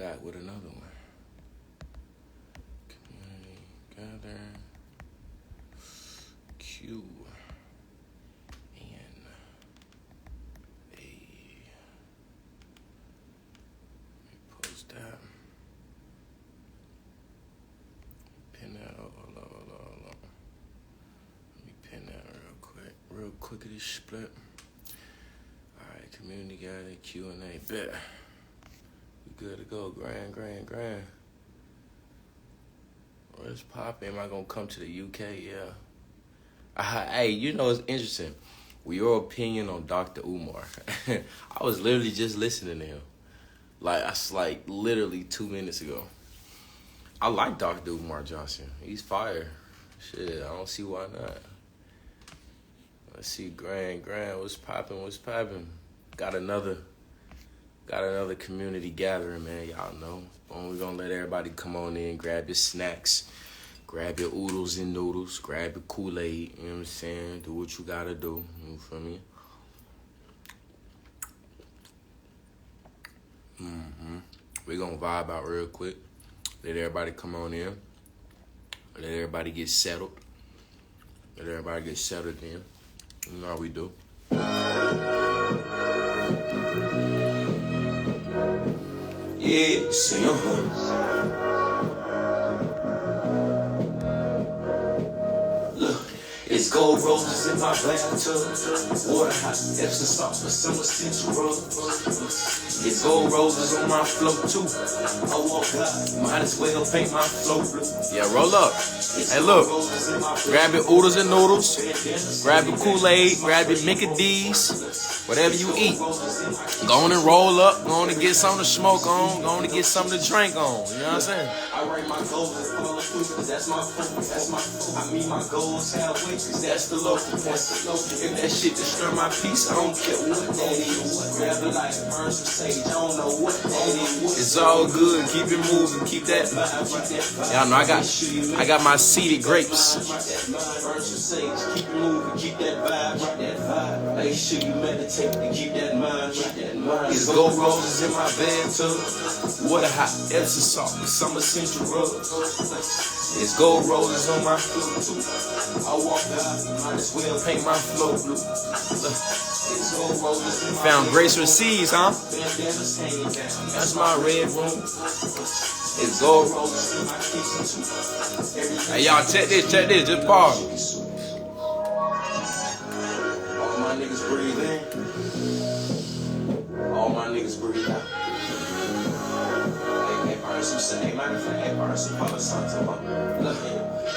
back with another one. Community gather. Q. N. A. Let me post that. Pin that. Hold on. Let me pin that real quickity split. Alright, community gather, Q&A. Bet. We good to go. Grand. What's poppin'? Am I gonna come to the UK? Yeah. Hey, you know, it's interesting. Your opinion on Dr. Umar. I was literally just listening to him. Like literally 2 minutes ago. I like Dr. Umar Johnson. He's fire. Shit, I don't see why not. Let's see, Grand. What's poppin'? Got another community gathering, man. Y'all know. We're gonna let everybody come on in, grab your snacks, grab your oodles and noodles, grab your Kool-Aid, you know what I'm saying? Do what you gotta do, you feel me? We're gonna vibe out real quick. Let everybody come on in. Let everybody get settled. in. You know how we do. Yeah, senor. It's gold roses in my bathtub, water hot, Epsom salt for summer central. It's gold roses on my float too. I walk out, might as well paint my float blue. Yeah, roll up. Hey, look, grab your oodles and noodles, grab your Kool-Aid, grab your Mickey D's, whatever you eat. Go on and roll up, go on and get something to smoke on, go on and get something to drink on. You know what I'm saying? I write my goals and follow through, cause that's my focus. I mean my goals halfway, cause that's the local. If that shit disturb my peace, I don't care what that is. Grab a light, burn some sage, I don't know what that is. It's all good, keep it moving, keep that vibe. Y'all know I got my seeded grapes. Burn some sage, keep it moving, keep that vibe. Make sure you meditate to keep that mind. It's gold roses in my bathtub, water hot, Epsom salt with summer central rub. It's gold roses on my floor too. I walk out, might as well paint my floor blue. It's gold roses in my found grace receives, huh? That's my red room. It's gold roses in my kitchen too. Hey y'all, check this, just pause. All my niggas breathe in. All my niggas breathe out.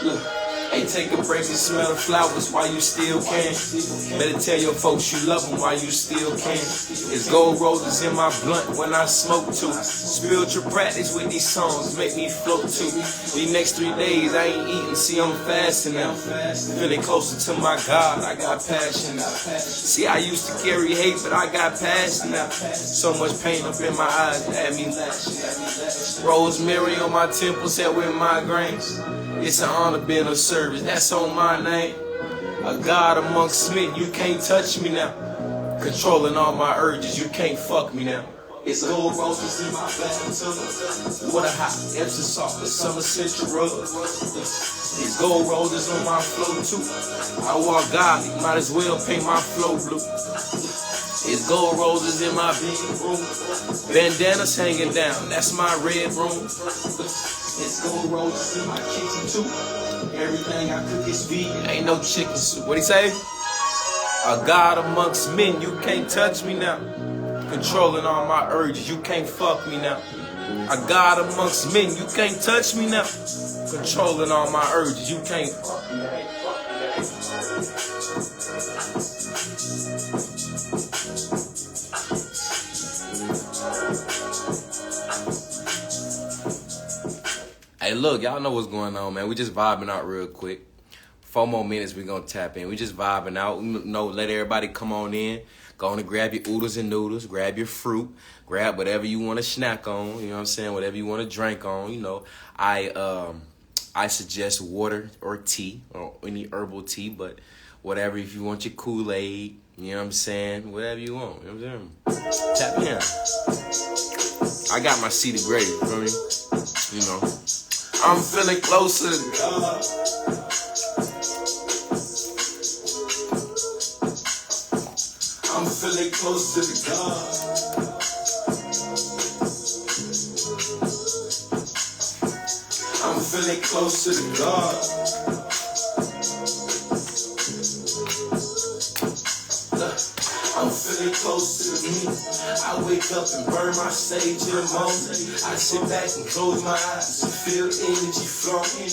Look. Hey, take a break and smell the flowers while you still can. Better tell your folks you love them while you still can. It's gold roses in my blunt when I smoke too. Spiritual practice with these songs make me float too. These next 3 days I ain't eating, see I'm fasting now. Feeling closer to my God, I got passion now. See, I used to carry hate, but I got passion now. So much pain up in my eyes, had me laughing. Rosemary on my temples, head with migraines. It's an honor being of service, that's on my name. A God amongst men, you can't touch me now. Controlling all my urges, you can't fuck me now. It's gold roses in my bathtub, water hot, Epsom salt with summer central rub. It's gold roses on my floor too. I walk godly, might as well paint my floor blue. It's gold roses in my big room, bandanas hanging down, that's my red room. It's gold roses in my kitchen too. Everything I cook is vegan, ain't no chicken soup. What'd he say? A God amongst men, you can't touch me now. Controlling all my urges, you can't fuck me now. A God amongst men, you can't touch me now. Controlling all my urges, you can't fuck me now. Hey, look, y'all know what's going on, man. We just vibing out real quick. 4 more minutes, we gonna tap in. We just vibing out. Let everybody come on in. Go on and grab your oodles and noodles. Grab your fruit. Grab whatever you want to snack on. You know what I'm saying? Whatever you want to drink on. You know, I suggest water or tea or any herbal tea, but whatever. If you want your Kool-Aid, You know what I'm saying? Whatever you want. You know what I'm saying? Tap in. I got my seated grave, you feel me? You know. I'm feeling close to God. I'm feeling close to the God. I'm feeling close to the God. I'm feeling close to the me. I wake up and burn my sage in the moment. I sit back and close my eyes and feel energy flowing.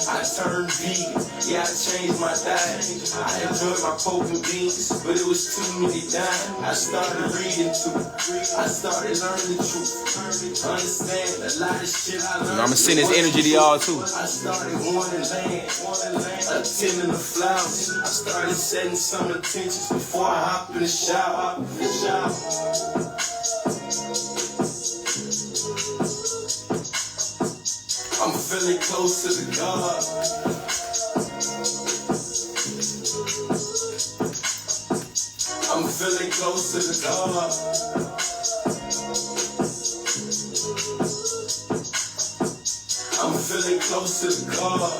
I turn vegan. Yeah, I changed my diet. I enjoyed my pork and beans, but it was too many dying. I started reading too. I started learning the truth. Understand a lot of shit I learned. I'm gonna send this energy to y'all too. I started wanting land, attending the flowers. I started setting some intentions before I hopped in the shower. I'm feeling close to the God. I'm feeling close to the God. I'm feeling close to the God.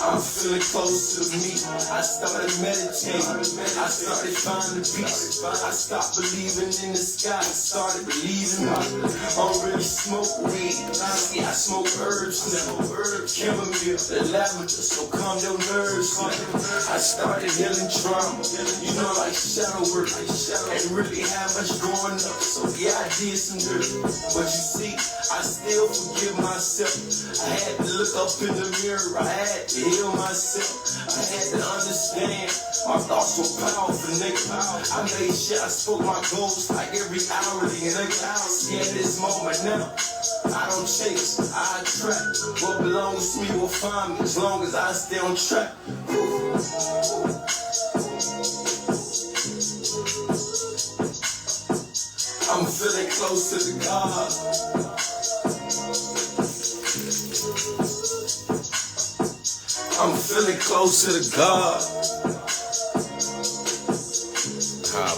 I'm feeling close to me. I started meditating. I started finding peace. I stopped believing in the sky. I started believing I don't really smoke weed. See, I smoke herbs now. Chamomile, the lavender, so calm your nerves now. I started healing trauma. You know, like shadow work. Ain't really have much going up. So yeah, I did some dirt. But you see, I still forgive myself. I had to look up in the mirror. I had to heal myself. I had to understand my thoughts were powerful, nigga. I made sure I spoke my goals like every hourly, nigga. See, at this moment now, I don't chase, I attract. What belongs to me will find me as long as I stay on track. I'm feeling close to the God. I'm feeling close to the God.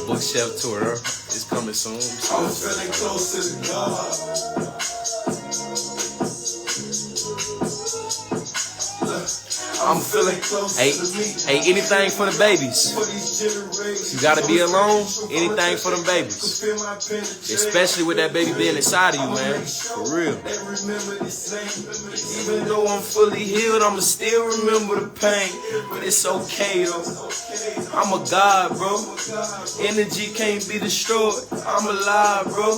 Bookshelf tour is coming soon. I'm feeling close to the God. I'm feeling close to me. Hey, anything for the babies. You gotta be alone. Anything for them babies. Especially with that baby being inside of you, man. For real. Even though I'm fully healed, I'ma still remember the pain. But it's okay though. I'm a God, bro. Energy can't be destroyed. I'm alive, bro.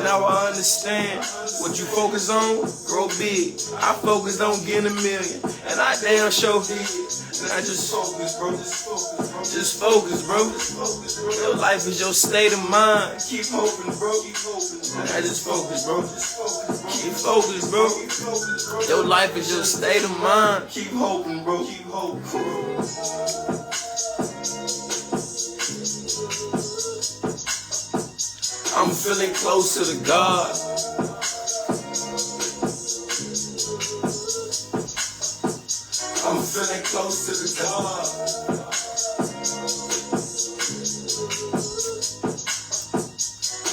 Now I understand. What you focus on, grow big. I focused on getting a million. And I damn sure did. And I just focus, bro. Just focus, bro. Your life is your state of mind. Keep hoping, bro. And I just focus, bro. Keep focused, bro. Your life is your state of mind. Keep hoping, bro. Keep hoping. I'm feeling close to the God. I'm feeling close to the God.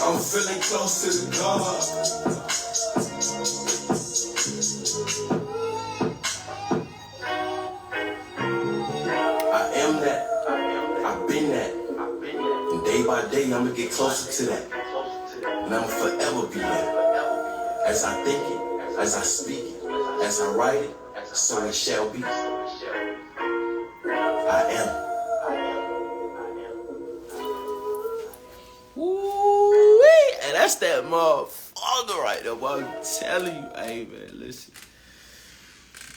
I'm feeling close to the God. I am that. I've been that. And day by day, I'ma get closer to that. And I'ma forever be that. As I think it, as I speak it, as I write it, so it shall be. I am. Woo-wee. And that's that motherfucker right there, boy. I'm telling you. Hey, man, listen.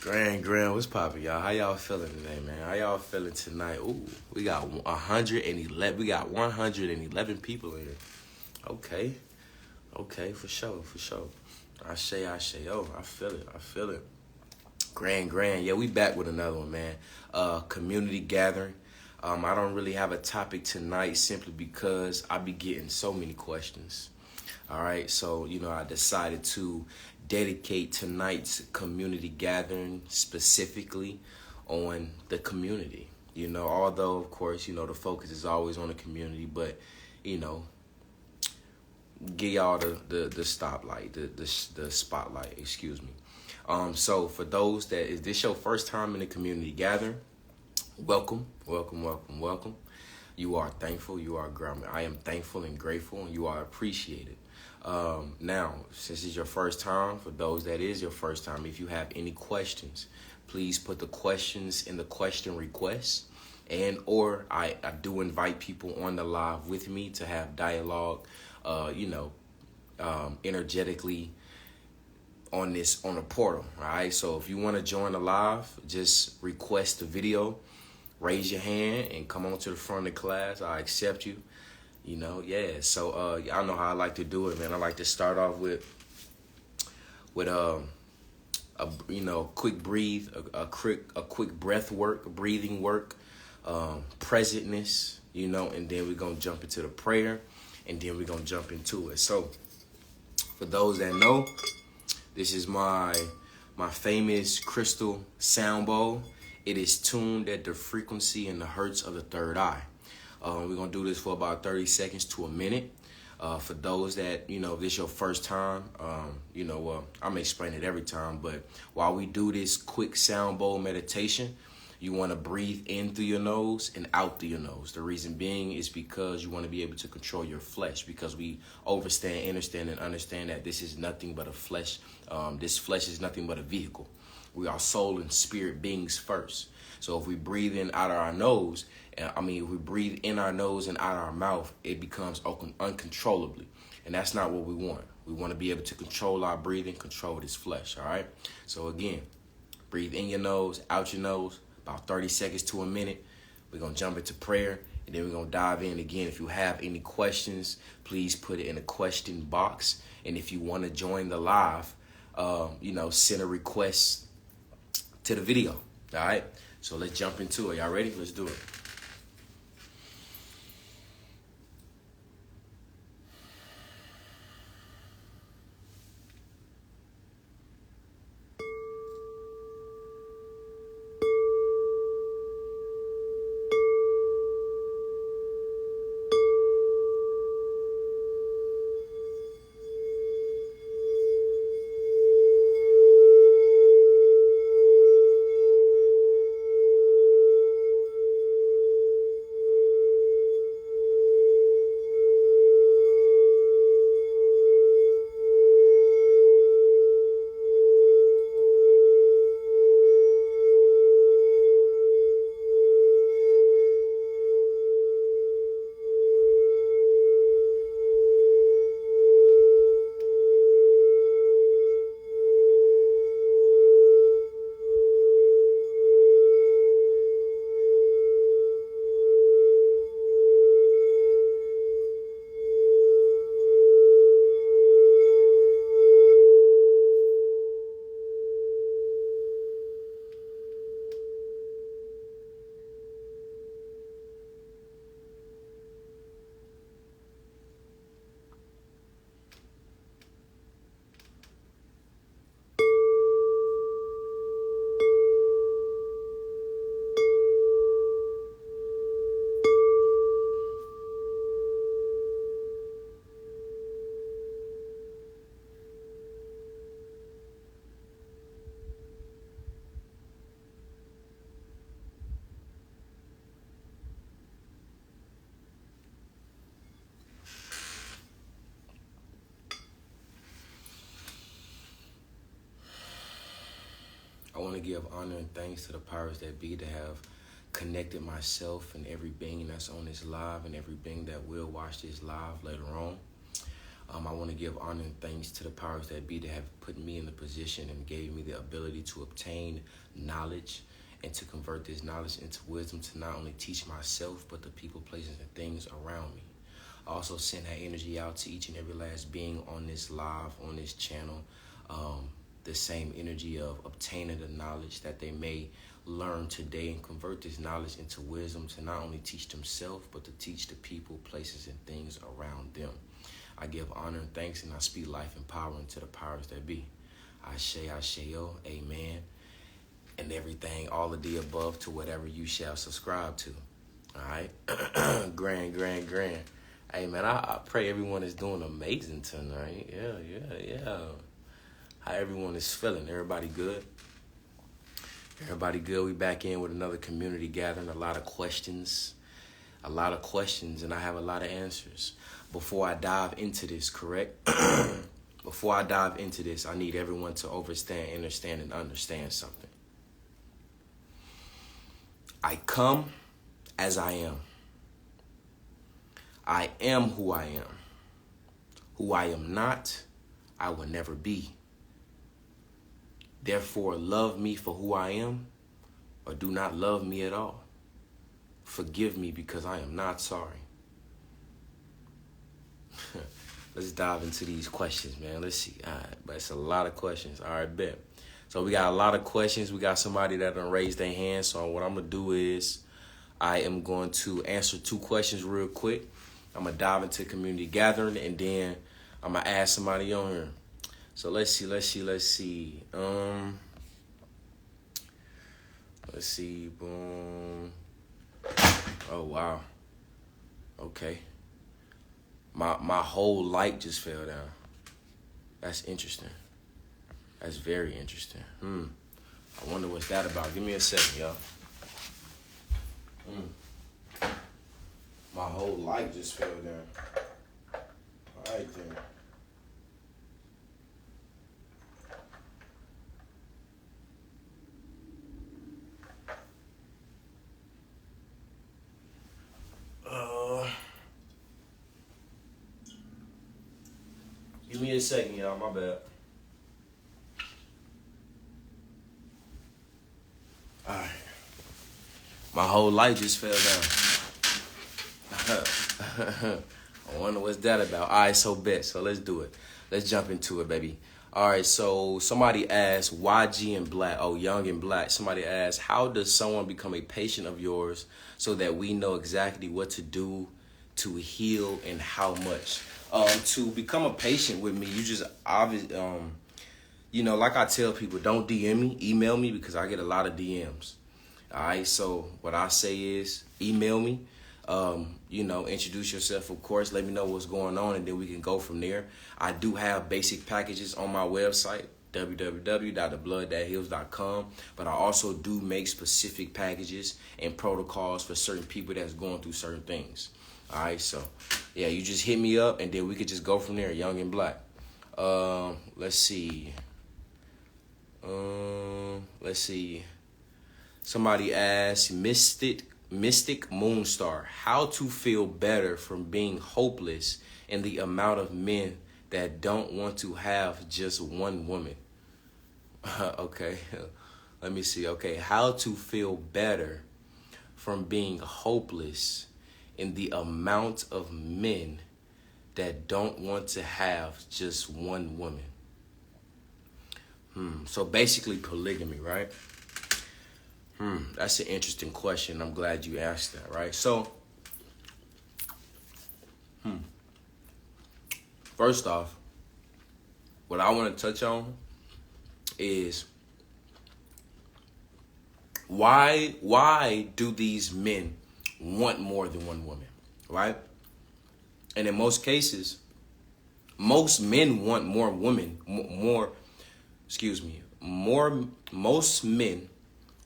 Grand, what's poppin', y'all? How y'all feeling today, man? How y'all feeling tonight? Ooh, we got 111. We got 111 people in here. Okay, for sure. I say, oh, I feel it. Grand. Yeah, we back with another one, man. Community gathering. I don't really have a topic tonight simply because I be getting so many questions. All right, so, I decided to dedicate tonight's community gathering specifically on the community. Although of course, the focus is always on the community, but you know, give y'all the stoplight, the spotlight, excuse me. So for those that is this your first time in the community gathering, welcome, welcome, welcome, welcome. You are thankful, you are grateful. I am thankful and grateful, and you are appreciated. Now, since it's your first time, for those that is your first time, if you have any questions, please put the questions in the question requests. And or I do invite people on the live with me to have dialogue, energetically on the portal. All right. So if you want to join the live, just request the video, raise your hand, and come on to the front of the class. I accept you. Yeah. So y'all know how I like to do it, man. I like to start off with quick breathe, a quick breath work, breathing work, presentness, and then we're gonna jump into the prayer, and then we're gonna jump into it. So for those that know, this is my famous crystal sound bowl. It is tuned at the frequency and the hertz of the third eye. We're gonna do this for about 30 seconds to a minute. For those that, if this is your first time, I'm explaining it every time, but while we do this quick sound bowl meditation, you want to breathe in through your nose and out through your nose. The reason being is because you want to be able to control your flesh, because we understand that this is nothing but a flesh. This flesh is nothing but a vehicle. We are soul and spirit beings first. So if we breathe in out of our nose, if we breathe in our nose and out of our mouth, it becomes uncontrollably. And that's not what we want. We want to be able to control our breathing, control this flesh, all right? So again, breathe in your nose, out your nose, about 30 seconds to a minute. We're going to jump into prayer, and then we're going to dive in again. If you have any questions, please put it in the question box. And if you want to join the live, send a request to the video, all right? So let's jump into it. Y'all ready? Let's do it. I want to give honor and thanks to the powers that be to have connected myself and every being that's on this live and every being that will watch this live later on. I want to give honor and thanks to the powers that be to have put me in the position and gave me the ability to obtain knowledge and to convert this knowledge into wisdom to not only teach myself, but the people, places, and things around me. I also send that energy out to each and every last being on this live, on this channel, the same energy of obtaining the knowledge that they may learn today and convert this knowledge into wisdom to not only teach themselves, but to teach the people, places, and things around them. I give honor and thanks, and I speak life and power into the powers that be. Asheo, amen. And everything, all of the above to whatever you shall subscribe to. All right? Grand. Hey, man, I pray everyone is doing amazing tonight. Yeah. How everyone is feeling? Everybody good? Everybody good? We back in with another community gathering. A lot of questions, and I have a lot of answers. Before I dive into this, correct? Before I dive into this, I need everyone to understand, and understand something. I come as I am. I am who I am. Who I am not, I will never be. Therefore, love me for who I am, or do not love me at all. Forgive me because I am not sorry. Let's dive into these questions, man. Let's see. All right, but it's a lot of questions. All right, bet. So we got a lot of questions. We got somebody that done raised their hand. So what I'm going to do is I am going to answer 2 questions real quick. I'm going to dive into community gathering, and then I'm going to ask somebody on here. So let's see. Let's see. Boom. Oh, wow. Okay. My whole light just fell down. That's interesting. That's very interesting. I wonder what's that about. Give me a second, y'all. My whole light just fell down. All right, then. Give me a second, y'all. My bad. All right. My whole light just fell down. I wonder what's that about. All right, so bet. So let's do it. Let's jump into it, baby. All right, so somebody asked, YG and Black, Young and Black. Somebody asked, how does someone become a patient of yours so that we know exactly what to do to heal and how much? To become a patient with me, you just like I tell people, don't DM me, email me, because I get a lot of DMs. All right, so what I say is email me, introduce yourself, of course, let me know what's going on, and then we can go from there. I do have basic packages on my website, www.thebloodthatheals.com, but I also do make specific packages and protocols for certain people that's going through certain things. All right, so yeah, you just hit me up, and then we could just go from there, Young and Black. Let's see. Somebody asked, Mystic Moonstar, how to feel better from being hopeless in the amount of men that don't want to have just one woman. Okay, let me see. Okay, how to feel better from being hopeless in the amount of men that don't want to have just one woman. So basically polygamy, right? That's an interesting question. I'm glad you asked that, right? So, first off, what I want to touch on is why do these men want more than one woman, right? And in most cases, most men want more women, most men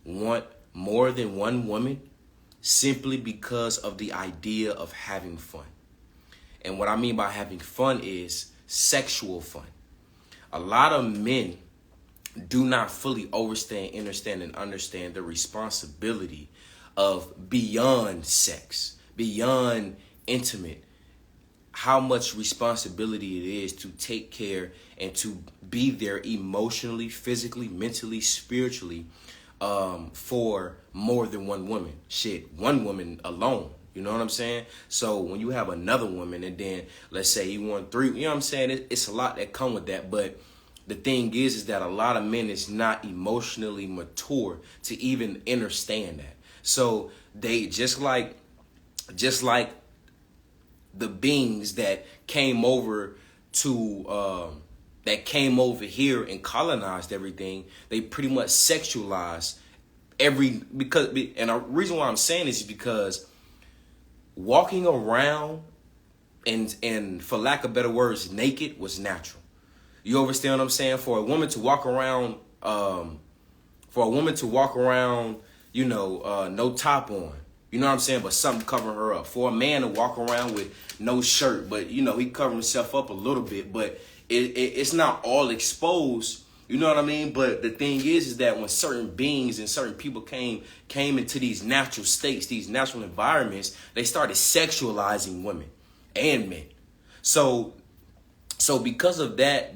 want more than one woman simply because of the idea of having fun. And what I mean by having fun is sexual fun. A lot of men do not fully understand the responsibility of beyond sex, beyond intimate, how much responsibility it is to take care and to be there emotionally, physically, mentally, spiritually, for more than one woman. One woman alone. You know what I'm saying? So when you have another woman, and then let's say you want 3, you know what I'm saying? It's a lot that come with that. But the thing is that a lot of men is not emotionally mature to even understand that. So they just like the beings that came over to that came over here and colonized everything, they pretty much sexualized and the reason why I'm saying this is because walking around and for lack of better words, naked was natural. You understand what I'm saying? For a woman to walk around, no top on, you know what I'm saying, but something covering her up. For a man to walk around with no shirt, but he covering himself up a little bit, but it's not all exposed. You know what I mean? But the thing is that when certain beings and certain people came into these natural states, these natural environments, they started sexualizing women and men. So because of that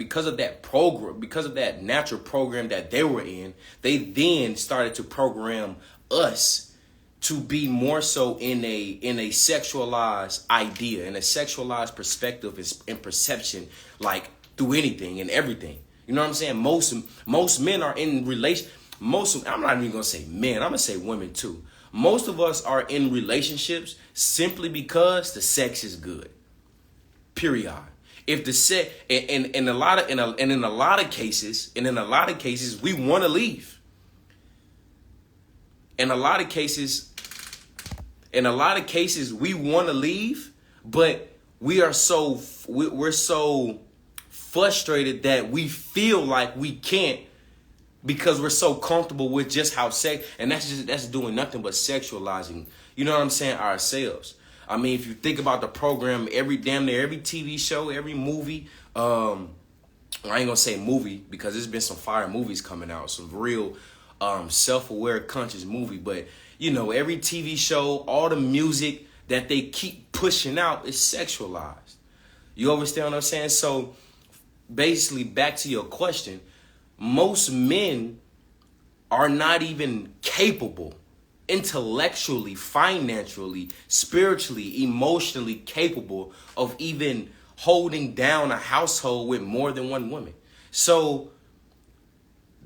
program, because of that natural program that they were in, they then started to program us to be more so in a sexualized idea, in a sexualized perspective and perception, like through anything and everything. You know what I'm saying? Most men are in I'm not even gonna say men, I'm gonna say women too. Most of us are in relationships simply because the sex is good. Period. If the sex in a lot of cases we want to leave. In a lot of cases we want to leave, but we're so frustrated that we feel like we can't because we're so comfortable with just how sex, and that's doing nothing but sexualizing, you know what I'm saying, ourselves. I mean, if you think about the program, damn near every TV show, every movie, I ain't gonna say movie because there's been some fire movies coming out, some real self-aware conscious movie, but every TV show, all the music that they keep pushing out is sexualized. You understand what I'm saying? So basically, back to your question, most men are not even capable, intellectually, financially, spiritually, emotionally capable of even holding down a household with more than one woman. So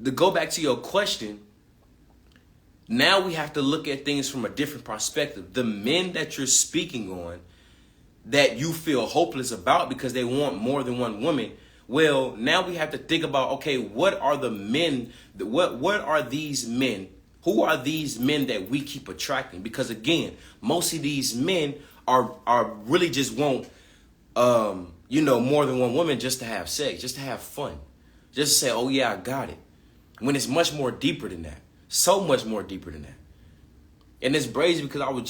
to go back to your question, now we have to look at things from a different perspective. The men that you're speaking on that you feel hopeless about because they want more than one woman, well, now we have to think about, okay, what are the men, what are these men? Who are these men that we keep attracting? Because again, most of these men are really just want, more than one woman just to have sex, just to have fun, just to say, oh yeah, I got it. When it's much more deeper than that, so much more deeper than that. And it's crazy because I was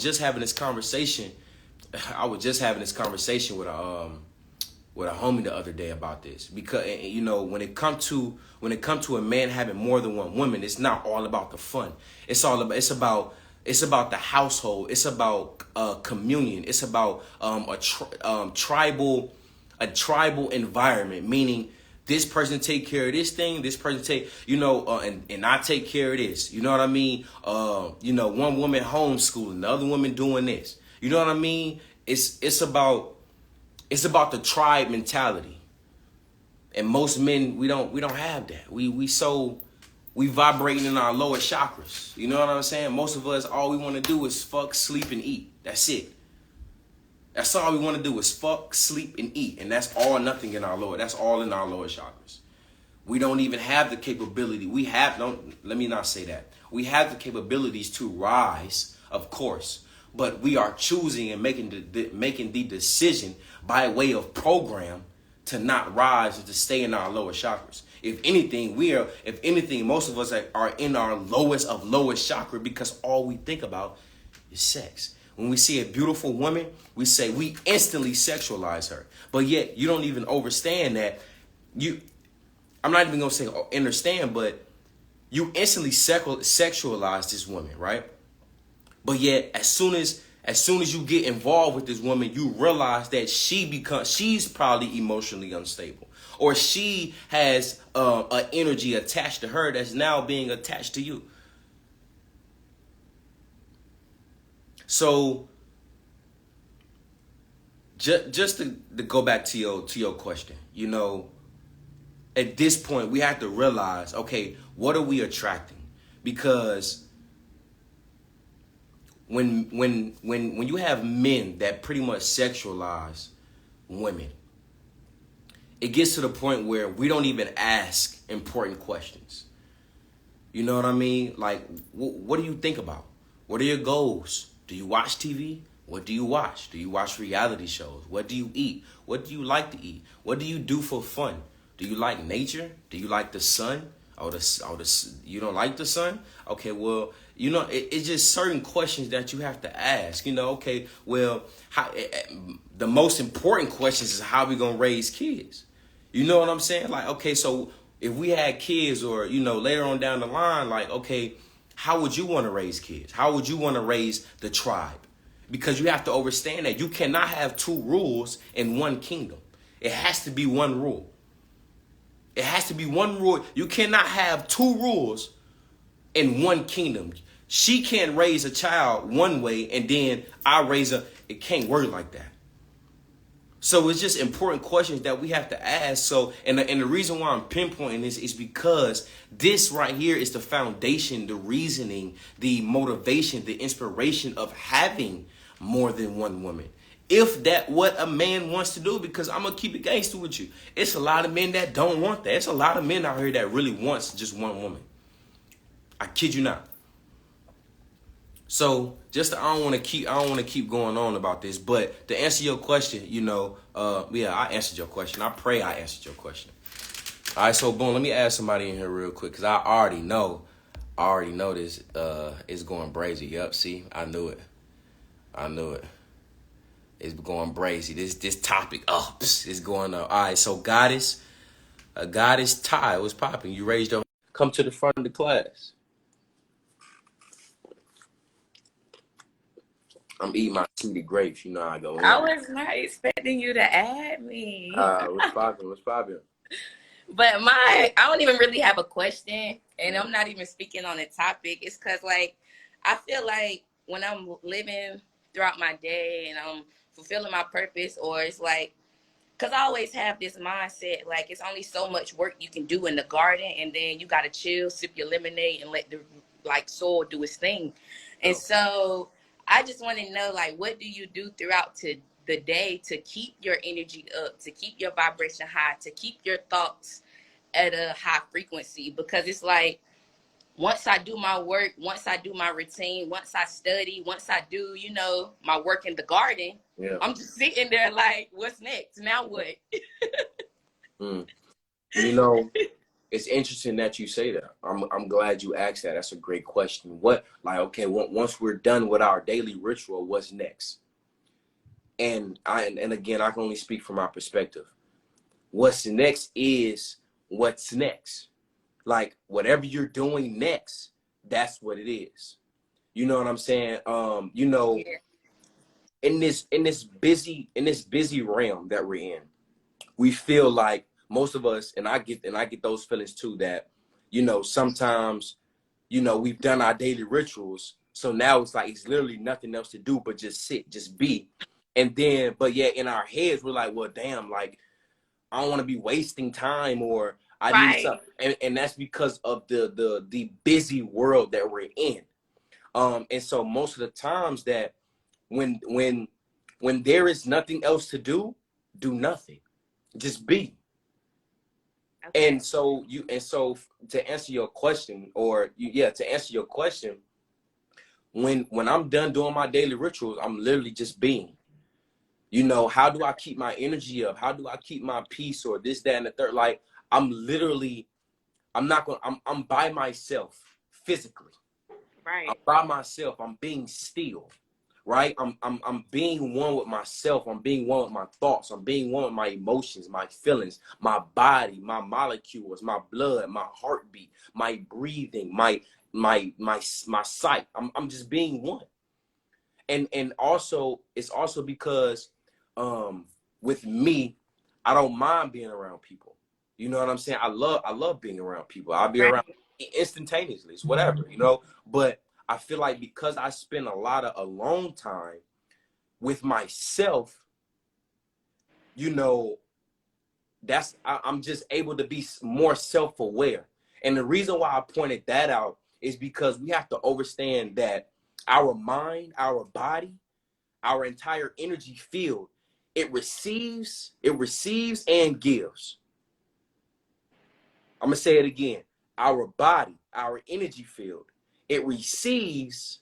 just having this conversation. I was just having this conversation with a homie the other day about this, because when it come to a man having more than one woman, it's not all about the fun. It's about the household. It's about communion. It's about a tribal environment, meaning this person take care of this thing, this person take, and I take care of this. You know what I mean? One woman homeschooling, the other woman doing this. You know what I mean? It's about the tribe mentality. And most men, we don't have that. We vibrating in our lower chakras. You know what I'm saying? Most of us, all we want to do is fuck, sleep, and eat. That's it. That's all we want to do is fuck, sleep, and eat. And that's all nothing in our lower. That's all in our lower chakras. We don't even have the capability. Let me not say that. We have the capabilities to rise, of course. But we are choosing and making the decision by way of program to not rise and to stay in our lower chakras. If anything, most of us are in our lowest chakra because all we think about is sex. When we see a beautiful woman, we instantly sexualize her. But yet you don't even understand that. I'm not even gonna say understand, but you instantly sexualize this woman, right? But yet, as soon as you get involved with this woman, you realize that she's probably emotionally unstable, or she has an energy attached to her that's now being attached to you. So, just to go back to your question, at this point we have to realize, okay, what are we attracting? Because when you have men that pretty much sexualize women, it gets to the point where we don't even ask important questions. You know what I mean? Like, what do you think about? What are your goals? Do you watch TV? What do you watch? Do you watch reality shows? What do you eat? What do you like to eat? What do you do for fun? Do you like nature? Do you like the sun? You don't like the sun? Okay, well, it's just certain questions that you have to ask. Okay, well, the most important questions is how we gonna raise kids. You know what I'm saying? Like, okay, so if we had kids or, later on down the line, like, okay, how would you want to raise kids? How would you want to raise the tribe? Because you have to understand that you cannot have two rules in one kingdom. It has to be one rule. It has to be one rule. You cannot have two rules in one kingdom. She can't raise a child one way and then I raise a, it can't work like that. So it's just important questions that we have to ask. So, and the reason why I'm pinpointing this is because this right here is the foundation, the reasoning, the motivation, the inspiration of having more than one woman. If that what a man wants to do, because I'm going to keep it gangster with you. It's a lot of men that don't want that. It's a lot of men out here that really wants just one woman. I kid you not. So I don't want to keep going on about this, but to answer your question, I answered your question. I pray I answered your question. All right, so boom, let me ask somebody in here real quick because I already know this is going brazy. Yup, see, I knew it. It's going brazy. This topic is going up. All right, so goddess Ty, what's popping? You raised your come to the front of the class. I'm eating my sweetie grapes. You know how I go. I was not expecting you to add me. What's popping? But I don't even really have a question, and I'm not even speaking on the topic. It's because, I feel like when I'm living throughout my day and I'm fulfilling my purpose, or it's because I always have this mindset, it's only so much work you can do in the garden, and then you got to chill, sip your lemonade, and let the soil do its thing. And so I just want to know, what do you do throughout the day to keep your energy up, to keep your vibration high, to keep your thoughts at a high frequency? Because it's once I do my work, once I do my routine, once I study, once I do, my work in the garden, I'm just sitting there what's next? Now what? It's interesting that you say that. I'm glad you asked that. That's a great question. Once we're done with our daily ritual, what's next? And again, I can only speak from my perspective. What's next is what's next. Whatever you're doing next, that's what it is. You know what I'm saying? In this busy realm that we're in, we feel like most of us, and I get those feelings too, that, sometimes, we've done our daily rituals. So now it's literally nothing else to do but just sit, just be. And then, but yeah, in our heads, we're like, well, damn, I don't want to be wasting time, or I need something. And that's because of the busy world that we're in. And so most of the times that when there is nothing else to do nothing. Just be. Okay. And so to answer your question, when I'm done doing my daily rituals, I'm literally just being. How do I keep my energy up? How do I keep my peace, or this, that, and the third? I'm by myself physically. Right. I'm by myself. I'm being still. Right? I'm being one with myself. I'm being one with my thoughts. I'm being one with my emotions, my feelings, my body, my molecules, my blood, my heartbeat, my breathing, my sight. I'm just being one. And also, it's also because with me, I don't mind being around people. You know what I'm saying? I love being around people. I'll be around instantaneously. It's whatever, but I feel like because I spend a lot of alone time with myself, I'm just able to be more self-aware. And the reason why I pointed that out is because we have to understand that our mind, our body, our entire energy field it receives and gives. I'm gonna say it again. Our body, our energy field, it receives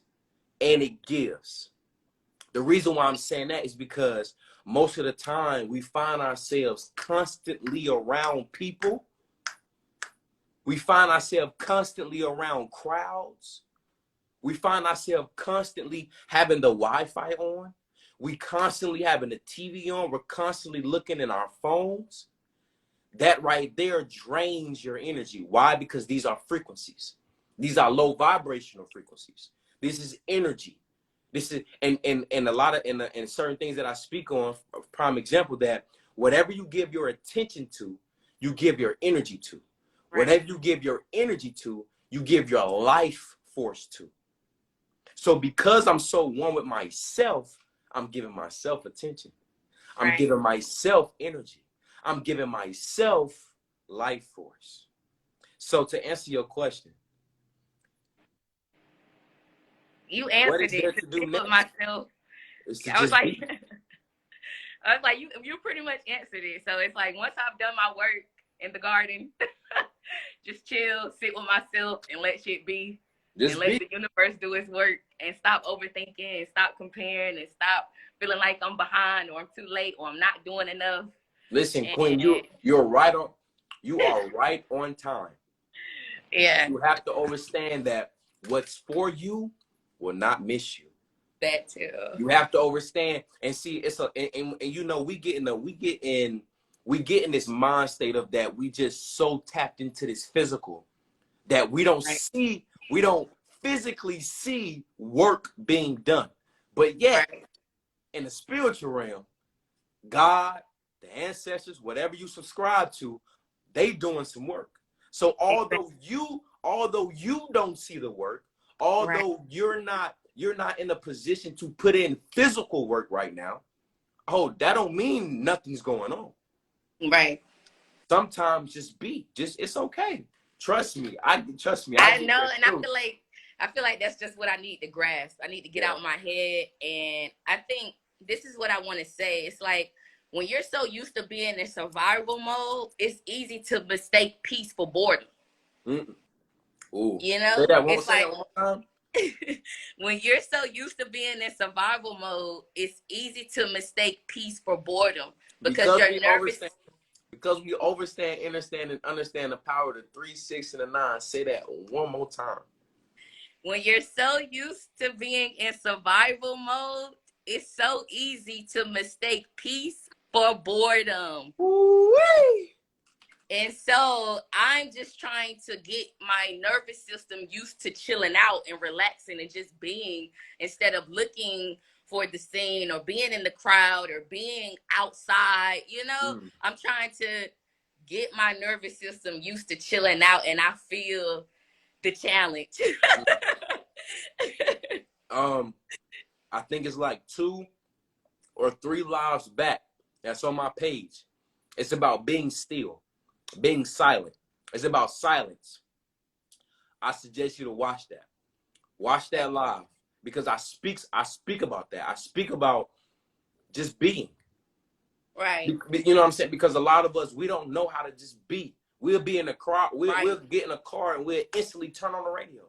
and it gives. The reason why I'm saying that is because most of the time we find ourselves constantly around people. We find ourselves constantly around crowds. We find ourselves constantly having the Wi-Fi on. We constantly having the TV on. We're constantly looking in our phones. That right there drains your energy. Why? Because these are frequencies. These are low vibrational frequencies. This is energy. This is and a lot of and certain things that I speak on. Prime example that whatever you give your attention to, you give your energy to. Right. Whatever you give your energy to, you give your life force to. So because I'm so one with myself, I'm giving myself attention. I'm right. giving myself energy. I'm giving myself life force. So to answer your question, you answered it to do with myself. I was like, you pretty much answered it. So it's like once I've done my work in the garden, just chill, sit with myself, and let shit be. And let the universe do its work, and stop overthinking, and stop comparing, and stop feeling like I'm behind, or I'm too late, or I'm not doing enough. Listen, Queen, you are right on time. Yeah. You have to understand that what's for you will not miss you. That too. You have to understand and see it's and you know we get in this mind state of that we just so tapped into this physical that we don't right. We don't physically see work being done. But yet, right. in the spiritual realm, God, the ancestors, whatever you subscribe to, they doing some work. So although you don't see the work, although right. you're not in a position to put in physical work right now, that don't mean nothing's going on. Right. Sometimes just it's okay. Trust me. I know, and I feel like that's just what I need to grasp. I need to get out my head, and I think this is what I want to say. It's like when you're so used to being in survival mode, it's easy to mistake peace for boredom. Ooh. You know, it's like when you're so used to being in survival mode, it's easy to mistake peace for boredom because you're nervous. Because we understand the power of the 3, 6, and the 9. Say that one more time. When you're so used to being in survival mode, it's so easy to mistake peace for boredom. Ooh-wee. And so I'm just trying to get my nervous system used to chilling out and relaxing and just being, instead of looking for the scene or being in the crowd or being outside, you know. I'm trying to get my nervous system used to chilling out, and I feel the challenge. I think it's like 2 or 3 lives back. That's on my page. It's about being still, being silent. It's about silence. I suggest you to watch that. Watch that live because I speak about that. I speak about just being. Right. You know what I'm saying? Because a lot of us, we don't know how to just be. We'll be in a car, we'll get in a car and we'll instantly turn on the radio.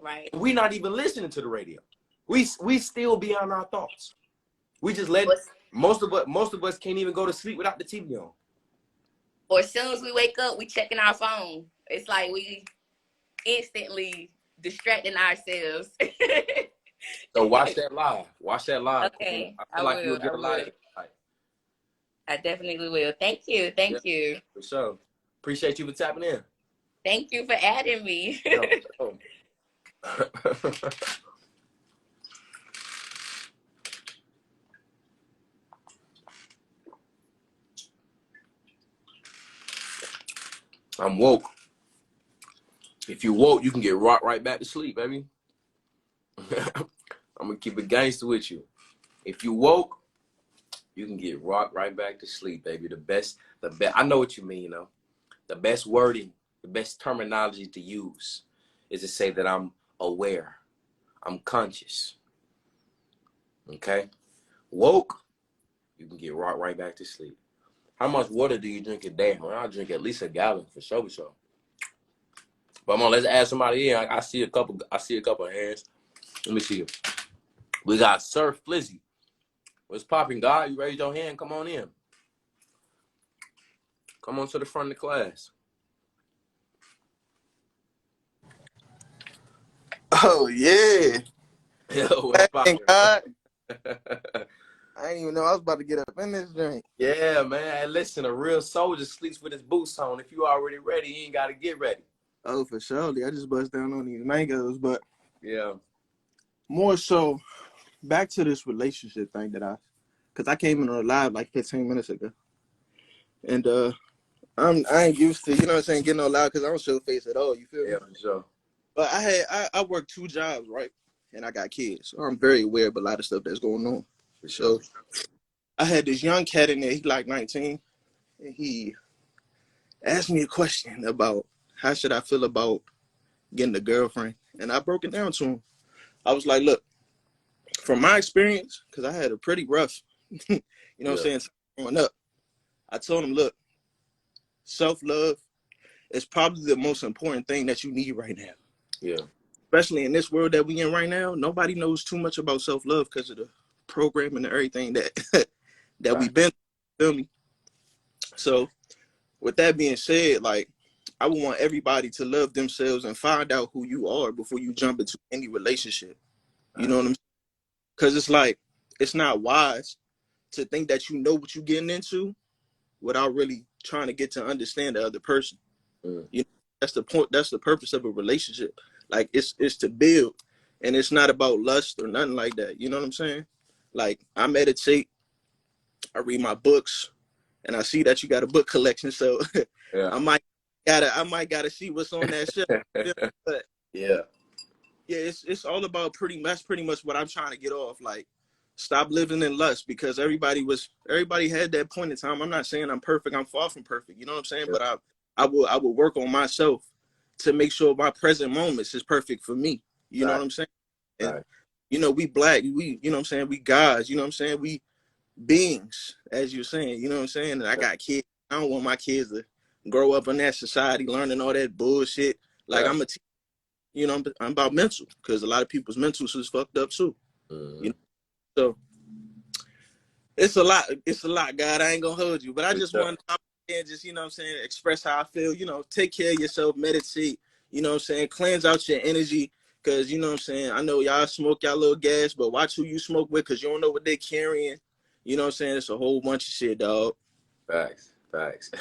Right. We're not even listening to the radio. We still be on our thoughts. We just let most of us can't even go to sleep without the TV on. Or as soon as we wake up, we checking our phone. It's like we instantly distracting ourselves. So watch that live. Watch that live. Okay. I feel like you'll get a lot of insight. I definitely will. Thank you. Thank you. For sure. Appreciate you for tapping in. Thank you for adding me. I'm woke. If you woke, you can get rocked right back to sleep, baby. I'm gonna keep it gangster with you. If you woke, you can get rocked right back to sleep, baby. The best. I know what you mean, you know. The best wording, the best terminology to use is to say that I'm aware, I'm conscious. Okay? Woke You can get right back to sleep. How much water do you drink a day? Well, I drink at least a gallon for sure, for sure. But come on, let's add somebody in. I see a couple. I see a couple of hands. Let me see. We got Sir Flizzy. What's popping, God? You raised your hand? Come on in. Come on to the front of the class. Oh yeah. Yo, what's Thank popping? God. I didn't even know I was about to get up in this drink. Yeah, man. Hey, listen, a real soldier sleeps with his boots on. If you already ready, you ain't got to get ready. Oh, for sure. I just bust down on these mangoes, but Yeah. more so back to this relationship thing because I came in on a live like 15 minutes ago, and I ain't used to, you know what I'm saying, getting on live because I don't show face at all. You feel me? Yeah, for sure. But I work 2 jobs, right, and I got kids, so I'm very aware of a lot of stuff that's going on. For So sure. I had this young cat in there. He like 19, and he asked me a question about how should I feel about getting a girlfriend, and I broke it down to him. I was like, look, from my experience, because I had a pretty rough, you know what I'm saying, growing up, I told him, look, self-love is probably the most important thing that you need right now. Yeah. Especially in this world that we in right now, nobody knows too much about self-love because of the programming and everything that we've been through, feel me? So with that being said, like, I would want everybody to love themselves and find out who you are before you jump into any relationship. You know what I'm saying? Because it's like, it's not wise to think that you know what you're getting into without really trying to get to understand the other person. You know, that's the point. That's the purpose of a relationship. Like, it's to build, and it's not about lust or nothing like that. You know what I'm saying? Like, I meditate, I read my books, and I see that you got a book collection, so Yeah. I might gotta see what's on that shelf. But Yeah. yeah, it's all about pretty much what I'm trying to get off. Like, stop living in lust, because everybody had that point in time. I'm not saying I'm perfect. I'm far from perfect. You know what I'm saying? Yeah. But I will work on myself to make sure my present moments is perfect for me. You know what I'm saying? And you know, we black, we, you know what I'm saying, we guys, you know what I'm saying, we beings, as you're saying, you know what I'm saying? And I got kids. I don't want my kids to grow up in that society learning all that bullshit. Like, I'm a you know, I'm about mental, because a lot of people's mental is fucked up too. You know, so it's a lot, God. I ain't gonna hold you, but I just want to just, you know what I'm saying, express how I feel. You know, take care of yourself, meditate. You know what I'm saying, cleanse out your energy, because you know what I'm saying, I know y'all smoke y'all little gas, but watch who you smoke with, because you don't know what they're carrying. You know what I'm saying? It's a whole bunch of shit, dog. Facts. Fact.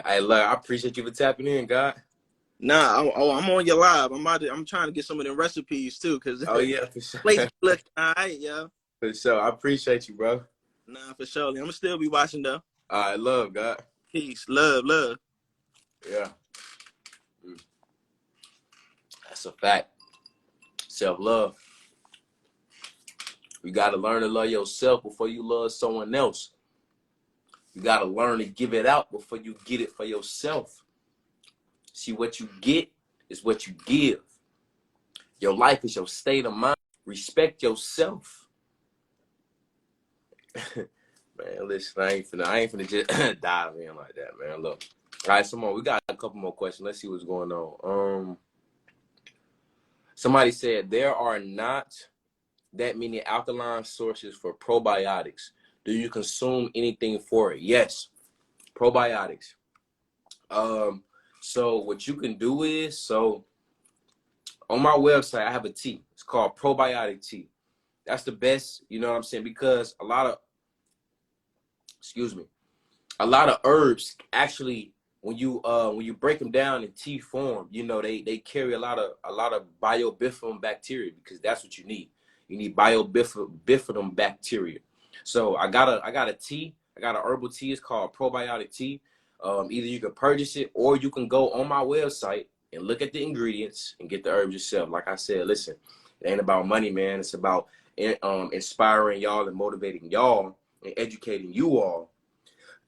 Hey, look, I appreciate you for tapping in, God. Nah, I'm on your live. I'm trying to get some of them recipes too, because Oh yeah, for sure. place look all right, yo. For sure. I appreciate you, bro. Nah, for sure. I'm gonna still be watching though. All right, love, God. Peace, love. Yeah. That's a fact. Self-love. You got to learn to love yourself before you love someone else. You got to learn to give it out before you get it for yourself. See, what you get is what you give. Your life is your state of mind. Respect yourself. Man, listen, I ain't finna just dive in like that, man. Look. All right, some more. We got a couple more questions. Let's see what's going on. Somebody said there are not that many alkaline sources for probiotics. Do you consume anything for it? Yes, probiotics. So what you can do is, so on my website, I have a tea. It's called probiotic tea. That's the best, you know what I'm saying? Because a lot of herbs actually, when you break them down in tea form, you know, they carry a lot of biofilm bacteria, because that's what you need. You need biofilm bacteria. So I got a tea. I got an herbal tea. It's called probiotic tea. Either you can purchase it, or you can go on my website and look at the ingredients and get the herbs yourself. Like I said, listen, it ain't about money, man. It's about inspiring y'all and motivating y'all and educating you all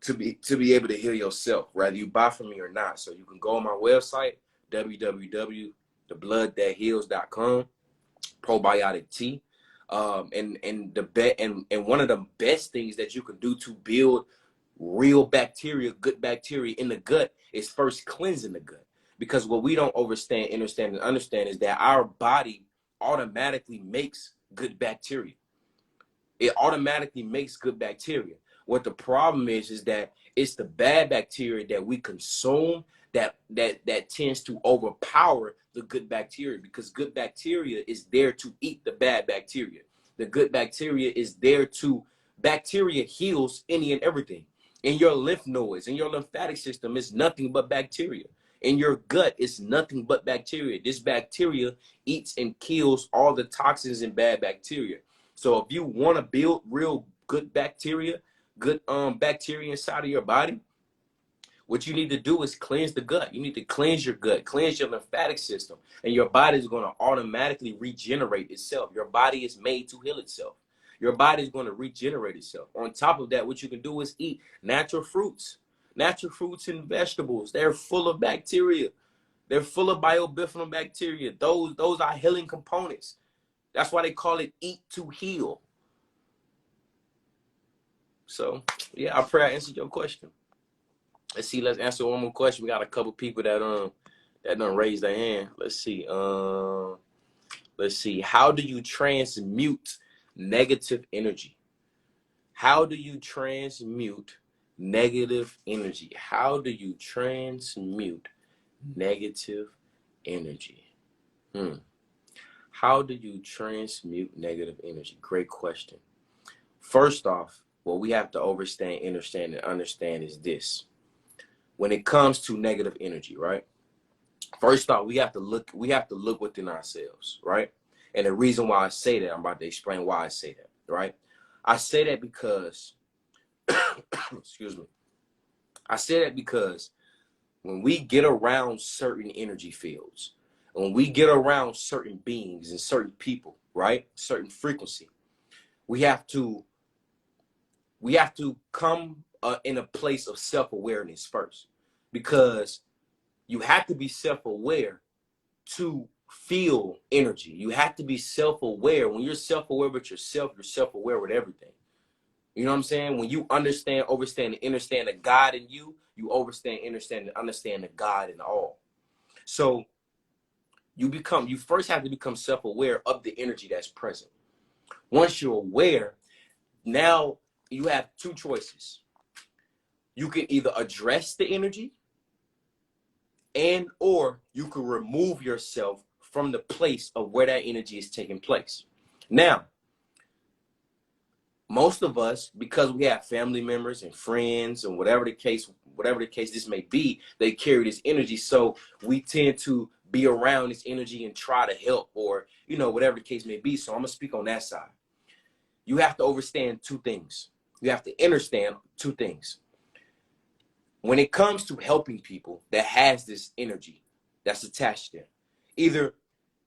to be able to heal yourself, whether you buy from me or not. So you can go on my website, www.thebloodthatheals.com, probiotic tea. And one of the best things that you can do to build real bacteria, good bacteria in the gut, is first cleansing the gut. Because what we don't understand is that our body automatically makes good bacteria. It automatically makes good bacteria. What the problem is that it's the bad bacteria that we consume that tends to overpower the good bacteria, because good bacteria is there to eat the bad bacteria. The good bacteria is there to, bacteria heals any and everything. In your lymph nodes, in your lymphatic system, is nothing but bacteria. In your gut, it's nothing but bacteria. This bacteria eats and kills all the toxins and bad bacteria. So if you want to build real good bacteria, good bacteria inside of your body, what you need to do is cleanse the gut. You need to cleanse your gut, cleanse your lymphatic system, and your body is going to automatically regenerate itself. Your body is made to heal itself. Your body is going to regenerate itself. On top of that, what you can do is eat natural fruits. Natural fruits and vegetables. They're full of bacteria. They're full of biobifical bacteria. Those are healing components. That's why they call it eat to heal. So, yeah, I pray I answered your question. Let's see. Let's answer one more question. We got a couple people that done raised their hand. Let's see. Let's see. How do you transmute negative energy? How do you transmute negative energy? How do you transmute negative energy? How do you transmute negative energy? Great question. First off, what we have to understand is this. When it comes to negative energy, right? First off, we have to look within ourselves, right? And the reason why I say that, I'm about to explain why I say that, right? I say that because, excuse me. I say that because when we get around certain energy fields, when we get around certain beings and certain people, right? Certain frequency, we have to come in a place of self-awareness first, because you have to be self-aware to feel energy. You have to be self-aware. When you're self-aware with yourself, you're self-aware with everything. You know what I'm saying? When you understand, and understand the God in you, you understand the God in all. So you first have to become self-aware of the energy that's present. Once you're aware, now you have two choices. You can either address the energy, or you can remove yourself from the place of where that energy is taking place. Now, most of us, because we have family members and friends and whatever the case this may be, they carry this energy. So we tend to be around this energy and try to help, or, whatever the case may be. So I'm going to speak on that side. You have to understand two things. You have to understand two things. When it comes to helping people that has this energy that's attached there, either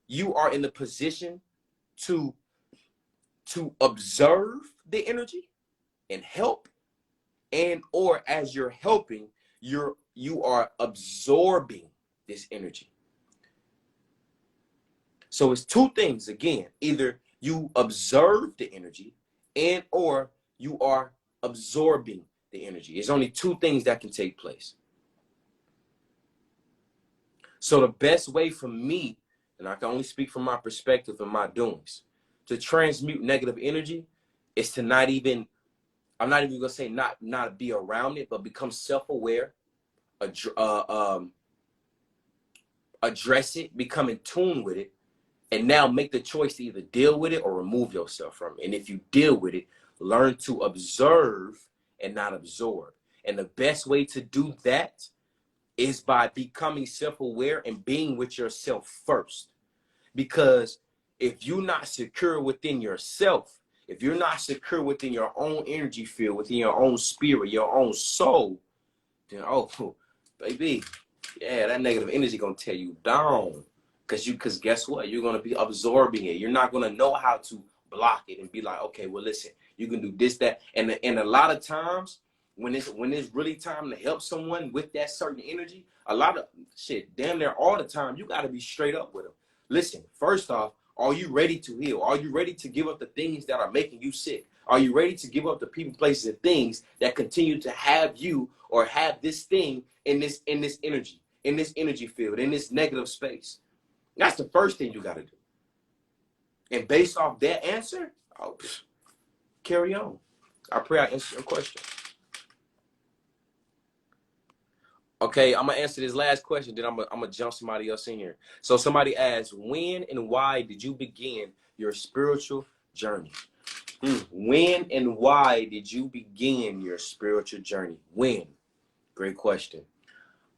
you are in the position to observe the energy and help, or as you're helping, you are absorbing this energy. So it's two things again. Either you observe the energy or you are absorbing the energy. It's only two things that can take place. So the best way for me, and I can only speak from my perspective and my doings, to transmute negative energy is to I'm not even gonna say not be around it, but become self-aware, address it, become in tune with it, and now make the choice to either deal with it or remove yourself from it. And if you deal with it, learn to observe and not absorb. And the best way to do that is by becoming self-aware and being with yourself first. Because if you're not secure within yourself, if you're not secure within your own energy field, within your own spirit, your own soul, then, oh, baby, yeah, that negative energy gonna tear you down. Because guess what? You're gonna be absorbing it. You're not gonna know how to block it and be like, okay, well, listen, you can do this, that, and a lot of times when it's really time to help someone with that certain energy, a lot of shit, damn near all the time, you gotta be straight up with them. Listen, first off, Are you ready to heal? Are you ready to give up the things that are making you sick? Are you ready to give up the people, places, and things that continue to have you or have this thing in this energy field, in this negative space? That's the first thing you got to do. And based off that answer, oh, carry on. I pray I answered your question. Okay, I'm gonna answer this last question, then I'm gonna jump somebody else in here. So somebody asked, when and why did you begin your spiritual journey? When and why did you begin your spiritual journey? When? Great question.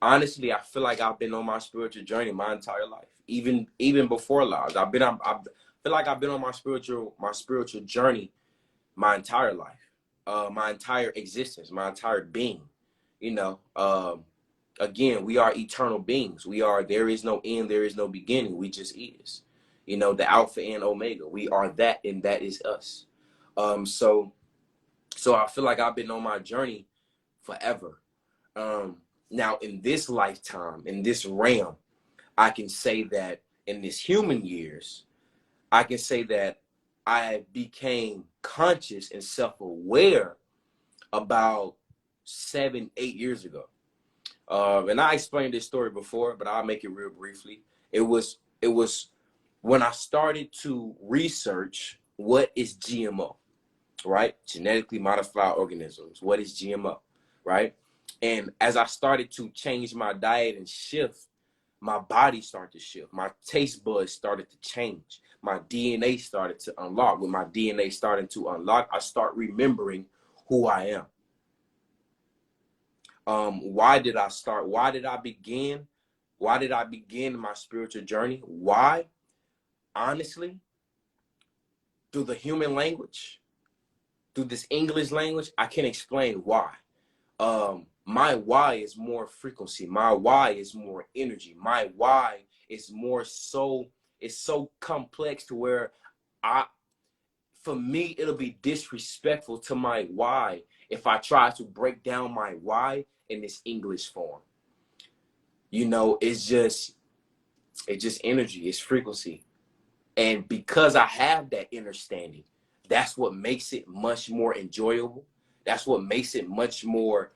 Honestly, I feel like I've been on my spiritual journey my entire life, even before Laos. I feel like I've been on my spiritual journey my entire life, my entire existence, my entire being. You know, again, we are eternal beings. There is no end, there is no beginning. We just is. You know, the Alpha and Omega. We are that, and that is us. So I feel like I've been on my journey forever. Now in this lifetime, in this realm, I can say that in this human years, I can say that I became conscious and self-aware about 7-8 years ago. And I explained this story before, but I'll make it real briefly. It was when I started to research what is GMO, right? Genetically modified organisms. What is GMO, right? And as I started to change my diet and shift, my body started to shift. My taste buds started to change. My DNA started to unlock. With my DNA starting to unlock, I start remembering who I am. Why did I start? Why did I begin? Why did I begin my spiritual journey? Why? Honestly, through the human language, through this English language, I can't explain why. My why is more frequency. My why is more energy. My why is it's so complex to where for me, it'll be disrespectful to my why if I try to break down my why in this English form. You know, it's just energy, it's frequency. And because I have that understanding, that's what makes it much more enjoyable. That's what makes it much more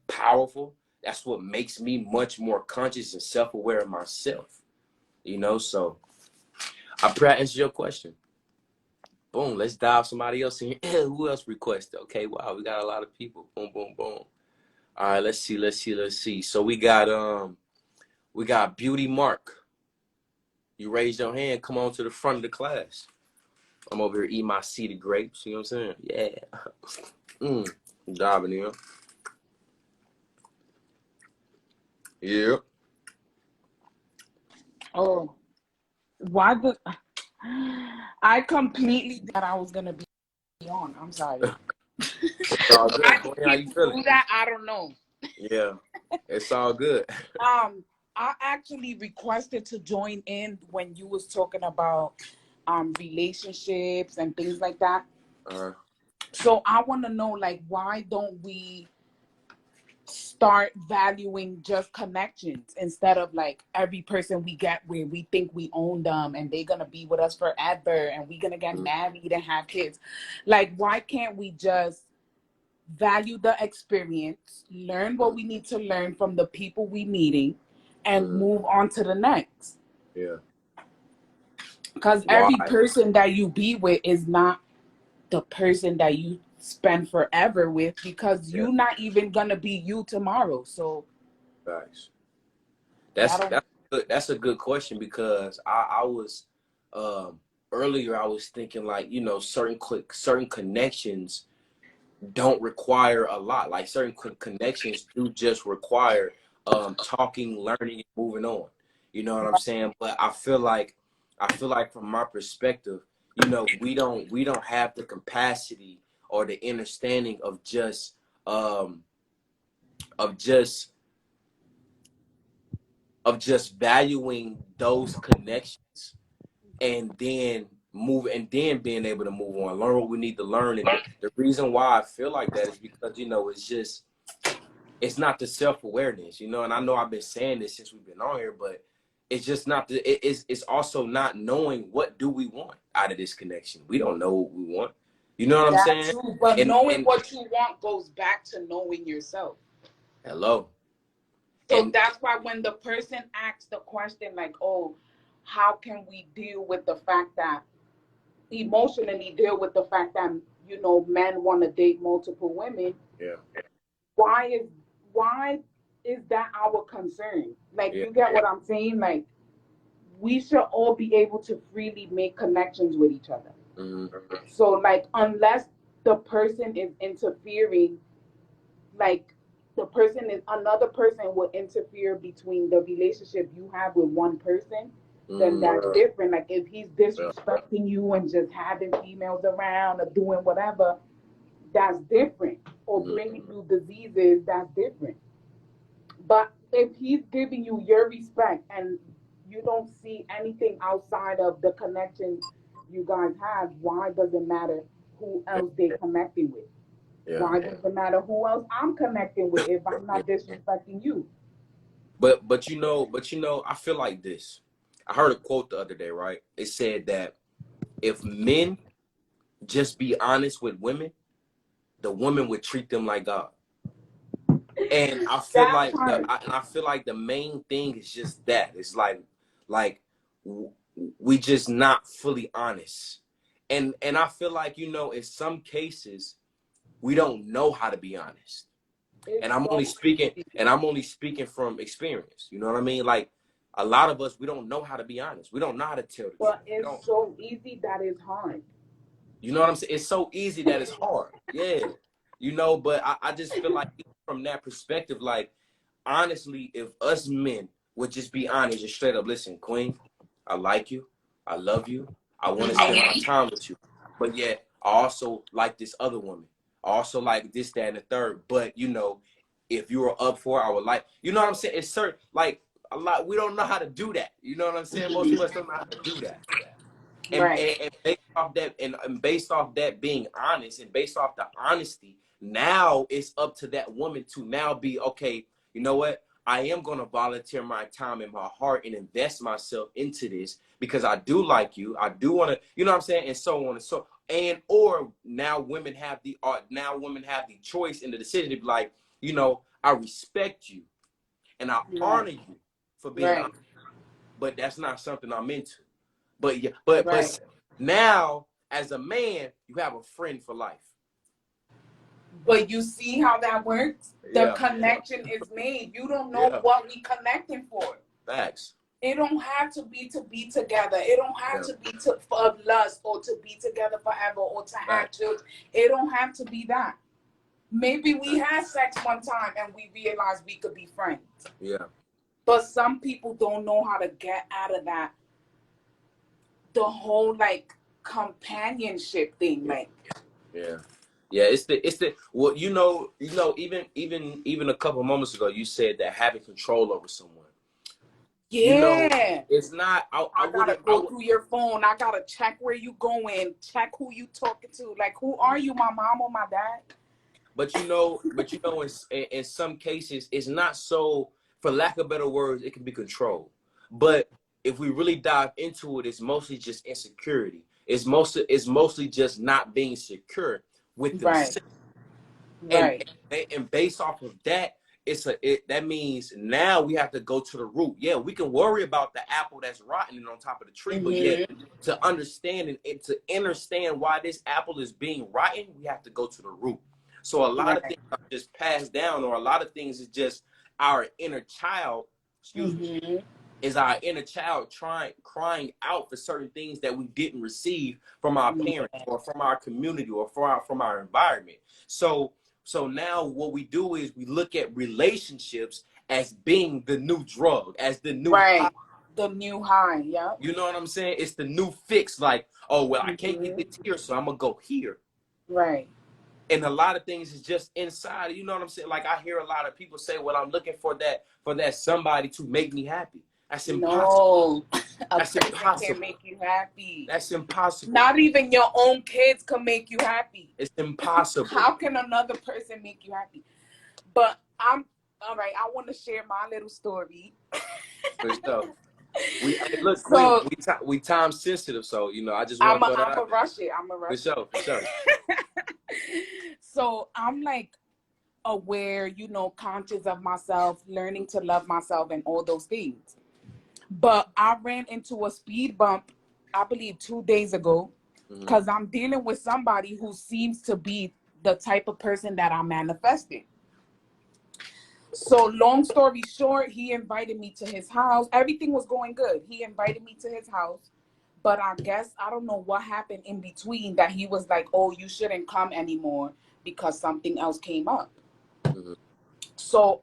powerful. That's what makes me much more conscious and self-aware of myself. You know, so I pray I answered your question. Boom, let's dive somebody else in here. Who else requested? Okay, wow, we got a lot of people. Boom, boom, boom. All right, let's see. So we got Beauty Mark. You raised your hand, come on to the front of the class. I'm over here eating my seeded grapes, you know what I'm saying? Yeah. Diving in. Yeah. Oh, why the? I completely that I was gonna be on. I'm sorry. It's all good. Why Queen, do how you people feeling? do that? I don't know. Yeah, it's all good. I actually requested to join in when you was talking about relationships and things like that. So I want to know, like, why don't we start valuing just connections instead of like every person we get where we think we own them and they're gonna be with us forever and we're gonna get married and have kids? Like, why can't we just value the experience, learn what we need to learn from the people we meeting, and move on to the next? Yeah. Because every person that you be with is not the person that you spend forever with, because you're not even gonna be you tomorrow. So Thanks. That's a good question, because I was earlier I was thinking, like, you know, certain connections don't require a lot. Like certain connections do just require talking, learning, and moving on. You know what I'm saying? But I feel like from my perspective, you know, we don't have the capacity or the understanding of just valuing those connections and then being able to move on, learn what we need to learn. And the reason why I feel like that is because, you know, it's not the self-awareness, you know, and I know I've been saying this since we've been on here, but it's just not it's also not knowing what do we want out of this connection. We don't know what we want. You know what I'm That's saying? true. But And knowing what you want goes back to knowing yourself. hello. So that's why when the person asks the question like, oh, how can we deal with the fact that emotionally deal with the fact that, you know, men want to date multiple women? Yeah. Why is that our concern? Like, Yeah. you get what I'm saying? Like, we should all be able to freely make connections with each other. Mm-hmm. So, like, unless the person is interfering, like, another person will interfere between the relationship you have with one person, then that's different. Like, if he's disrespecting you and just having females around or doing whatever, that's different. Or bringing you diseases, that's different. But if he's giving you your respect and you don't see anything outside of the connection you guys have, why does it matter who else they're connecting with? Yeah. Why does it matter who else I'm connecting with if I'm not disrespecting you? But you know, I feel like this. I heard a quote the other day, right? It said that if men just be honest with women, the women would treat them like God. And I feel That like part. I feel like the main thing is just that. It's like we just not fully honest. And I feel like, you know, in some cases we don't know how to be honest. It's And I'm only so speaking easy. from experience. You know what I mean? Like a lot of us, we don't know how to be honest. We don't know how to tell the truth. But it's so easy that it's hard. You know what I'm saying? It's so easy that it's hard. Yeah. You know, but I just feel like from that perspective, like honestly, if us men would just be honest and straight up, listen, Queen, I like you, I love you, I want to spend my time with you, but yet I also like this other woman, I also like this, that, and the third. But you know, if you were up for it, I would like, you know what I'm saying? It's certain, like a lot. We don't know how to do that. You know what I'm saying? Most of us don't know how to do that. Right. And based off that, and based off that being honest, and based off the honesty, now it's up to that woman to now be okay. You know what? I am gonna volunteer my time and my heart and invest myself into this because I do like you. I do want to, you know what I'm saying, and so on and so. And or now women have the choice and the decision to be like, you know, I respect you and I honor you for being honest, but that's not something I'm into. But yeah, but now as a man, you have a friend for life. But you see how that works? The connection is made. You don't know what we connecting for. Facts. It don't have to be together. It don't have to be for lust or to be together forever or to have children. It don't have to be that. Maybe we had sex one time and we realized we could be friends. Yeah. But some people don't know how to get out of that. The whole like companionship thing, like. Yeah. Yeah, it's the well, you know, even a couple moments ago, you said that having control over someone. Yeah. You know, it's not. I gotta go through your phone. I gotta check where you going. Check who you talking to. Like, who are you, my mom or my dad? But you know, in some cases, it's not so. For lack of better words, it can be controlled. But if we really dive into it, it's mostly just insecurity. It's mostly just not being secure with themselves. And based off of that, that means now we have to go to the root. Yeah, we can worry about the apple that's rotten and on top of the tree, but yet to understand and to understand why this apple is being rotten, we have to go to the root. So a lot of things are just passed down, or a lot of things is just our inner child, is our inner child crying out for certain things that we didn't receive from our parents or from our community or from our environment. So now what we do is we look at relationships as being the new drug, as the new high. The new high, yeah. You know what I'm saying? It's the new fix. Like, oh well, I can't get this here, so I'm gonna go here. Right. And a lot of things is just inside. You know what I'm saying? Like I hear a lot of people say, "Well, I'm looking for that somebody to make me happy." That's impossible. No, that's impossible. Can't make you happy. That's impossible. Not even your own kids can make you happy. It's impossible. How can another person make you happy? But I'm all right. I want to share my little story. Hey, look, Queen, So we time sensitive, so you know, I just want to throw that I'm a out there. rush it. I'm a For rush sure, for sure. So I'm like aware, you know, conscious of myself, learning to love myself and all those things. But I ran into a speed bump, I believe 2 days ago, because I'm dealing with somebody who seems to be the type of person that I'm manifesting. So long story short, he invited me to his house. Everything was going good. He invited me to his house. But I guess, I don't know what happened in between that he was like, oh, you shouldn't come anymore because something else came up. So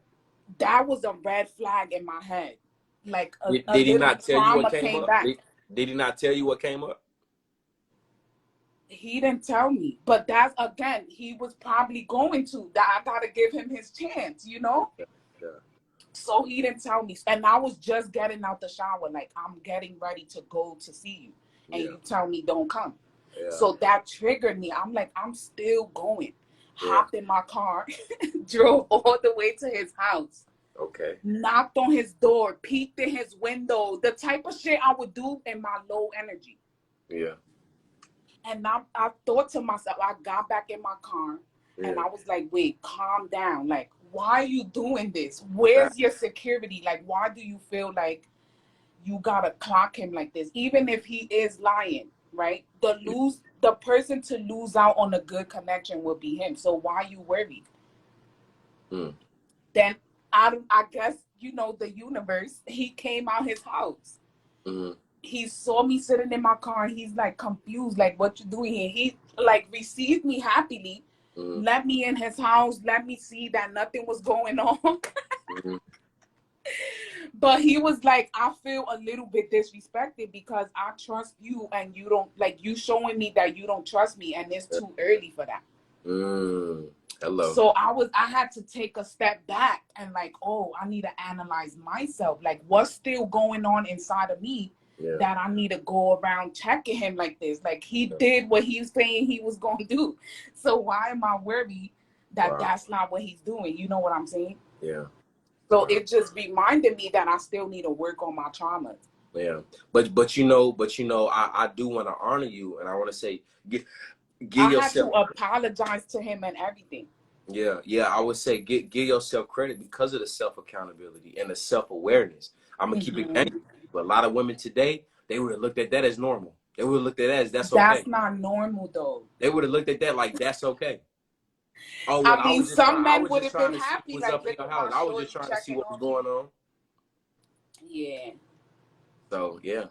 that was a red flag in my head. Like a Did he little not tell you what trauma came came up? back. Did he not tell you what came up? He didn't tell me. But that's, again, he was probably going to. That I got to give him his chance, you know? Yeah. So he didn't tell me. And I was just getting out the shower. Like, I'm getting ready to go to see you. And you tell me don't come. Yeah. So that triggered me. I'm like, I'm still going. Yeah. Hopped in my car, drove all the way to his house. Okay. Knocked on his door, peeked in his window, the type of shit I would do in my low energy. Yeah. And I thought to myself, I got back in my car and I was like, wait, calm down. Like, why are you doing this? Where's your security? Like, why do you feel like you gotta clock him like this? Even if he is lying, right? The person to lose out on a good connection will be him. So why you worried? Then I guess, you know, the universe, he came out his house. He saw me sitting in my car and he's like confused, like, what you doing here? He like received me happily, let me in his house, let me see that nothing was going on. But he was like, I feel a little bit disrespected because I trust you and you don't, like, you showing me that you don't trust me and it's too early for that. Hello. So I had to take a step back and like, oh, I need to analyze myself. Like, what's still going on inside of me that I need to go around checking him like this? Like, he did what he was saying he was going to do. So why am I worried that that's not what he's doing? You know what I'm saying? Yeah. So it just reminded me that I still need to work on my traumas. Yeah. But you know, I do want to honor you and I want to say, give I yourself. had to apologize to him and everything. Yeah, I would say give yourself credit because of the self-accountability and the self-awareness. I'm gonna keep it going. But a lot of women today, they would have looked at that as normal. They would have looked at that as that's okay. That's not normal though. They would have looked at that like that's okay. Oh well, I mean, some men would have been to see happy, what's like, up in look your at my house. I was just shorty trying to see checking what was on me. going on. Yeah. So yeah.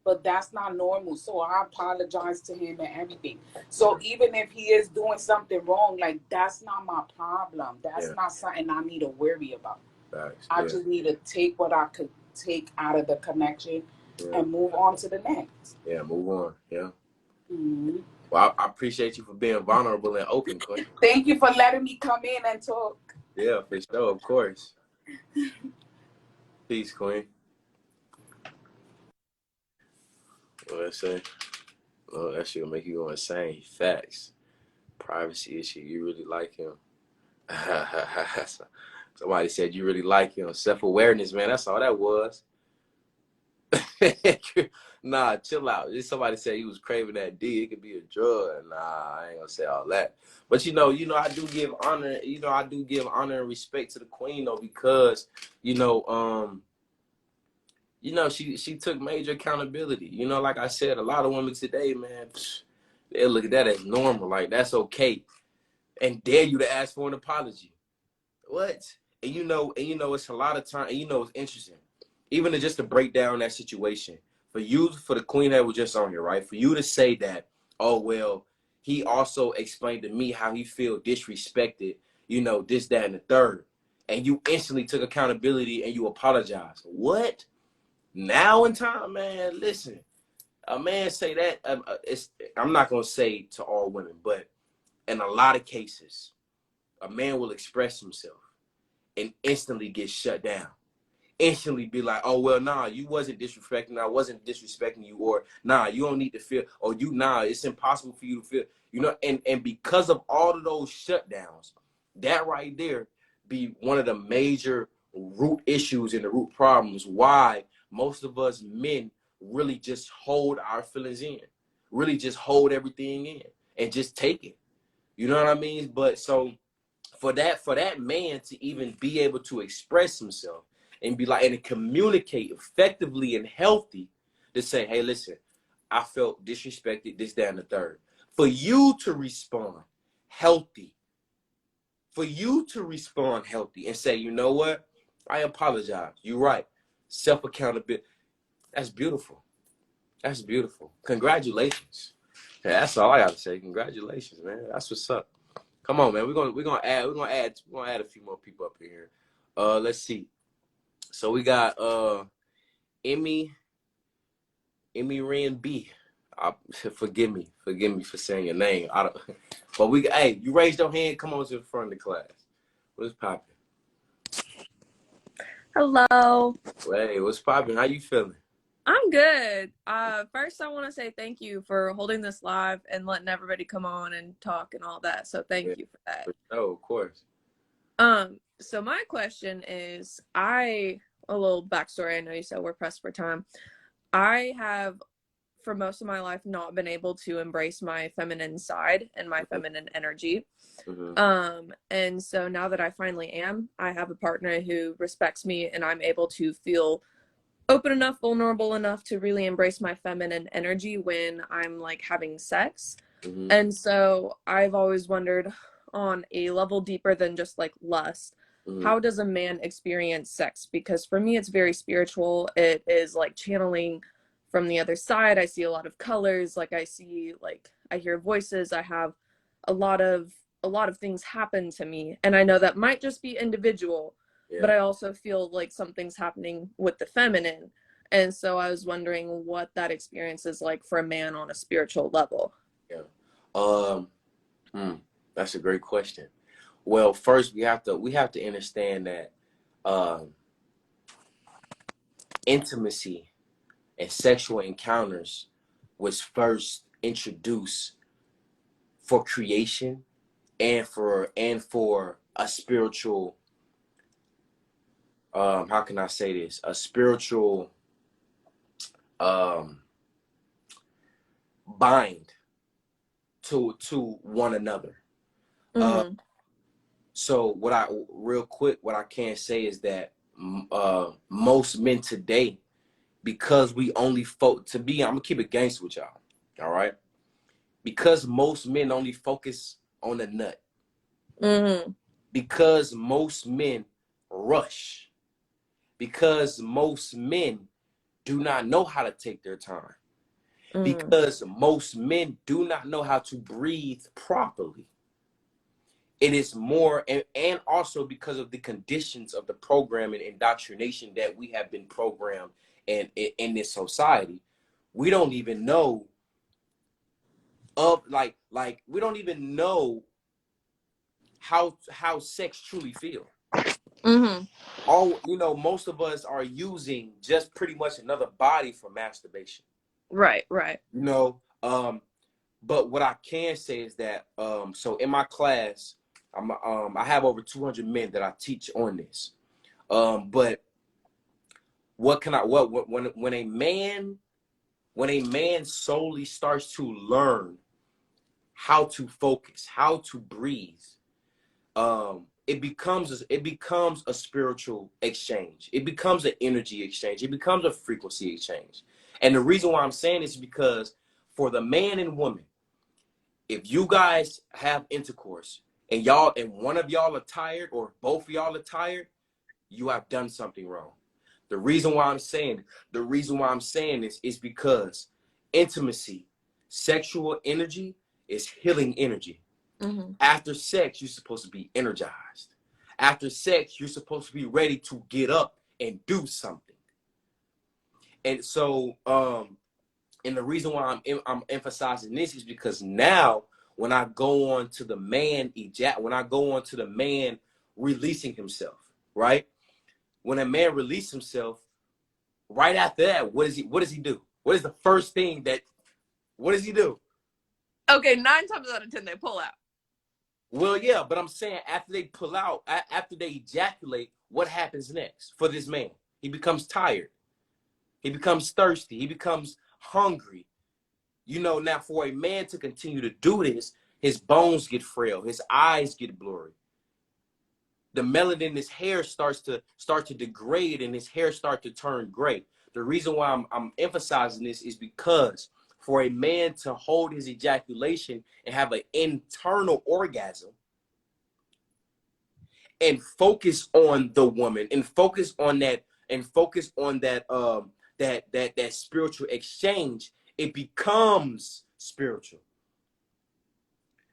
But that's not normal. So I apologize to him and everything. So even if he is doing something wrong, like, that's not my problem. That's not something I need to worry about. I just need to take what I could take out of the connection and move on to the next. Yeah, move on. Yeah. Well, I appreciate you for being vulnerable and open, Queen. Thank you for letting me come in and talk. Yeah, for sure, of course. Peace, Queen. What I say? Oh, that shit gonna make you go insane. Facts. Privacy issue. You really like him. Somebody said you really like him. Self-awareness, man. That's all that was. Nah, chill out. Just somebody said he was craving that D. It could be a drug. Nah, I ain't gonna say all that. But you know, I do give honor. I do give honor and respect to the queen though, because she took major accountability. Like I said, a lot of women today, man, they look at that as normal. Like that's okay, and dare you to ask for an apology. What? And it's a lot of time. And it's interesting. Even just to break down that situation, for the queen that was just on here, right? For you to say that, oh, well, he also explained to me how he feel disrespected, this, that, and the third. And you instantly took accountability and you apologized. What? Now in time, man, listen, a man say that, I'm not going to say to all women, but in a lot of cases, a man will express himself and instantly get shut down. Instantly be like, oh, well, nah, you wasn't disrespecting, I wasn't disrespecting you, or nah, you don't need to feel, or it's impossible for you to feel, and because of all of those shutdowns, that right there be one of the major root issues and the root problems why most of us men really just hold our feelings in, really just hold everything in and just take it. You know what I mean? But so for that man to even be able to express himself and be like, and to communicate effectively and healthy, to say, hey, listen, I felt disrespected, this, that, and the third. For you to respond healthy, and say, you know what? I apologize. You're right. Self-accountability. That's beautiful. That's beautiful. Congratulations. Yeah, that's all I gotta say. Congratulations, man. That's what's up. Come on, man. We're gonna add a few more people up here. Let's see. So we got Emmy Ren B. Forgive me for saying your name. But hey, you raised your hand. Come on to the front of the class. What's popping? Hello. Hey, what's popping? How you feeling? I'm good. First I want to say thank you for holding this live and letting everybody come on and talk and all that. So thank you for that. Oh, of course. So my question is, a little backstory. I know you said we're pressed for time. I have, for most of my life, not been able to embrace my feminine side and my feminine energy. And so now that I finally am, I have a partner who respects me, and I'm able to feel open enough, vulnerable enough to really embrace my feminine energy when I'm like having sex. And so I've always wondered, on a level deeper than just like lust, how does a man experience sex? Because for me, it's very spiritual. It is like channeling from the other side. I see a lot of colors. Like I hear voices. I have a lot of things happen to me. And I know that might just be individual, but I also feel like something's happening with the feminine. And so I was wondering what that experience is like for a man on a spiritual level. That's a great question. Well, first we have to understand that intimacy and sexual encounters was first introduced for creation and for a spiritual, how can I say this? A spiritual bind to one another. So what I can say is that most men today, because we only I'm gonna keep it gangster with y'all, all right? Because most men only focus on the nut. Because most men rush. Because most men do not know how to take their time. Because most men do not know how to breathe properly. It is more, and also because of the conditions of the program and indoctrination that we have been programmed in this society, we don't even know we don't even know how sex truly feel. Most of us are using just pretty much another body for masturbation. Right. But what I can say is that so in my class, I have over 200 men that I teach on this. But when a man solely starts to learn how to focus, how to breathe, it becomes a spiritual exchange. It becomes an energy exchange. It becomes a frequency exchange. And the reason why I'm saying this is because for the man and woman, if you guys have intercourse and one of y'all are tired or both of y'all are tired, you have done something wrong. The reason why I'm saying this is because intimacy, sexual energy is healing energy. After sex, you're supposed to be energized. After sex, you're supposed to be ready to get up and do something. And so, and the reason why I'm emphasizing this is because now, when I go on to the man releasing himself, right? When a man releases himself, right after that, what does he do? What is the first thing what does he do? Okay, 9 times out of 10, they pull out. Well, yeah, but I'm saying after they pull out, after they ejaculate, what happens next for this man? He becomes tired. He becomes thirsty. He becomes hungry. You know, now for a man to continue to do this, his bones get frail, his eyes get blurry. The melanin in his hair starts to degrade, and his hair start to turn gray. The reason why I'm emphasizing this is because for a man to hold his ejaculation and have an internal orgasm and focus on the woman and focus on that that spiritual exchange, it becomes spiritual.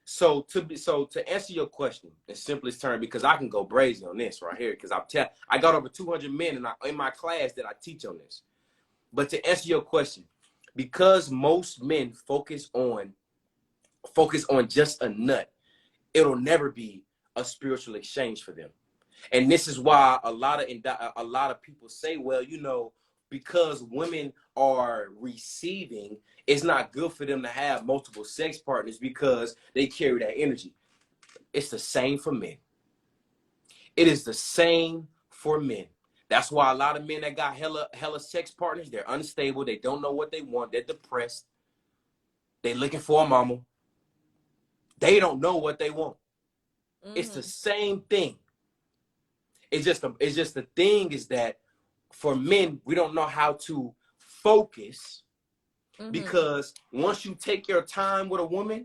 So to answer your question in simplest term, because I can go brazy on this right here, because I got over 200 men in my class that I teach on this. But to answer your question, because most men focus on just a nut, it'll never be a spiritual exchange for them. And this is why a lot of people say, well, you know, because women are receiving, it's not good for them to have multiple sex partners because they carry that energy. It's the same for men. It is the same for men. That's why a lot of men that got hella sex partners, they're unstable. They don't know what they want. They're depressed. They're looking for a mama. They don't know what they want. Mm-hmm. It's the same thing. It's just the thing is that for men, we don't know how to focus, because once you take your time with a woman,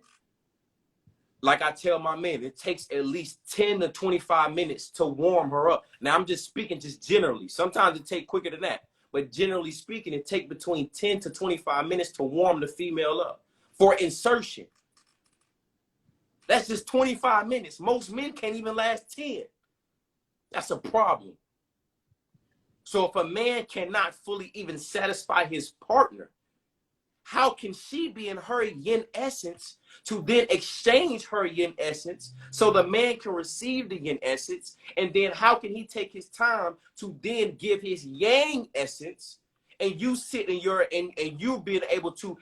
like I tell my men, it takes at least 10 to 25 minutes to warm her up. Now, I'm just speaking just generally. Sometimes it takes quicker than that. But generally speaking, it takes between 10 to 25 minutes to warm the female up for insertion. That's just 25 minutes. Most men can't even last 10. That's a problem. So if a man cannot fully even satisfy his partner, how can she be in her yin essence to then exchange her yin essence so the man can receive the yin essence? And then how can he take his time to then give his yang essence, and you sit in your and you being able to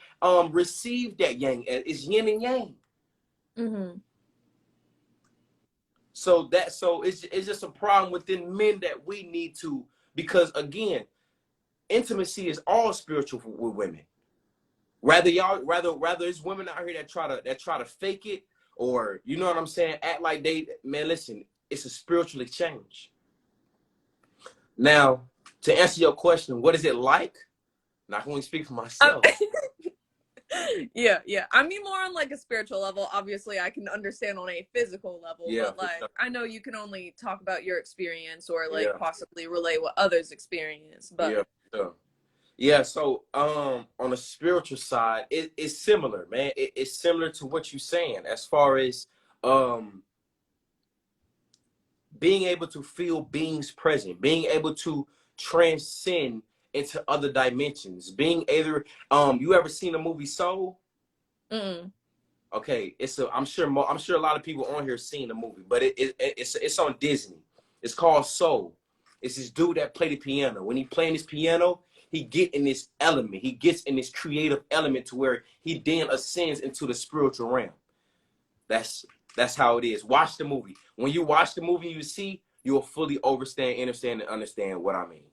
receive that yang? It's yin and yang. Mm-hmm. So it's just a problem within men that we need to, because again, intimacy is all spiritual with women. Rather it's women out here that try to fake it, or you know what I'm saying, act like man, listen, it's a spiritual exchange. Now, to answer your question, what is it like? Not going to speak for myself. Yeah. I mean, more on like a spiritual level. Obviously, I can understand on a physical level, but like sure. I know you can only talk about your experience or like possibly relay what others experience. But yeah. So on a spiritual side, it's similar, man. It's similar to what you're saying as far as being able to feel beings present, being able to transcend into other dimensions, being either you ever seen the movie Soul? Mm-mm. Okay, I'm sure a lot of people on here seen the movie, but it's on Disney. It's called Soul. It's this dude that played the piano. When he playing his piano, he get in this element. He gets in this creative element to where he then ascends into the spiritual realm. That's how it is. Watch the movie. When you watch the movie, you will fully understand what I mean.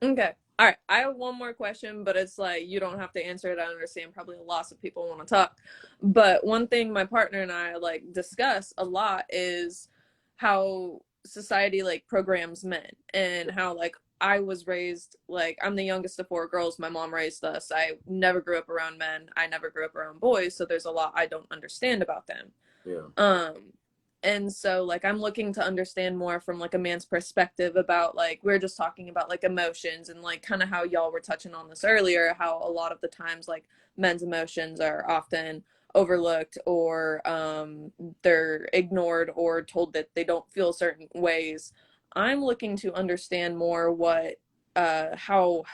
Okay. All right. I have one more question, but it's like, you don't have to answer it. I understand probably lots of people want to talk. But one thing my partner and I like discuss a lot is how society like programs men, and how like I was raised, like I'm the youngest of 4 girls. My mom raised us. I never grew up around men. I never grew up around boys. So there's a lot I don't understand about them. Yeah. And so like I'm looking to understand more from like a man's perspective about, like, we're just talking about like emotions, and like kind of how y'all were touching on this earlier, how a lot of the times like men's emotions are often overlooked, or they're ignored or told that they don't feel certain ways. I'm looking to understand more what how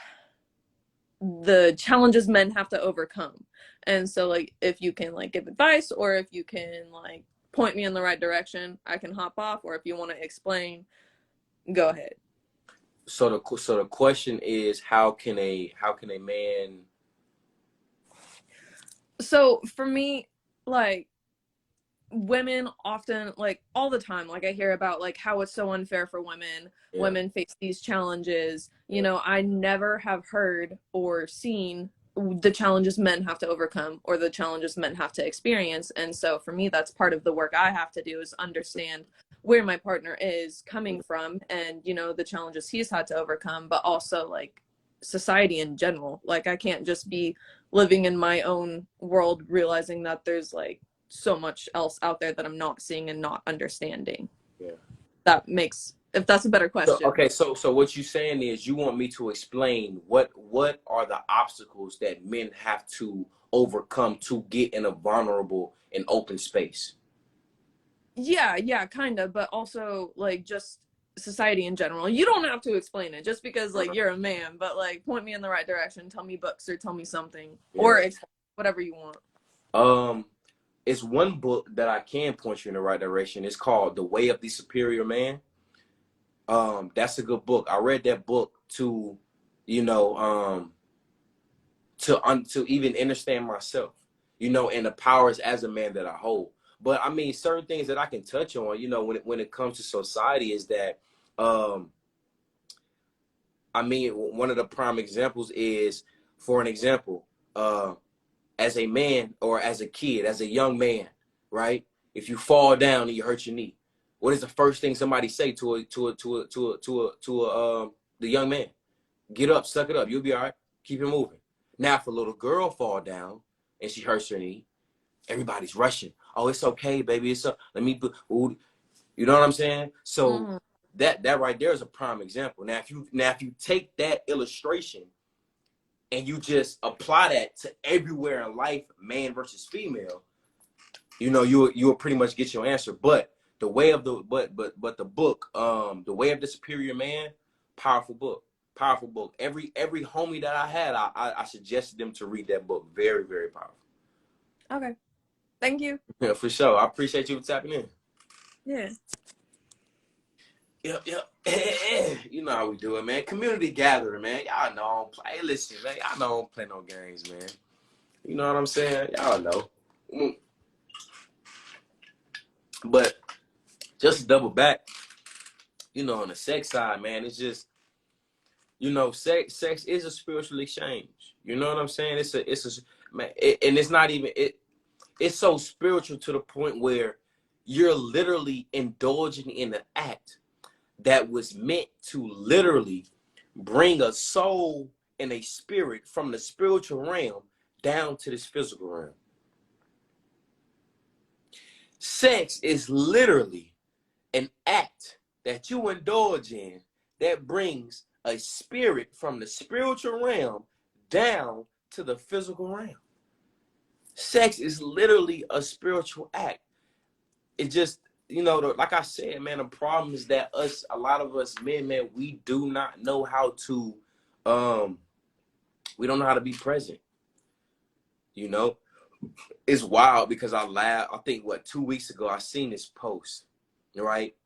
the challenges men have to overcome. And so like if you can like give advice, or if you can like point me in the right direction, I can hop off, or if you want to explain, go ahead. So the question is, how can a man? So for me, like, women often, like all the time, like I hear about like how it's so unfair for women. Yeah. Women face these challenges. You know, I never have heard or seen the challenges men have to overcome or the challenges men have to experience. And so for me, that's part of the work I have to do, is understand where my partner is coming from and, you know, the challenges he's had to overcome, but also like society in general. Like I can't just be living in my own world realizing that there's like so much else out there that I'm not seeing and not understanding. Yeah. That makes, if that's a better So, question. okay, so what you're saying is you want me to explain what are the obstacles that men have to overcome to get in a vulnerable and open space. Yeah, kind of, but also like just society in general. You don't have to explain it just because like you're a man, but like point me in the right direction, tell me books or tell me something, or explain whatever you want. It's one book that I can point you in the right direction. It's called The Way of the Superior Man. That's a good book. I read that book to, you know, to even understand myself, you know, and the powers as a man that I hold. But I mean, certain things that I can touch on, you know, when it comes to society is that, I mean, one of the prime examples is, for an example, as a man or as a kid, as a young man, right? If you fall down and you hurt your knee, what is the first thing somebody say the young man? Get up, suck it up. You'll be all right. Keep it moving. Now, if a little girl fall down and she hurts her knee, everybody's rushing. Oh, it's okay, baby. It's up. Let me put. You know what I'm saying? So that right there is a prime example. Now, if you take that illustration and you just apply that to everywhere in life, man versus female, you know, you'll pretty much get your answer. But the way of the the book, The Way of the Superior Man, powerful book. Powerful book. Every homie that I had, I suggested them to read that book. Very, very powerful. Okay. Thank you. Yeah, for sure. I appreciate you tapping in. Yeah. Yep. You know how we do it, man. Community gathering, man. Y'all know I don't play. Hey, listen, man. Y'all know I don't play no games, man. You know what I'm saying? Y'all know. But just to double back, you know, on the sex side, man, it's just, you know, sex is a spiritual exchange. You know what I'm saying? It's a man, and it's not even it. It's so spiritual to the point where you're literally indulging in an act that was meant to literally bring a soul and a spirit from the spiritual realm down to this physical realm. Sex is literally an act that you indulge in that brings a spirit from the spiritual realm down to the physical realm. Sex is literally a spiritual act. It just, you know, like I said, man, the problem is that a lot of us men, man, we do not know how to, we don't know how to be present. You know, it's wild because I laughed. I think 2 weeks ago I seen this post, right?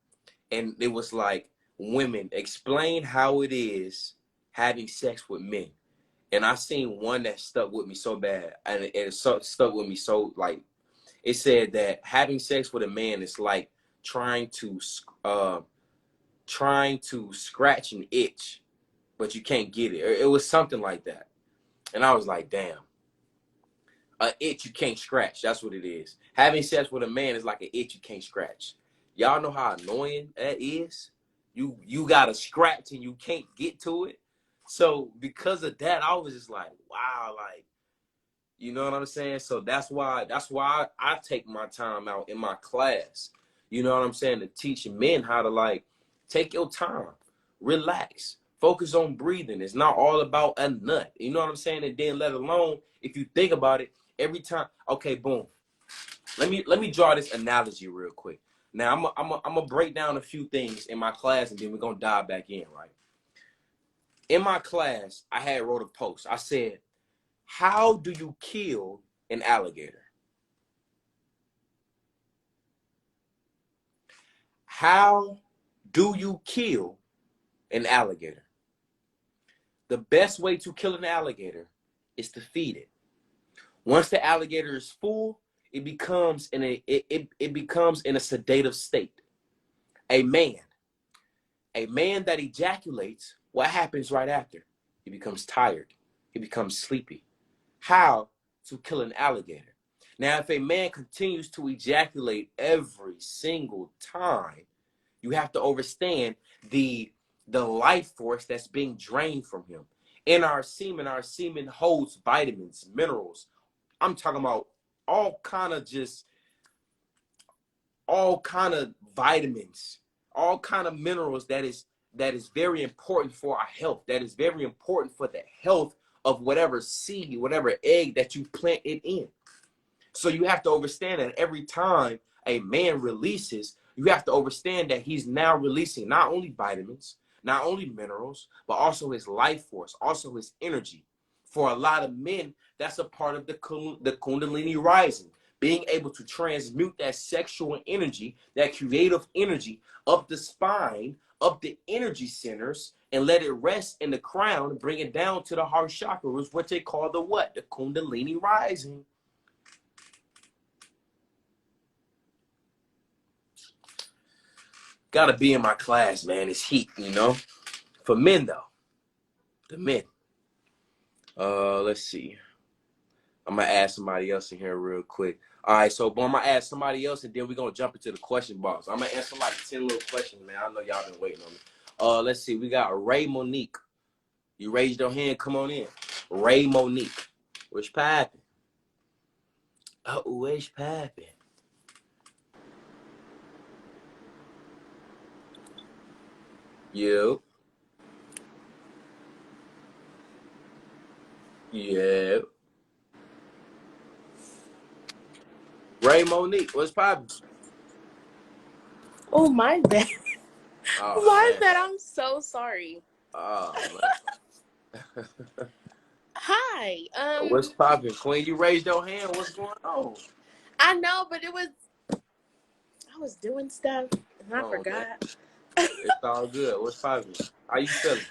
And it was like, women, explain how it is having sex with men. And I seen one that stuck with me so bad, and it stuck with me so, like, it said that having sex with a man is like trying to scratch an itch, but you can't get it. It was something like that, and I was like, damn, an itch you can't scratch. That's what it is. Having sex with a man is like an itch you can't scratch. Y'all know how annoying that is. You gotta scratch and you can't get to it. So because of that, I was just like, wow, like, you know what I'm saying? So that's why I take my time out in my class. You know what I'm saying? To teach men how to, like, take your time, relax, focus on breathing. It's not all about a nut. You know what I'm saying? And then let alone, if you think about it, every time, okay, boom. Let me draw this analogy real quick. Now I'm gonna break down a few things in my class and then we're gonna dive back in, right? In my class, I had wrote a post. I said, how do you kill an alligator? How do you kill an alligator? The best way to kill an alligator is to feed it. Once the alligator is full, it becomes in it becomes in a sedative state. A man that ejaculates, what happens right after? He becomes tired. He becomes sleepy. How to kill an alligator? Now, if a man continues to ejaculate every single time, you have to understand the life force that's being drained from him. In our semen holds vitamins, minerals. I'm talking about all kind of vitamins, all kind of minerals that is very important for our health, that is very important for the health of whatever seed, whatever egg that you plant it in. So you have to understand that every time a man releases, you have to understand that he's now releasing not only vitamins, not only minerals, but also his life force, also his energy. For a lot of men, that's a part of the Kundalini rising, being able to transmute that sexual energy, that creative energy up the spine, up the energy centers, and let it rest in the crown and bring it down to the heart chakras, what they call the what? The Kundalini rising. Gotta be in my class, man. It's heat, you know. For men, though, the men. Let's see. I'm gonna ask somebody else in here real quick. All right, so I'm gonna ask somebody else, and then we're gonna jump into the question box. I'm gonna answer like 10 little questions, man. I know y'all been waiting on me. Let's see. We got Ray Monique. You raised your hand. Come on in. Ray Monique. What's poppin'? Oh, what's poppin'? You. Yeah. Ray Monique, what's poppin'? Oh, my bad. Oh, My man. bad. I'm so sorry. Oh, man. Hi. What's poppin', Queen? You raised your hand. What's going on? I know, but I was doing stuff and I forgot. Man. It's all good. What's poppin'? How you feeling?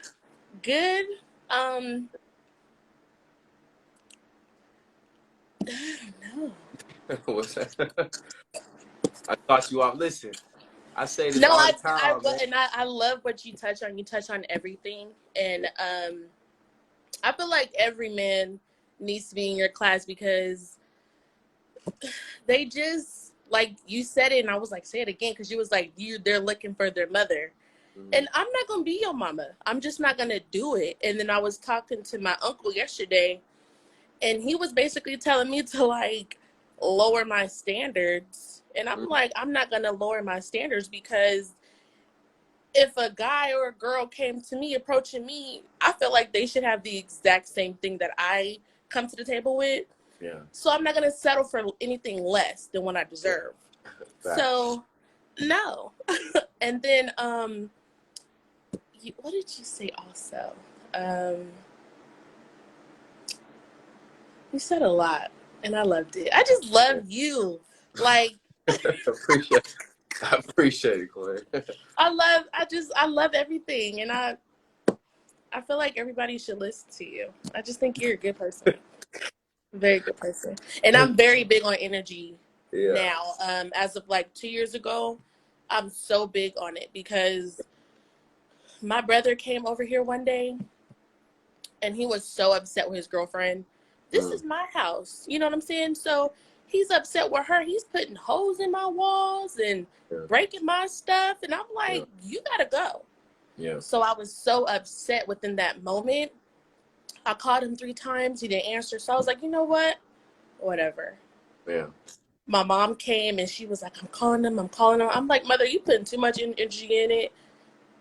Good. I don't know. What's that? I thought you out. Listen, I say this all the time, man. I love what you touch on. You touch on everything, and I feel like every man needs to be in your class because they just, like you said it, and I was like, say it again, because you was like, they're looking for their mother. And I'm not going to be your mama. I'm just not going to do it. And then I was talking to my uncle yesterday, and he was basically telling me to, like, lower my standards. And I'm like, I'm not going to lower my standards, because if a guy or a girl came to me, approaching me, I feel like they should have the exact same thing that I come to the table with. Yeah. So I'm not going to settle for anything less than what I deserve. So, no. And then, what did you say also? You said a lot, and I loved it. I just love you. Like, I appreciate it, Clay. I love everything, and I feel like everybody should listen to you. I just think you're a good person. Very good person. And I'm very big on energy now. As of like 2 years ago, I'm so big on it because my brother came over here one day and he was so upset with his girlfriend. This is my house. You know what I'm saying? So he's upset with her. He's putting holes in my walls and breaking my stuff. And I'm like, you gotta go. Yeah. So I was so upset within that moment. I called him 3 times. He didn't answer. So I was like, you know what? Whatever. Yeah. My mom came and she was like, I'm calling him. I'm like, mother, you putting too much energy in it.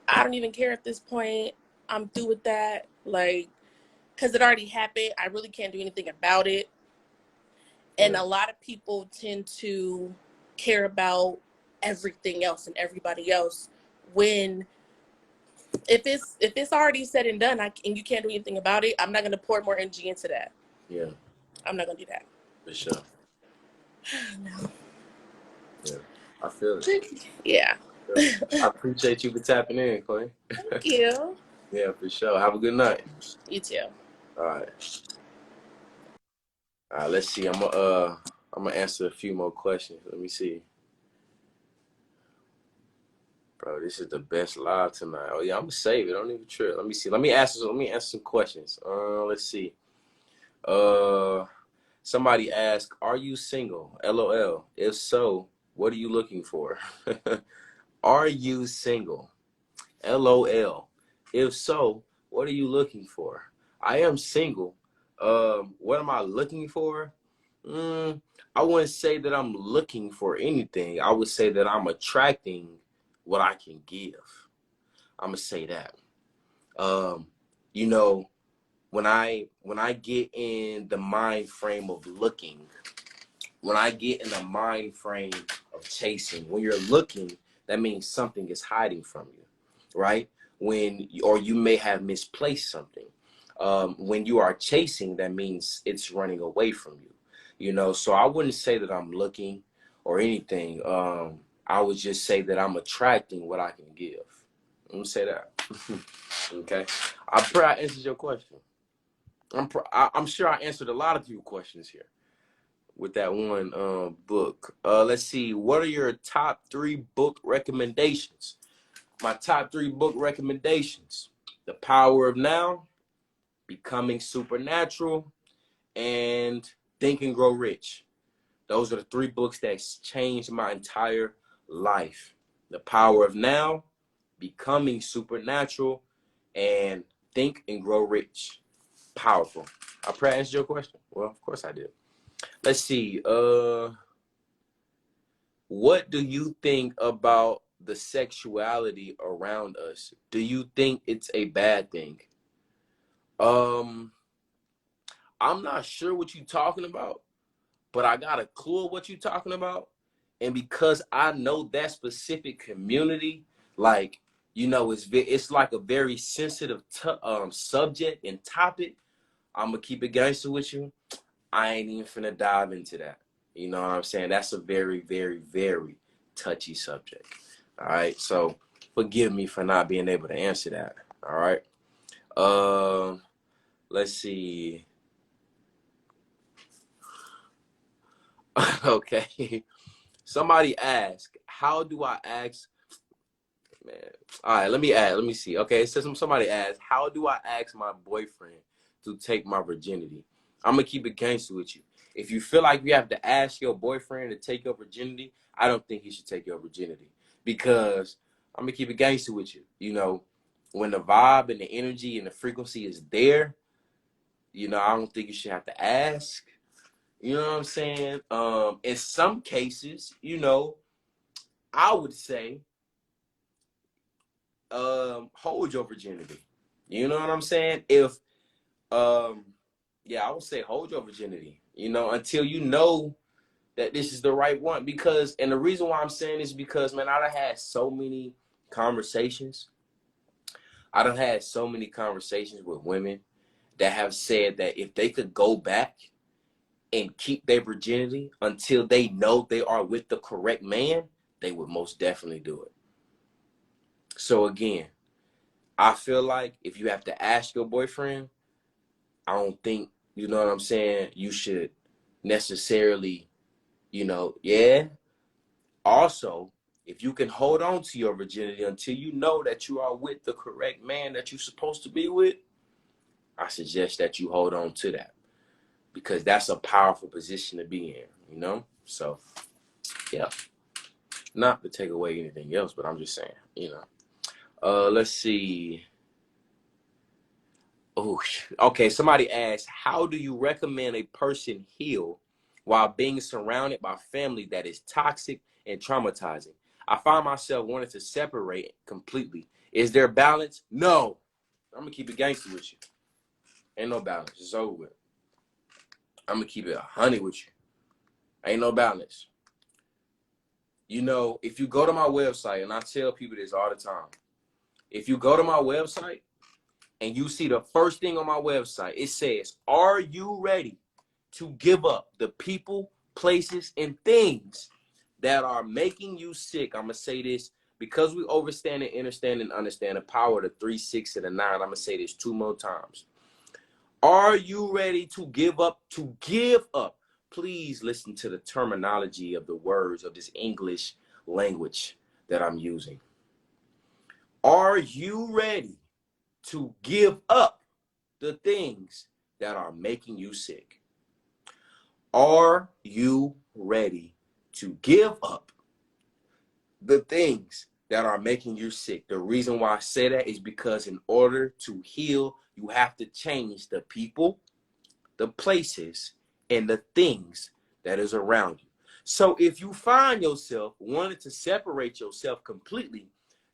I don't even care at this point. I'm through with that. Like, because it already happened. I really can't do anything about it. And a lot of people tend to care about everything else and everybody else when if it's already said and done, and you can't do anything about it, I'm not going to pour more energy into that. Yeah. I'm not going to do that. For sure. No. Yeah. I feel it. Yeah. I appreciate you for tapping in, Clay. Thank you. Yeah, for sure. Have a good night. You too. All right. Let's see. I'm I'm gonna answer a few more questions. Let me see. Bro, this is the best live tonight. Oh yeah, I'm gonna save it. Don't even trip. Let me see. Let me answer some questions. Let's see. Somebody asked, "Are you single?" LOL. If so, what are you looking for? Are you single? LOL. If so, what are you looking for? I am single. What am I looking for? I wouldn't say that I'm looking for anything. I would say that I'm attracting what I can give. I'm gonna say that. You know, when I get in the mind frame of looking, when I get in the mind frame of chasing, when you're looking, that means something is hiding from you, right? Or you may have misplaced something. When you are chasing, that means it's running away from you, you know? So I wouldn't say that I'm looking or anything. I would just say that I'm attracting what I can give. I'm gonna say that. Okay. I pray I answered your question. I'm sure I answered a lot of your questions here with that one book. Let's see. What are your top 3 book recommendations? My top 3 book recommendations: The Power of Now, Becoming Supernatural, and Think and Grow Rich. Those are the 3 books that's changed my entire life. The Power of Now, Becoming Supernatural, and Think and Grow Rich. Powerful. I pray I answered your question. Well, of course I did. Let's see. What do you think about the sexuality around us? Do you think it's a bad thing? I'm not sure what you're talking about, but I got a clue of what you're talking about. And because I know that specific community, like, you know, it's like a very sensitive subject and topic. I'm gonna keep it gangster with you. I ain't even finna dive into that. You know what I'm saying? That's a very, very, very touchy subject. All right. So forgive me for not being able to answer that. All right. Let's see. Okay. Somebody asked, how do I ask? Man. All right, let me see. Okay, it says somebody asked, how do I ask my boyfriend to take my virginity? I'm gonna keep it gangster with you. If you feel like you have to ask your boyfriend to take your virginity, I don't think he should take your virginity, because I'm gonna keep it gangster with you. You know, when the vibe and the energy and the frequency is there, you know, I don't think you should have to ask. You know what I'm saying? In some cases, you know, I would say, hold your virginity. You know what I'm saying? If yeah, I would say hold your virginity, you know, until you know that this is the right one. Because, and the reason why I'm saying this is because, man, I done had so many conversations. I done had so many conversations with women that have said that if they could go back and keep their virginity until they know they are with the correct man, they would most definitely do it. So again, I feel like if you have to ask your boyfriend, I don't think, you know what I'm saying, you should necessarily, you know, yeah. Also, if you can hold on to your virginity until you know that you are with the correct man that you're supposed to be with, I suggest that you hold on to that, because that's a powerful position to be in, you know? So, yeah. Not to take away anything else, but I'm just saying, you know. Let's see. Oh, okay. Somebody asked, how do you recommend a person heal while being surrounded by family that is toxic and traumatizing? I find myself wanting to separate completely. Is there balance? No. I'm going to keep it gangster with you. Ain't no balance. It's over with. I'm going to keep it 100 with you. Ain't no balance. You know, if you go to my website, and I tell people this all the time, if you go to my website and you see the first thing on my website, it says, are you ready to give up the people, places, and things that are making you sick? I'm going to say this because we understand and understand the power of the 3, 6, and the 9. I'm going to say this 2 more times. Are you ready to give up please listen to the terminology of the words of this English language that I'm using. Are you ready to give up the things that are making you sick? Are you ready to give up the things that are making you sick? The reason why I say that is because in order to heal, you have to change the people, the places, and the things that is around you. So if you find yourself wanting to separate yourself completely,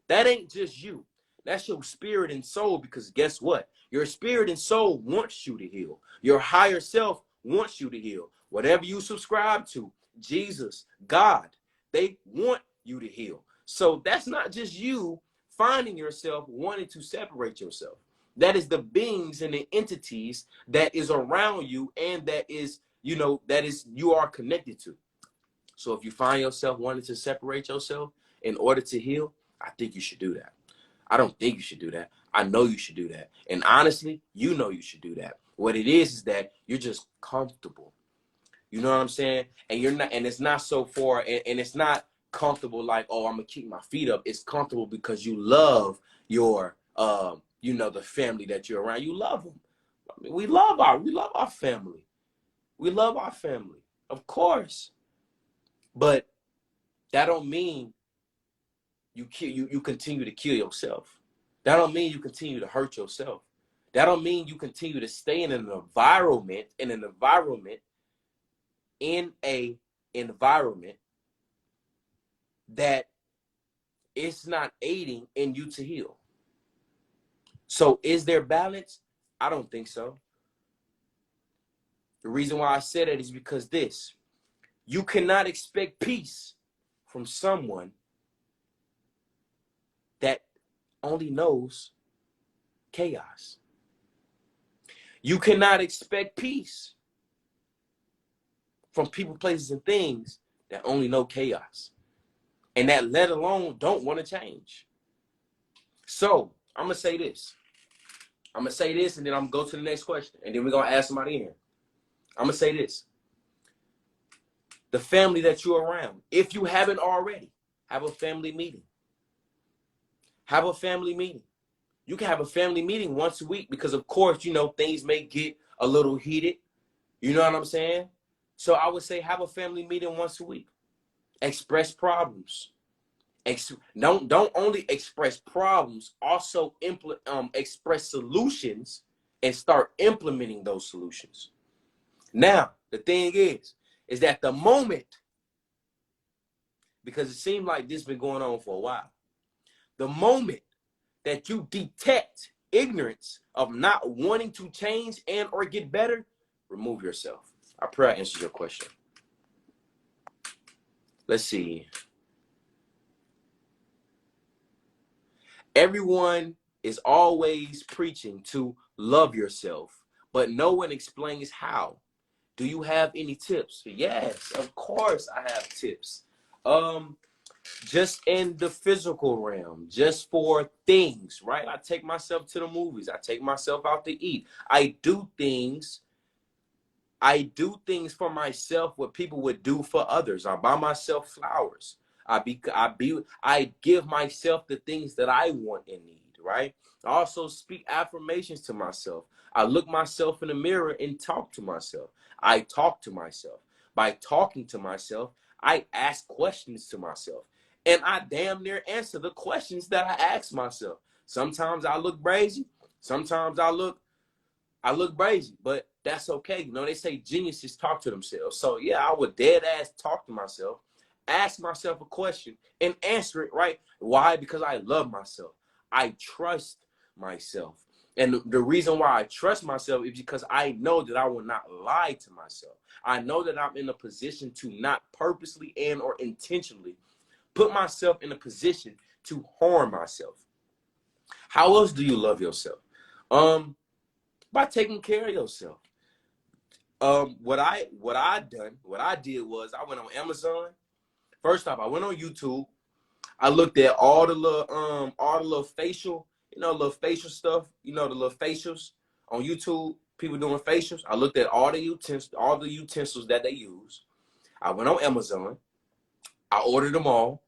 that ain't just you. That's your spirit and soul, because guess what? Your spirit and soul wants you to heal. Your higher self wants you to heal. Whatever you subscribe to, Jesus, God, they want you to heal. So that's not just you finding yourself wanting to separate yourself. That is the beings and the entities that is around you, and that is, that is you are connected to. So if you find yourself wanting to separate yourself in order to heal, I think you should do that. I don't think you should do that. I know you should do that. And honestly, you know you should do that. What it is that you're just comfortable. You know what I'm saying? And you're not, and it's not so far, and it's not comfortable like, oh, I'm gonna keep my feet up. It's comfortable because you love your the family that you're around. You love them. I mean, we love our family. We love our family, of course. But that don't mean you continue to kill yourself. That don't mean you continue to hurt yourself. That don't mean you continue to stay in an environment that it's not aiding in you to heal. So is there balance? I don't think so. The reason why I said that is because you cannot expect peace from someone that only knows chaos. You cannot expect peace from people, places, and things that only know chaos, and that let alone don't want to change. So I'm gonna say this. And then I'm gonna go to the next question, and then we're gonna ask somebody in here. I'm gonna say this. The family that you're around, if you haven't already, have a family meeting. Have a family meeting. You can have a family meeting once a week because, of course, things may get a little heated. You know what I'm saying? So I would say have a family meeting once a week. Express problems. Don't only express problems, also express solutions and start implementing those solutions. Now, the thing is that the moment, because it seemed like this has been going on for a while, the moment that you detect ignorance of not wanting to change and or get better, remove yourself. I pray I answered your question. Let's see. Everyone is always preaching to love yourself, but no one explains how. Do you have any tips? Yes, of course I have tips. Just in the physical realm, just for things, right? I take myself to the movies. I take myself out to eat. I do things for myself what people would do for others. I buy myself flowers. I give myself the things that I want and need, right? I also speak affirmations to myself. I look myself in the mirror and talk to myself. I talk to myself. By talking to myself, I ask questions to myself. And I damn near answer the questions that I ask myself. Sometimes I look crazy. Sometimes I look crazy, but that's okay. They say geniuses talk to themselves. So yeah, I would dead ass talk to myself, ask myself a question, and answer it right. Why? Because I love myself. I trust myself. And the reason why I trust myself is because I know that I will not lie to myself. I know that I'm in a position to not purposely and or intentionally put myself in a position to harm myself. How else do you love yourself? By taking care of yourself. What I did was I went on Amazon. First off, I went on YouTube. I looked at all the little facial, little facial stuff, the little facials on YouTube. people doing facials. I looked at all the utensils that they use. I went on Amazon. I ordered them all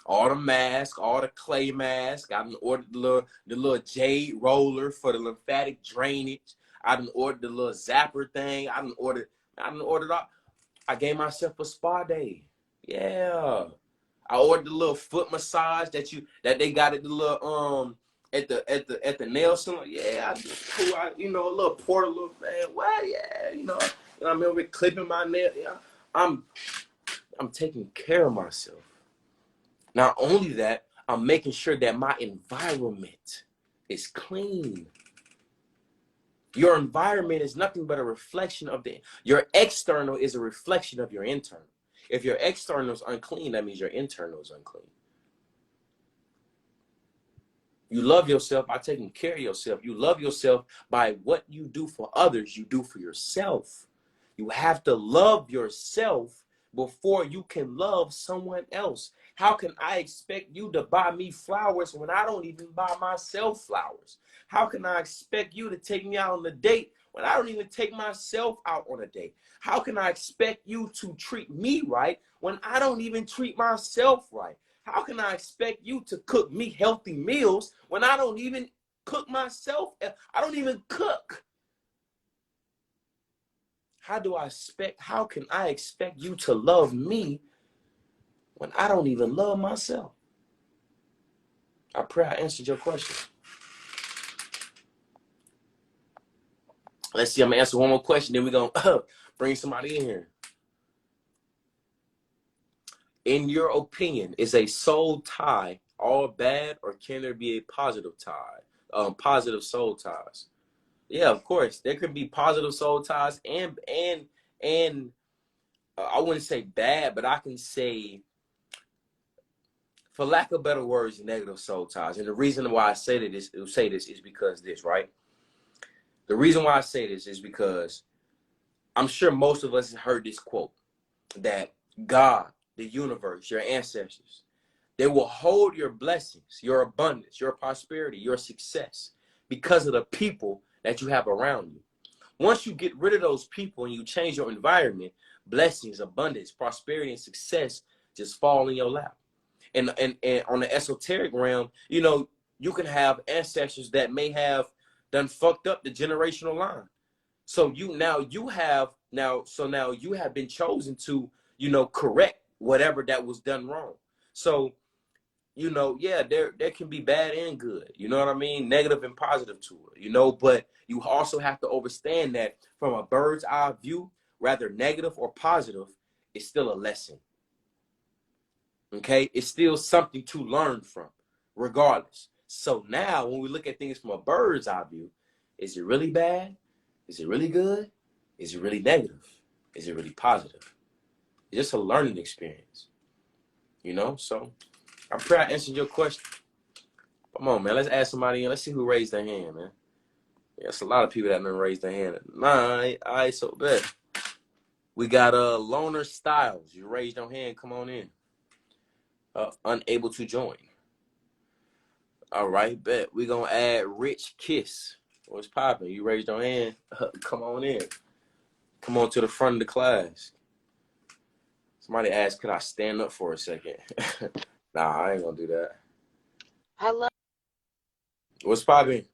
the masks, all the clay masks. I done ordered the little jade roller for the lymphatic drainage. I done ordered the little zapper thing. I done ordered all. I gave myself a spa day. Yeah. I ordered the little foot massage that they got at the little at the nail salon. Yeah, a little portable man. Well, yeah, I remember clipping my nail. Yeah, I'm taking care of myself. Not only that, I'm making sure that my environment is clean. Your environment is nothing but a reflection of your external is a reflection of your internal. If your external is unclean, that means your internal is unclean. You love yourself by taking care of yourself. You love yourself by what you do for others, you do for yourself. You have to love yourself before you can love someone else. How can I expect you to buy me flowers when I don't even buy myself flowers? How can I expect you to take me out on a date when I don't even take myself out on a date? How can I expect you to treat me right when I don't even treat myself right? How can I expect you to cook me healthy meals when I don't even cook myself? I don't even cook. How can I expect you to love me when I don't even love myself? I pray I answered your question. Let's see, I'm gonna answer one more question, then we're gonna bring somebody in here. In your opinion, is a soul tie all bad, or can there be a positive tie? Positive soul ties. Yeah, of course. There could be positive soul ties and I wouldn't say bad, but I can say, for lack of better words, negative soul ties. And the reason why I say this is because this, right? The reason why I say this is because I'm sure most of us have heard this quote that God, the universe, your ancestors, they will hold your blessings, your abundance, your prosperity, your success because of the people that you have around you. Once you get rid of those people and you change your environment, blessings, abundance, prosperity, and success just fall in your lap. And on the esoteric realm, you can have ancestors that may have done fucked up the generational line. So now you have been chosen to, correct whatever that was done wrong. So, there can be bad and good, you know what I mean? Negative and positive to it, but you also have to understand that from a bird's eye view, rather negative or positive, it's still a lesson. Okay, it's still something to learn from, regardless. So now, when we look at things from a bird's eye view, is it really bad? Is it really good? Is it really negative? Is it really positive? It's just a learning experience, So I pray I answered your question. Come on, man. Let's ask somebody in. Let's see who raised their hand, man. Yeah, it's a lot of people that haven't raised their hand. All right, so bet. We got Loner Styles. You raised your hand. Come on in. Unable to join. All right, bet. We're going to add Rich Kiss. What's popping? You raised your hand. Come on in. Come on to the front of the class. Somebody asked, could I stand up for a second? Nah, I ain't going to do that. Hello. What's popping?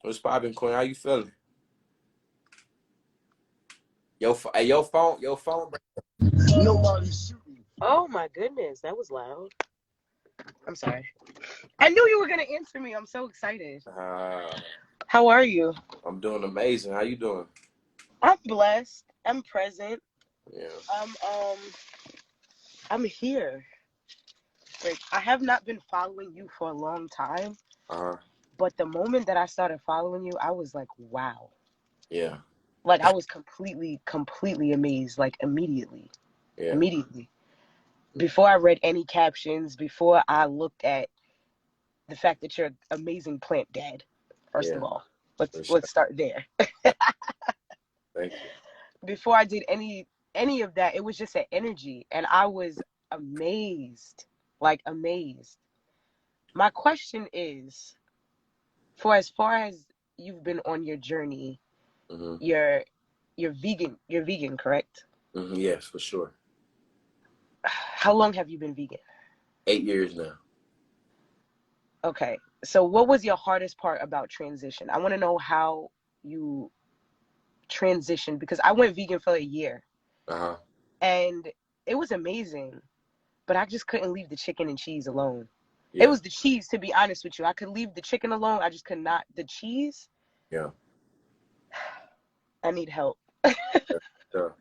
What's popping, Queen? How you feeling? Your phone. Nobody's shooting. Oh my goodness, that was loud. I'm sorry. I knew you were gonna answer me. I'm so excited. How are you? I'm doing amazing. How you doing? I'm blessed. I'm present. Yeah. I'm here. Like, I have not been following you for a long time. But the moment that I started following you, I was like, wow. Yeah. Like, I was completely amazed, like, immediately. Yeah. Immediately. Before I read any captions, before I looked at the fact that you're an amazing plant dad, first of all. Let's start there. Thank you. Before I did any of that, it was just an energy, and I was amazed. Like, amazed. My question is, for as far as you've been on your journey, you're vegan. You're vegan, correct? Yes, for sure. How long have you been vegan? 8 years now. Okay. So what was your hardest part about transition? I want to know how you transitioned, because I went vegan for a year. And it was amazing, but I just couldn't leave the chicken and cheese alone. Yeah. It was the cheese, to be honest with you. I could leave the chicken alone. I just could not. The cheese. Yeah. I need help. Sure.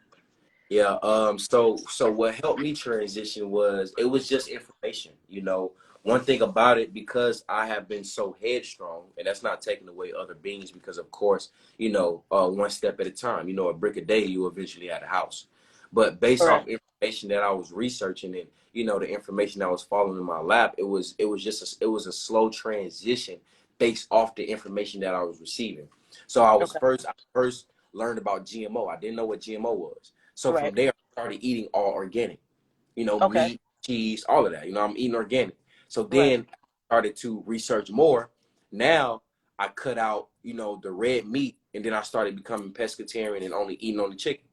Yeah. So what helped me transition was, it was just information. You know, one thing about it, because I have been so headstrong, and that's not taking away other beings, because of course, you know, one step at a time. You know, a brick a day, you eventually have a house. But based off information that I was researching, and you know, the information that was falling in my lap, it was a slow transition based off the information that I was receiving. So I first learned about GMO. I didn't know what GMO was. So from there, I started eating all organic. You know, meat, cheese, all of that. You know, I'm eating organic. So then I started to research more. Now I cut out, you know, the red meat, and then I started becoming pescatarian and only eating on the chicken.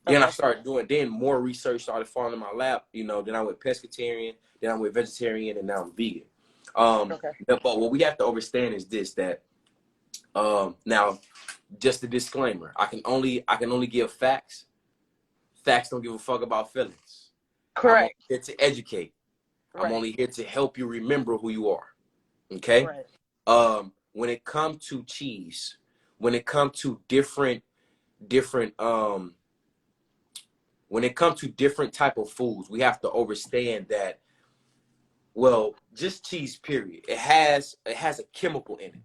Then I started then more research started falling in my lap, you know, then I went pescatarian, then I went vegetarian, and now I'm vegan. But what we have to understand is this, that now, just a disclaimer, I can only give facts. Facts don't give a fuck about feelings. Correct. I'm here to educate. I'm only here to help you remember who you are. Okay? When it comes to cheese, when it comes to different when it comes to different type of foods, we have to understand that, well, just cheese, period. It has a chemical in it.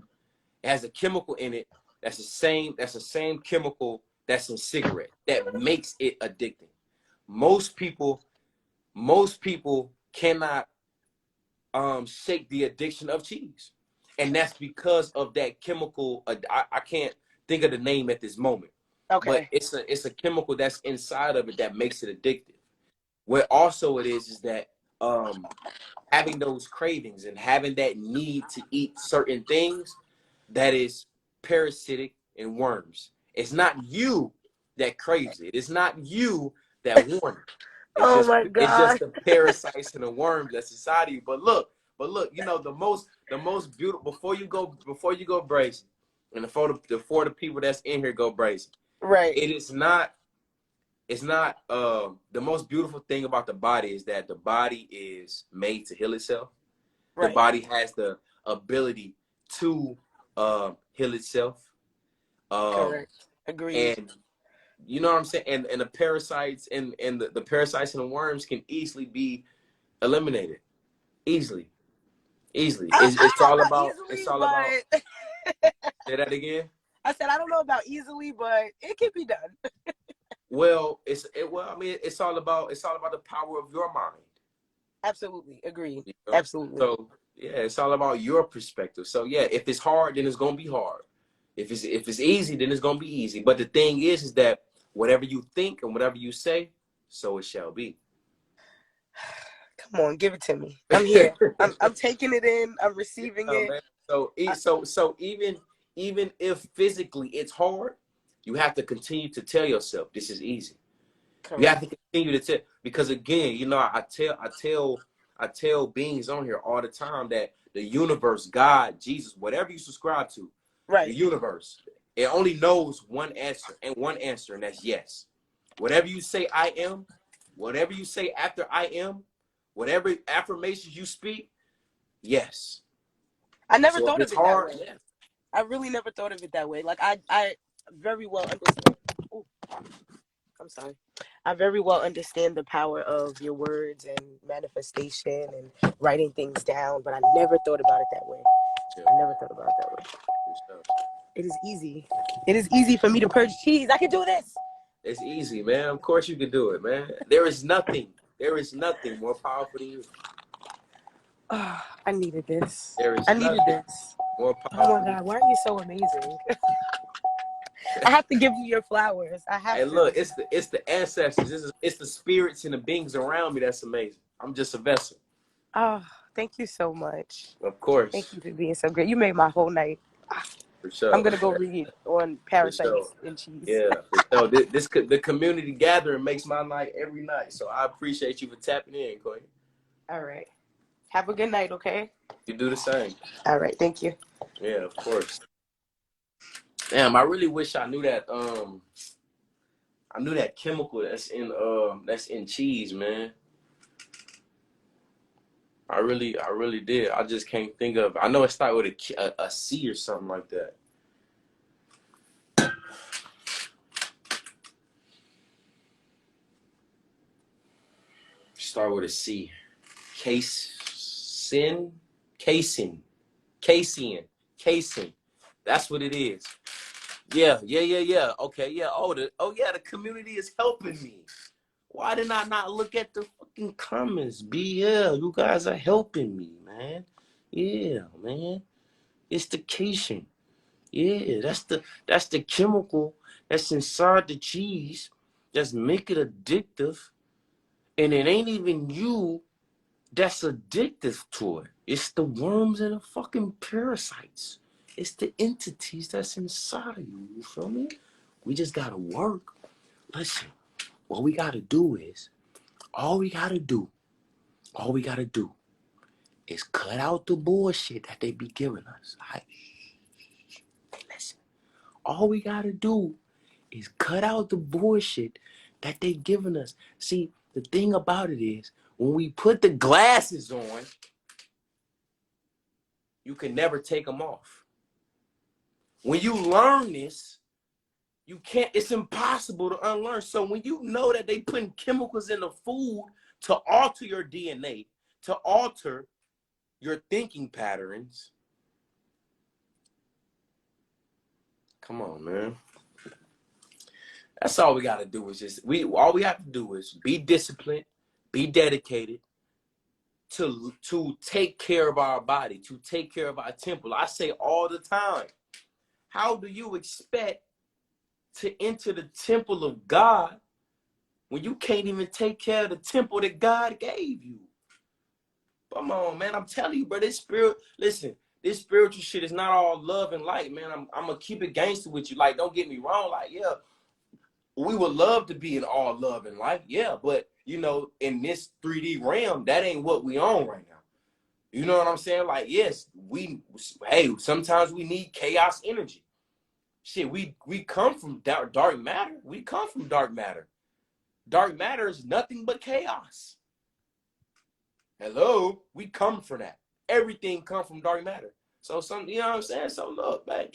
It has a chemical in it that's the same chemical that's in cigarette that makes it addicting. Most people cannot shake the addiction of cheese. And that's because of that chemical. I can't think of the name at this moment. But it's a chemical that's inside of it that makes it addictive. What also it is that having those cravings and having that need to eat certain things, that is parasitic and worms. It's not you that craves it. It's not you that wants it. It's just the parasites and the worms that's inside of you. But look, you know, the most beautiful, before you go brazen, and for the people that's in here go brazen. It's not the most beautiful thing about the body is that the body is made to heal itself. The body has the ability to heal itself. Correct. Agreed. And you know what I'm saying? And the parasites and the parasites and the worms can easily be eliminated. Easily. It's all about say that again. I said, I don't know about easily, but it can be done. Well, it's all about the power of your mind. Absolutely. Agreed. You know? Absolutely. So yeah, it's all about your perspective. So yeah, if it's hard, then it's gonna be hard. If it's easy, then it's gonna be easy. But the thing is that whatever you think and whatever you say, so it shall be. Come on, give it to me. I'm here. I'm taking it in. I'm receiving it. Man. So even if physically it's hard, you have to continue to tell yourself this is easy. Correct. You have to continue to tell, because again, you know, I tell beings on here all the time that the universe, God, Jesus, whatever you subscribe to, the universe, it only knows one answer, and that's yes. Whatever you say I am, whatever you say after I am, whatever affirmations you speak, yes. I never thought of it that way. Yeah. I really never thought of it that way. Like I very well understand. Ooh, I'm sorry. I very well understand the power of your words and manifestation and writing things down, but I never thought about it that way. I never thought about it that way. It is easy. It is easy for me to purge cheese. I can do this. It's easy, man. Of course you can do it, man. There is nothing more powerful than you. Oh, I needed this. I needed this. More powerful. Oh my God, why are you so amazing? I have to give you your flowers. I have to. Look, it's the ancestors. It's the spirits and the beings around me that's amazing. I'm just a vessel. Oh, Thank you so much. Of course. Thank you for being so great. You made my whole night. For sure. I'm gonna go read on parasites and cheese. Yeah, for sure. The community gathering makes my night every night. So I appreciate you for tapping in, Queen. All right. Have a good night, okay? You do the same. All right, thank you. Yeah, of course. Damn, I really wish I knew that chemical that's in cheese, man. I really did. I just can't think of. I know it started with a C or something like that. Start with a C. Casein. That's what it is. Yeah. Okay, yeah. The community is helping me. Why did I not look at the fucking comments? BL, you guys are helping me, man. Yeah, man. It's the casein. Yeah, that's the chemical that's inside the cheese that's make it addictive. And it ain't even you that's addictive to it. It's the worms and the fucking parasites. It's the entities that's inside of you. You feel me? We just gotta work. Listen, what we gotta do is, all we gotta do is cut out the bullshit that they be giving us. Listen, all we gotta do is cut out the bullshit that they giving us. See, the thing about it is, when we put the glasses on, you can never take them off. When you learn this, you can't, it's impossible to unlearn. So when you know that they putting chemicals in the food to alter your DNA, to alter your thinking patterns, come on, man. That's all we got to do is all we have to do is be disciplined, be dedicated to take care of our body, to take care of our temple. I say all the time, how do you expect to enter the temple of God when you can't even take care of the temple that God gave you? Come on, man. I'm telling you, bro, this spiritual shit is not all love and light, man. I'm going to keep it gangster with you. Like, don't get me wrong. Like, yeah, we would love to be in all love and life. Yeah, but, you know, in this 3D realm, that ain't what we on right now. You know what I'm saying? Like, yes, sometimes we need chaos energy. Shit, we come from dark matter. We come from dark matter. Dark matter is nothing but chaos. Hello, we come from that. Everything come from dark matter. So you know what I'm saying? So look, man,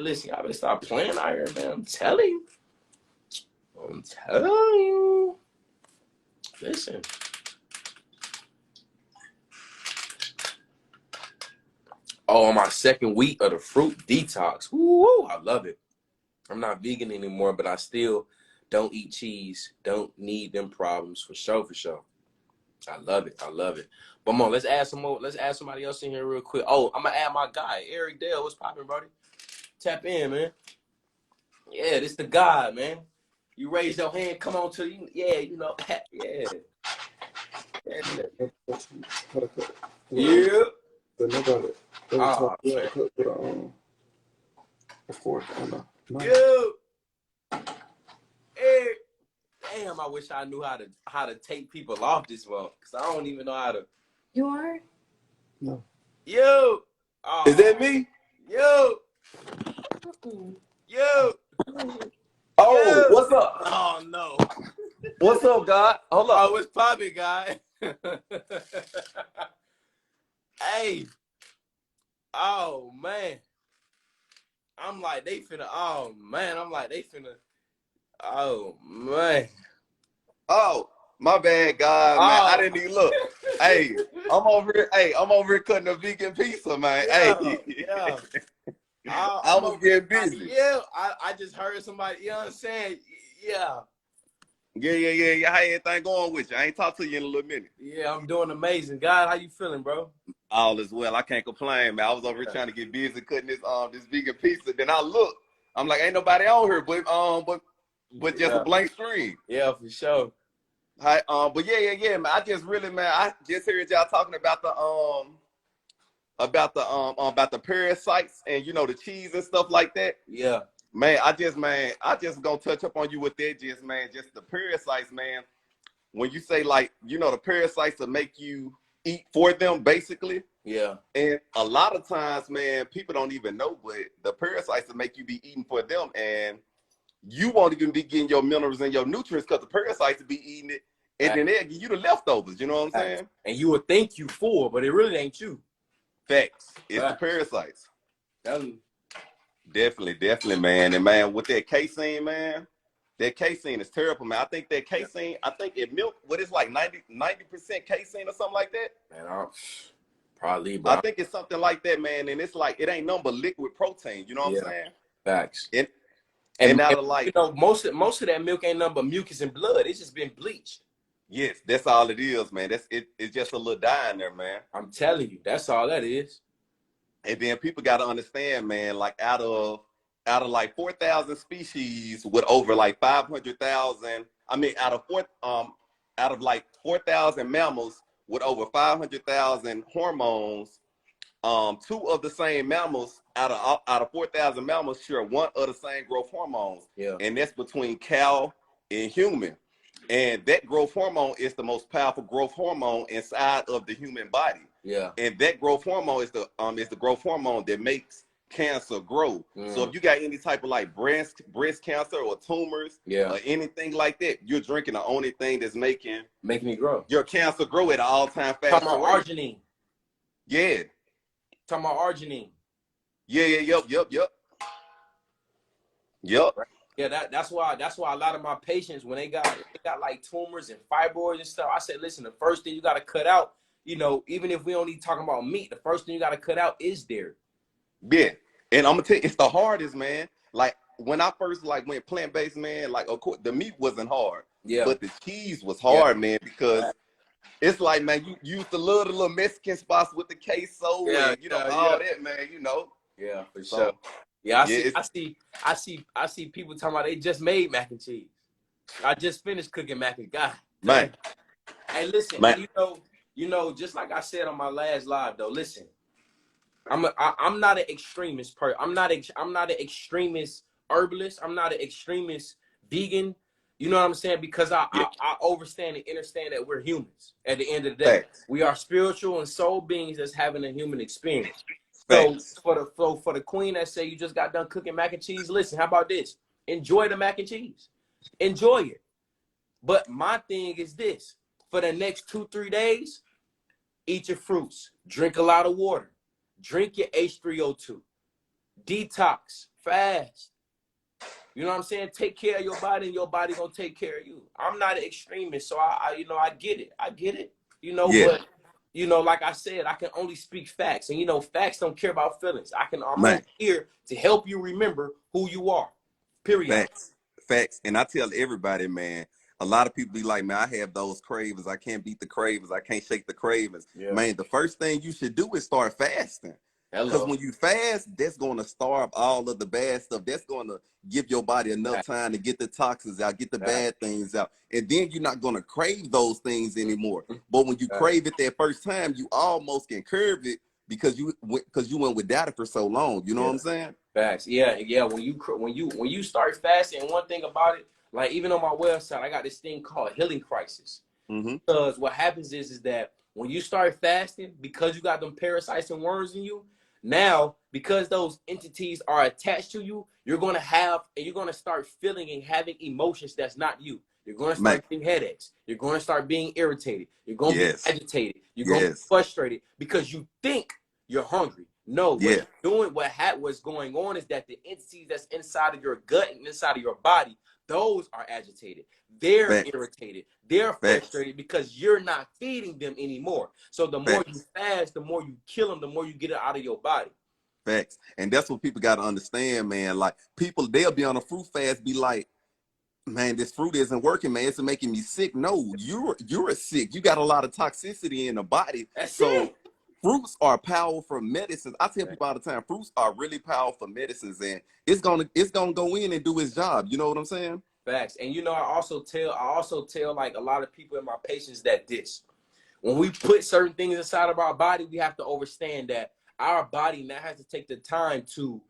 listen, y'all better stop playing out here, man. I'm telling you. Listen. Oh, on my second week of the fruit detox. Woo, I love it. I'm not vegan anymore, but I still don't eat cheese. Don't need them problems for sure. I love it. But come on, let's add some more. Let's add somebody else in here real quick. Oh, I'm gonna add my guy, Eric Dale. What's poppin', buddy? Tap in, man. Yeah, this the guy, man. You raise your hand, come on to you. Yeah, you know, yeah. Yeah. Of course, I know. Yo. Hey. Damn, I wish I knew how to take people off this one, because I don't even know how to. You are? No. Yo. Oh. Is that me? Yo. Yo. Oh, Yo. what's up? Oh, no. What's up, God? Hold up. Oh, what's poppin', guy? Hey. Oh, man. I'm like, they finna. Oh, man. Oh, man. Oh, my bad, God, man. Oh. I didn't even look. Hey, I'm over here cutting a vegan pizza, man. Yeah, hey. Yeah. I was getting busy. I just heard somebody, you know what I'm saying? Yeah. Yeah. How everything going with you? I ain't talked to you in a little minute. Yeah, I'm doing amazing. God, how you feeling, bro? All is well. I can't complain, man. I was over here trying to get busy cutting this vegan pizza. Then I look. I'm like, ain't nobody on here, but just a blank screen. Yeah, for sure. Hi, but yeah, man. I just really, man, I just heard y'all talking about the parasites and the cheese and stuff like that. Yeah. Man, I just gonna touch up on you with that, just the parasites, man. When you say like, the parasites to make you eat for them, basically. Yeah. And a lot of times, man, people don't even know, but the parasites to make you be eating for them, and you won't even be getting your minerals and your nutrients because the parasites will be eating it, and then they'll give you the leftovers. You know what I'm saying? And you would think you full, but it really ain't you. Facts. It's the parasites. Definitely, man. And man, with that casein, man, that casein is terrible, man. I think that casein, I think it milk, what is like 90% casein or something like that? Man, probably, bro. I think it's something like that, man. And it's like, it ain't nothing but liquid protein. You know what I'm saying? Facts. And out of like, most of that milk ain't nothing but mucus and blood. It's just been bleached. Yes, that's all it is, man. It's just a little dye in there, man. I'm telling you, that's all that is. And then people got to understand, man, like out of like 4,000 species with over like 500,000, out of like 4,000 mammals with over 500,000 hormones, two of the same mammals out of 4,000 mammals share one of the same growth hormones. Yeah. And that's between cow and human. And that growth hormone is the most powerful growth hormone inside of the human body. Yeah. And that growth hormone is the growth hormone that makes cancer grow. So if you got any type of like breast cancer or tumors or anything like that, you're drinking the only thing that's making it grow. Your cancer grow at an all-time fast. Talking about arginine. Yeah. Talking about arginine. Yep. Yeah, that's why a lot of my patients, when they got like tumors and fibroids and stuff, I said, listen, the first thing you got to cut out, even if we only talking about meat, the first thing you got to cut out is dairy. Yeah, and I'm gonna tell you, it's the hardest, man. Like when I first like went plant-based, man, like of course the meat wasn't hard, but the cheese was hard, man, because it's like, man, you used to love the little Mexican spots with the queso and all that, man, Yeah, for sure. Yeah, I see people talking about they just made mac and cheese. I just finished cooking mac and God. Man. Hey, listen, man. Just like I said on my last live though, listen. I'm not an extremist I'm not an extremist herbalist. I'm not an extremist vegan. You know what I'm saying? Because I understand and understand that we're humans at the end of the day. Facts. We are spiritual and soul beings that's having a human experience. Facts. So for the queen that say you just got done cooking mac and cheese, listen, how about this? Enjoy the mac and cheese. Enjoy it. But my thing is this. For the next 2-3 days, eat your fruits. Drink a lot of water. Drink your H3O2. Detox. Fast. You know what I'm saying? Take care of your body and your body gonna take care of you. I'm not an extremist, so I get it. But like I said, I can only speak facts. And facts don't care about feelings. I'm only here to help you remember who you are. Period. Facts. And I tell everybody, man, a lot of people be like, man, I have those cravings. I can't beat the cravings. I can't shake the cravings. Yeah. Man, the first thing you should do is start fasting. Because when you fast, that's going to starve all of the bad stuff. That's going to give your body enough time to get the toxins out, get the bad things out. And then you're not going to crave those things anymore. But when you crave it that first time, you almost can curb it because you went without it for so long. You know what I'm saying? Facts. Yeah. When you start fasting, and one thing about it, like even on my website, I got this thing called Healing Crisis. Because what happens is that when you start fasting, because you got them parasites and worms in you, now, because those entities are attached to you, you're going to start feeling and having emotions that's not you. You're going to start getting headaches. You're going to start being irritated. You're going to be agitated. You're going to be frustrated because you think you're hungry. No, what's going on is that the entities that's inside of your gut and inside of your body, those are agitated. They're irritated. They're frustrated because you're not feeding them anymore. So the more you fast, the more you kill them, the more you get it out of your body. Facts. And that's what people got to understand, man. Like people, they'll be on a fruit fast, be like, man, this fruit isn't working, man. It's making me sick. No, you're sick. You got a lot of toxicity in the body. Fruits are powerful medicines. I tell people all the time, fruits are really powerful medicines, and it's gonna go in and do its job. You know what I'm saying? Facts. And you know, I also tell like a lot of people in my patients that when we put certain things inside of our body, we have to understand that our body now has to take the time to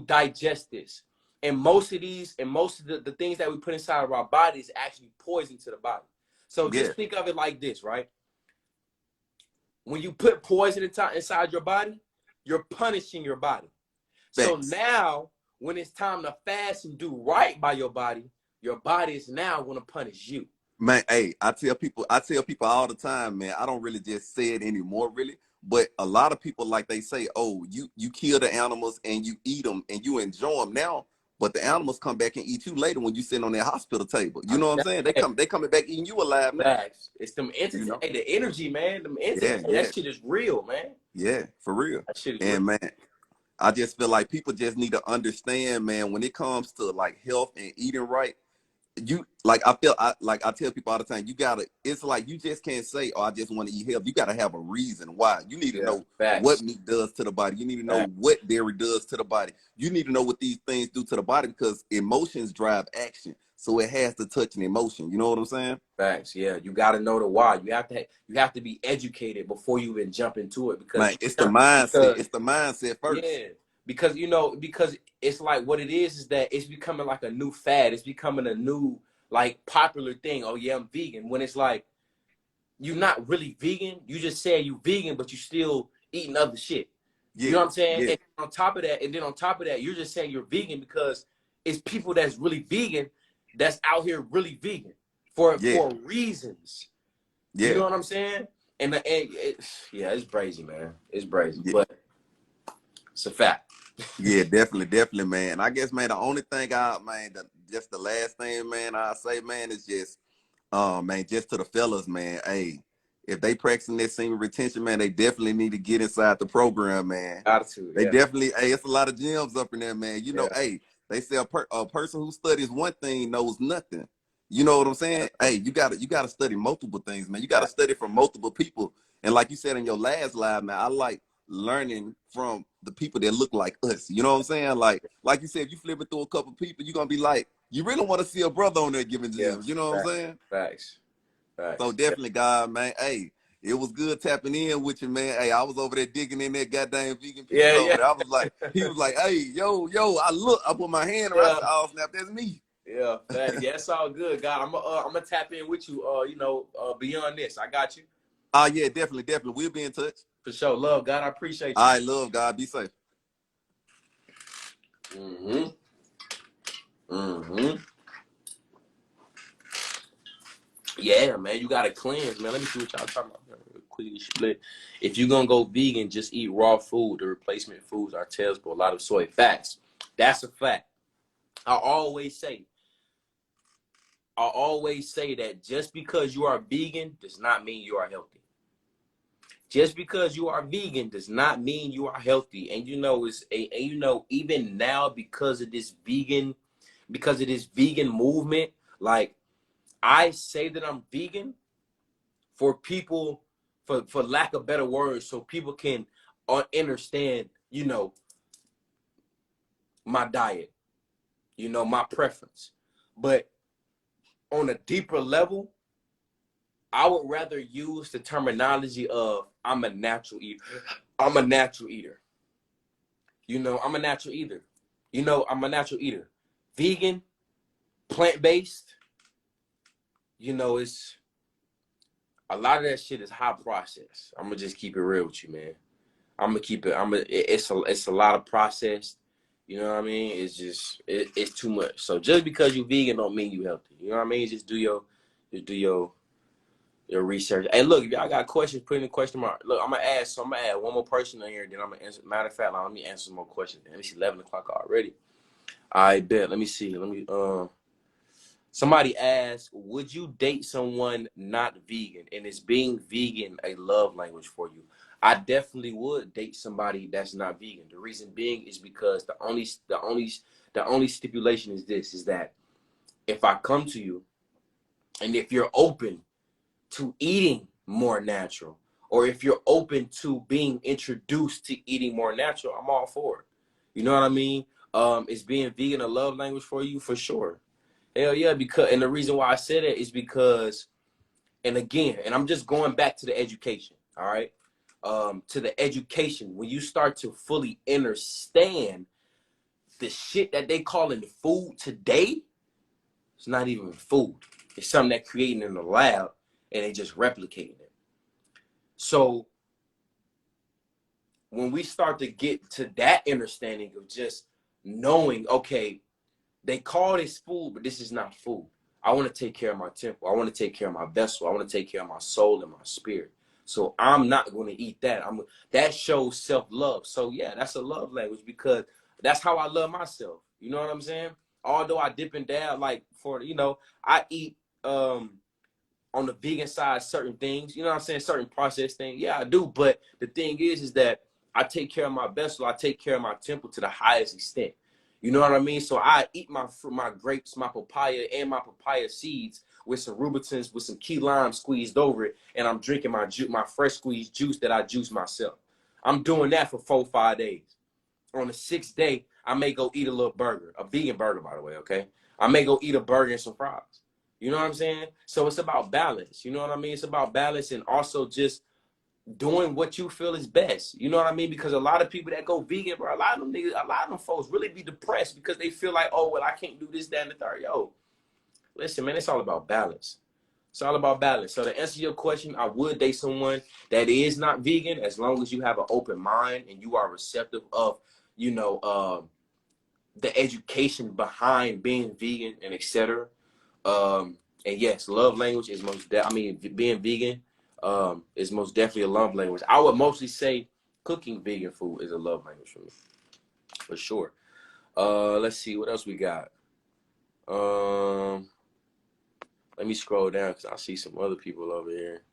digest this. And most of the things that we put inside of our body is actually poison to the body. So just think of it like this, right? When you put poison inside your body, you're punishing your body. So now, when it's time to fast and do right by your body is now going to punish you. Man, hey, I tell people all the time, man, I don't really just say it anymore, really. But a lot of people, like they say, oh, you kill the animals and you eat them and you enjoy them now, but the animals come back and eat you later when you sit on their hospital table. You know what I'm saying? They coming back eating you alive now. Facts. It's them entities, you know? hey, the energy, man. Them entities, that shit is real, man. Yeah, for real. That shit is real. Man, I just feel like people just need to understand, man, when it comes to like health and eating right, you like I tell people all the time, it's like you just can't say, oh, I just want to eat health. You got to have a reason why. You need to know what meat does to the body. You need to know what dairy does to the body. You need to know what these things do to the body, because emotions drive action. So it has to touch an emotion. You know what I'm saying? Facts. Yeah, you got to know the why. You have to be educated before you even jump into it, because man, it's the mindset. It's the mindset first. Yeah. Because it's like what it is that it's becoming like a new fad. It's becoming a new like popular thing. Oh yeah, I'm vegan. When it's like you're not really vegan. You just say you vegan, but you still eating other shit. Yeah. You know what I'm saying? Yeah. And on top of that, you're just saying you're vegan because it's people that's really vegan that's out here really vegan for reasons. Yeah. You know what I'm saying? And it's brazy, man. It's brazy, but it's a fact. Yeah, definitely, man. And I guess, man, the only thing just the last thing, man, I say, man, is just, man, just to the fellas, man, hey, if they practicing their semen retention, man, they definitely need to get inside the program, man. They definitely, hey, it's a lot of gems up in there, man. You know, hey, they say a person who studies one thing knows nothing. You know what I'm saying? Hey, you gotta study multiple things, man. You gotta study from multiple people. And like you said in your last live, man, I like learning from the people that look like us. You know what I'm saying? Like you said, if you flip it through a couple people, you're gonna be like, you really want to see a brother on there giving gems. You know what I'm saying? Facts. So definitely, God, man. Hey, it was good tapping in with you, man. Hey, I was over there digging in that goddamn vegan piece over there. I was like, he was like, hey, yo, I put my hand around. I said, oh snap, that's me. Yeah, facts. Yeah, it's all good, God. I'm gonna tap in with you. Beyond this, I got you. Yeah, definitely. We'll be in touch. For sure. Love, God. I appreciate you. All right, love, God. Be safe. Yeah, man. You got to cleanse, man. Let me see what y'all talking about. Quickly split. If you're going to go vegan, just eat raw food. The replacement foods are terrible. A lot of soy. Facts. That's a fact. I always say that just because you are vegan does not mean you are healthy. Just because you are vegan does not mean you are healthy. And even now, because of this vegan movement, like I say that I'm vegan for people, for lack of better words, so people can understand, my diet, my preference. But on a deeper level, I would rather use the terminology of I'm a natural eater. I'm a natural eater. I'm a natural eater. I'm a natural eater. Vegan, plant-based, it's a lot of that shit is high processed. I'm gonna just keep it real with you, man. It's a lot of processed. You know what I mean? It's just it's too much. So just because you vegan don't mean you healthy. You know what I mean? Just do your research. Hey, look, if y'all got questions, put in the question mark. Look, I'm gonna add one more person in here, then I'm gonna answer. Matter of fact, let me answer some more questions. It's 11 o'clock already. I bet. Let me see. Somebody asked, would you date someone not vegan? And is being vegan a love language for you? I definitely would date somebody that's not vegan. The reason being is because the only stipulation is that if I come to you and if you're open to eating more natural, or if you're open to being introduced to eating more natural, I'm all for it. You know what I mean? Is being vegan a love language for you? For sure. Hell yeah, and the reason why I said it is because, and again, and I'm just going back to the education, all right? To the education, when you start to fully understand the shit that they call in food today, it's not even food. It's something that created in the lab and they just replicating it. So when we start to get to that understanding of just knowing, okay, they call this food, but this is not food. I want to take care of my temple. I want to take care of my vessel. I want to take care of my soul and my spirit. So I'm not going to eat that. That shows self-love. So yeah, that's a love language because that's how I love myself. You know what I'm saying? Although I dip and dab, like I eat on the vegan side certain things, you know what I'm saying, certain processed things. Yeah, I do. But the thing is that I take care of my vessel. I take care of my temple to the highest extent. You know what I mean? So I eat my fruit, my grapes, my papaya, and my papaya seeds with some rubitins, with some key lime squeezed over it, and I'm drinking my fresh squeezed juice that I juice myself. I'm doing that for 4-5 days. On the 6th day, I may go eat a little burger, a vegan burger, by the way, okay? I may go eat a burger and some fries. You know what I'm saying? So it's about balance. You know what I mean? It's about balance and also just doing what you feel is best. You know what I mean? Because a lot of people that go vegan, bro, a lot of them folks really be depressed because they feel like, oh, well, I can't do this, that, and the third. Yo, listen, man, it's all about balance. It's all about balance. So to answer your question, I would date someone that is not vegan as long as you have an open mind and you are receptive of, the education behind being vegan and etc. And yes, love language is being vegan is most definitely a love language. I would mostly say cooking vegan food is a love language for me, for sure. Let's see what else we got. Let me scroll down because I see some other people over here.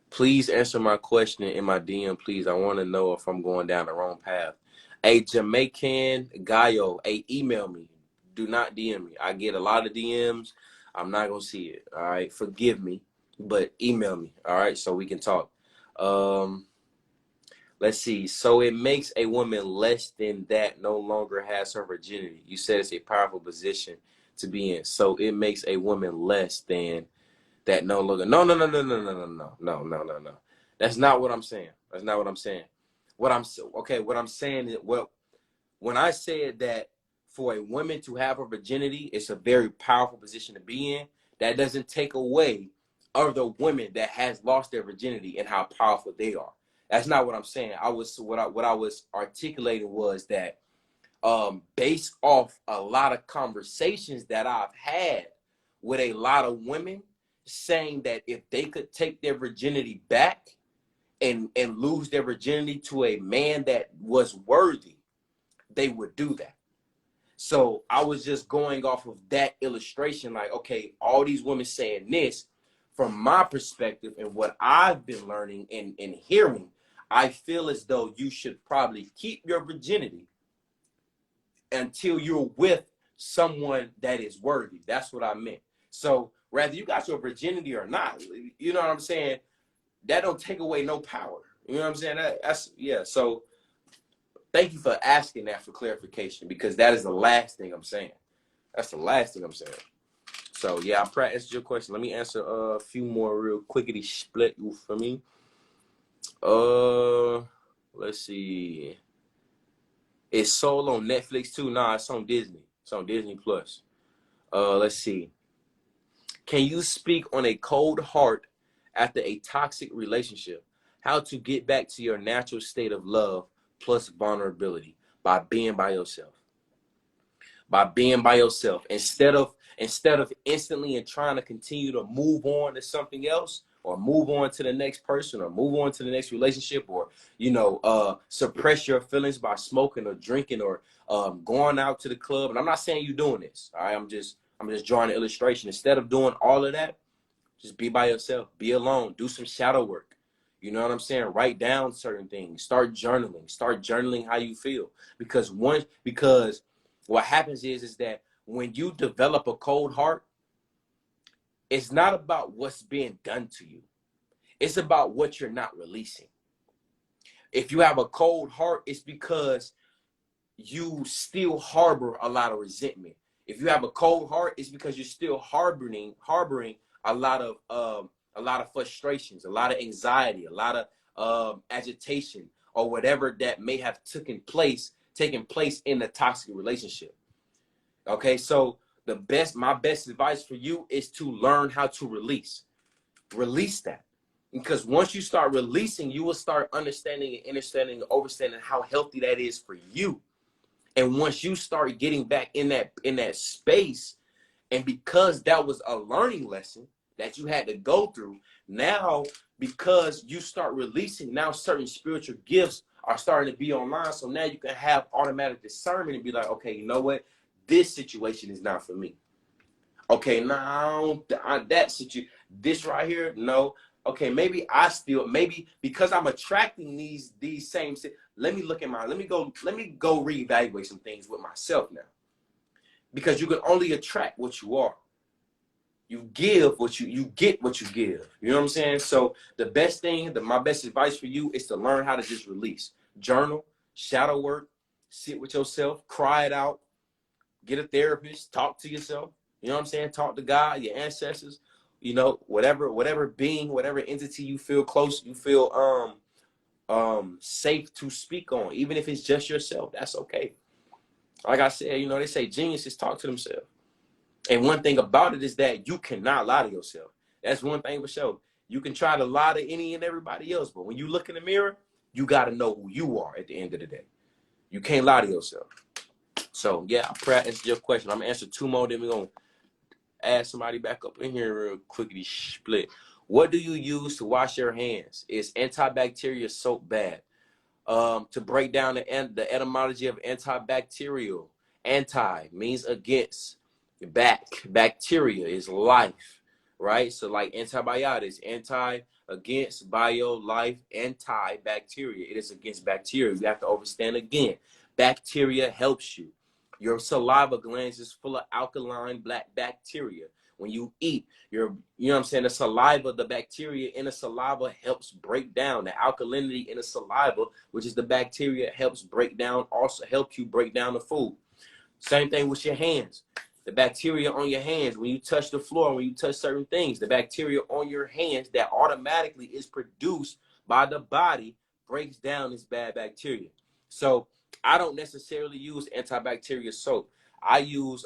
Please answer my question in my DM, please. I want to know if I'm going down the wrong path. Hey, Jamaican Gaio, hey, email me. Do not DM me. I get a lot of DMs. I'm not going to see it. All right. Forgive me, but email me. All right. So we can talk. Let's see. So it makes a woman less than that no longer has her virginity. You said it's a powerful position to be in. So it makes a woman less than that no longer. No. That's not what I'm saying. That's not what I'm saying. What I'm saying is, well, when I said that for a woman to have her virginity, it's a very powerful position to be in. That doesn't take away other women that has lost their virginity and how powerful they are. That's not what I'm saying. What I was articulating was that based off a lot of conversations that I've had with a lot of women saying that if they could take their virginity back and lose their virginity to a man that was worthy, they would do that. So I was just going off of that illustration, like, okay, all these women saying this, from my perspective and what I've been learning and hearing, I feel as though you should probably keep your virginity until you're with someone that is worthy. That's what I meant. So whether you got your virginity or not, you know what I'm saying? That don't take away no power. You know what I'm saying? That's yeah. So thank you for asking that for clarification, because that is the last thing I'm saying. That's the last thing I'm saying. So yeah, I probably answered your question. Let me answer a few more real quickity split for me. Let's see. It's Soul on Netflix too? Nah, it's on Disney. It's on Disney Plus. Let's see. Can you speak on a cold heart after a toxic relationship? How to get back to your natural state of love plus vulnerability by being by yourself. By being by yourself. Instead of instantly and trying to continue to move on to something else, or move on to the next person, or move on to the next relationship, or suppress your feelings by smoking or drinking or going out to the club. And I'm not saying you're doing this. All right, I'm just drawing an illustration. Instead of doing all of that, just be by yourself, be alone, do some shadow work. You know what I'm saying? Write down certain things. Start journaling how you feel. Because what happens is that when you develop a cold heart, it's not about what's being done to you. It's about what you're not releasing. If you have a cold heart, it's because you still harbor a lot of resentment. If you have a cold heart, it's because you're still harboring a lot of frustrations, a lot of anxiety, a lot of agitation, or whatever that may have taken place in the toxic relationship. Okay, so my best advice for you is to learn how to release that. Because once you start releasing, you will start understanding and understanding how healthy that is for you. And once you start getting back in that space, and because that was a learning lesson that you had to go through, now because you start releasing, now certain spiritual gifts are starting to be online. So now you can have automatic discernment and be like, okay, you know what? This situation is not for me. Okay, now that situation, this right here, no. Okay, maybe because I'm attracting these same. Let me go reevaluate some things with myself now. Because you can only attract what you are. You give what you get what you give. You know what I'm saying? So my best advice for you is to learn how to just release. Journal, shadow work, sit with yourself, cry it out, get a therapist, talk to yourself. You know what I'm saying? Talk to God, your ancestors, whatever being, whatever entity you feel close, you feel safe to speak on, even if it's just yourself, that's okay. Like I said, they say geniuses talk to themselves. And one thing about it is that you cannot lie to yourself. That's one thing for sure. You can try to lie to any and everybody else, but when you look in the mirror, you got to know who you are at the end of the day. You can't lie to yourself. So, yeah, I pray I answered your question. I'm going to answer two more, then we're going to add somebody back up in here real quickly split. What do you use to wash your hands? Is antibacterial soap bad? To break down the etymology of antibacterial, anti means against, bacteria is life, right? So like antibiotics, anti, against, bio, life, antibacteria. It is against bacteria. You have to understand again. Bacteria helps you. Your saliva glands is full of alkaline black bacteria. When you eat, you know what I'm saying? The saliva, the bacteria in the saliva helps break down the alkalinity in the saliva, which is the bacteria helps you break down the food. Same thing with your hands. The bacteria on your hands, when you touch the floor, when you touch certain things, the bacteria on your hands that automatically is produced by the body breaks down this bad bacteria. So I don't necessarily use antibacterial soap. I use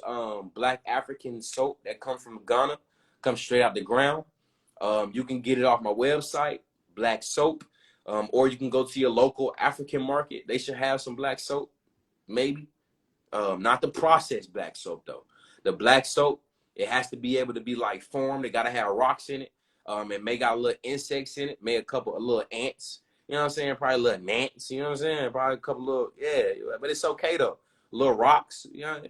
black African soap that comes from Ghana, comes straight out the ground. You can get it off my website, black soap, or you can go to your local African market. They should have some black soap, maybe. Not the processed black soap though. The black soap, it has to be able to be like formed. It gotta have rocks in it. It may got little insects in it, may a couple of little ants. You know what I'm saying? Probably little gnats. You know what I'm saying? Probably a couple little, yeah. But it's okay though. Little rocks. You know,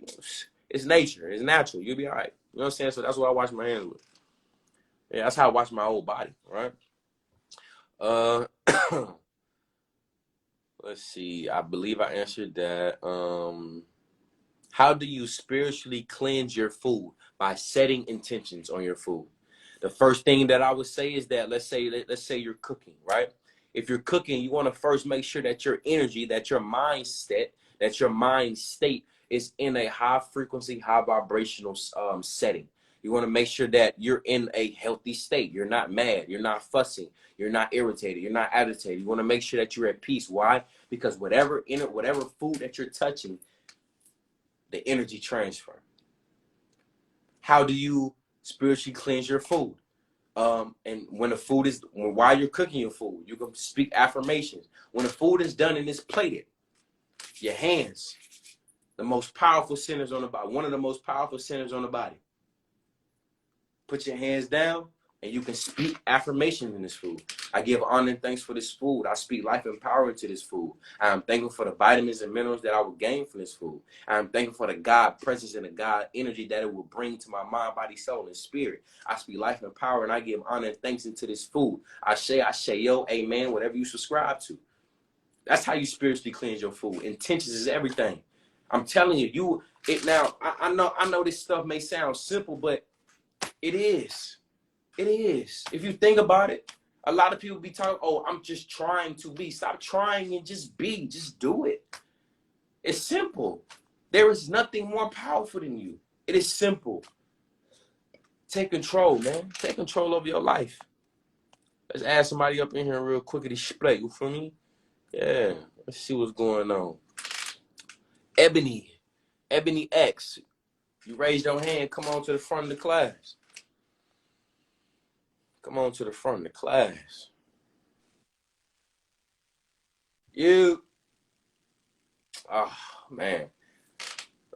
it's nature. It's natural. You'll be all right. You know what I'm saying? So that's what I wash my hands with. Yeah, that's how I wash my whole body. Right. Let's see. I believe I answered that. How do you spiritually cleanse your food? By setting intentions on your food. The first thing that I would say is that let's say you're cooking, right? If you're cooking, you want to first make sure that your energy, that your mindset, that your mind state is in a high frequency, high vibrational setting. You want to make sure that you're in a healthy state. You're not mad. You're not fussing. You're not irritated. You're not agitated. You want to make sure that you're at peace. Why? Because whatever food that you're touching, the energy transfer. How do you spiritually cleanse your food? And while you're cooking your food, you can speak affirmations. When the food is done and it's plated, your hands, the most powerful centers on the body, one of the most powerful centers on the body. Put your hands down and you can speak affirmations in this food. I give honor and thanks for this food. I speak life and power into this food. I am thankful for the vitamins and minerals that I will gain from this food. I am thankful for the God presence and the God energy that it will bring to my mind, body, soul, and spirit. I speak life and power and I give honor and thanks into this food. I say, yo, amen, whatever you subscribe to. That's how you spiritually cleanse your food. Intentions is everything. I'm telling you, I know this stuff may sound simple, but it is. It is. If you think about it, a lot of people be talking, oh, I'm just trying to be. Stop trying and just be. Just do it. It's simple. There is nothing more powerful than you. It is simple. Take control, man. Take control of your life. Let's add somebody up in here real quickly. Split, you feel me? Yeah. Let's see what's going on. Ebony X. You raised your hand. Come on to the front of the class. Come on to the front of the class. You. Oh, man.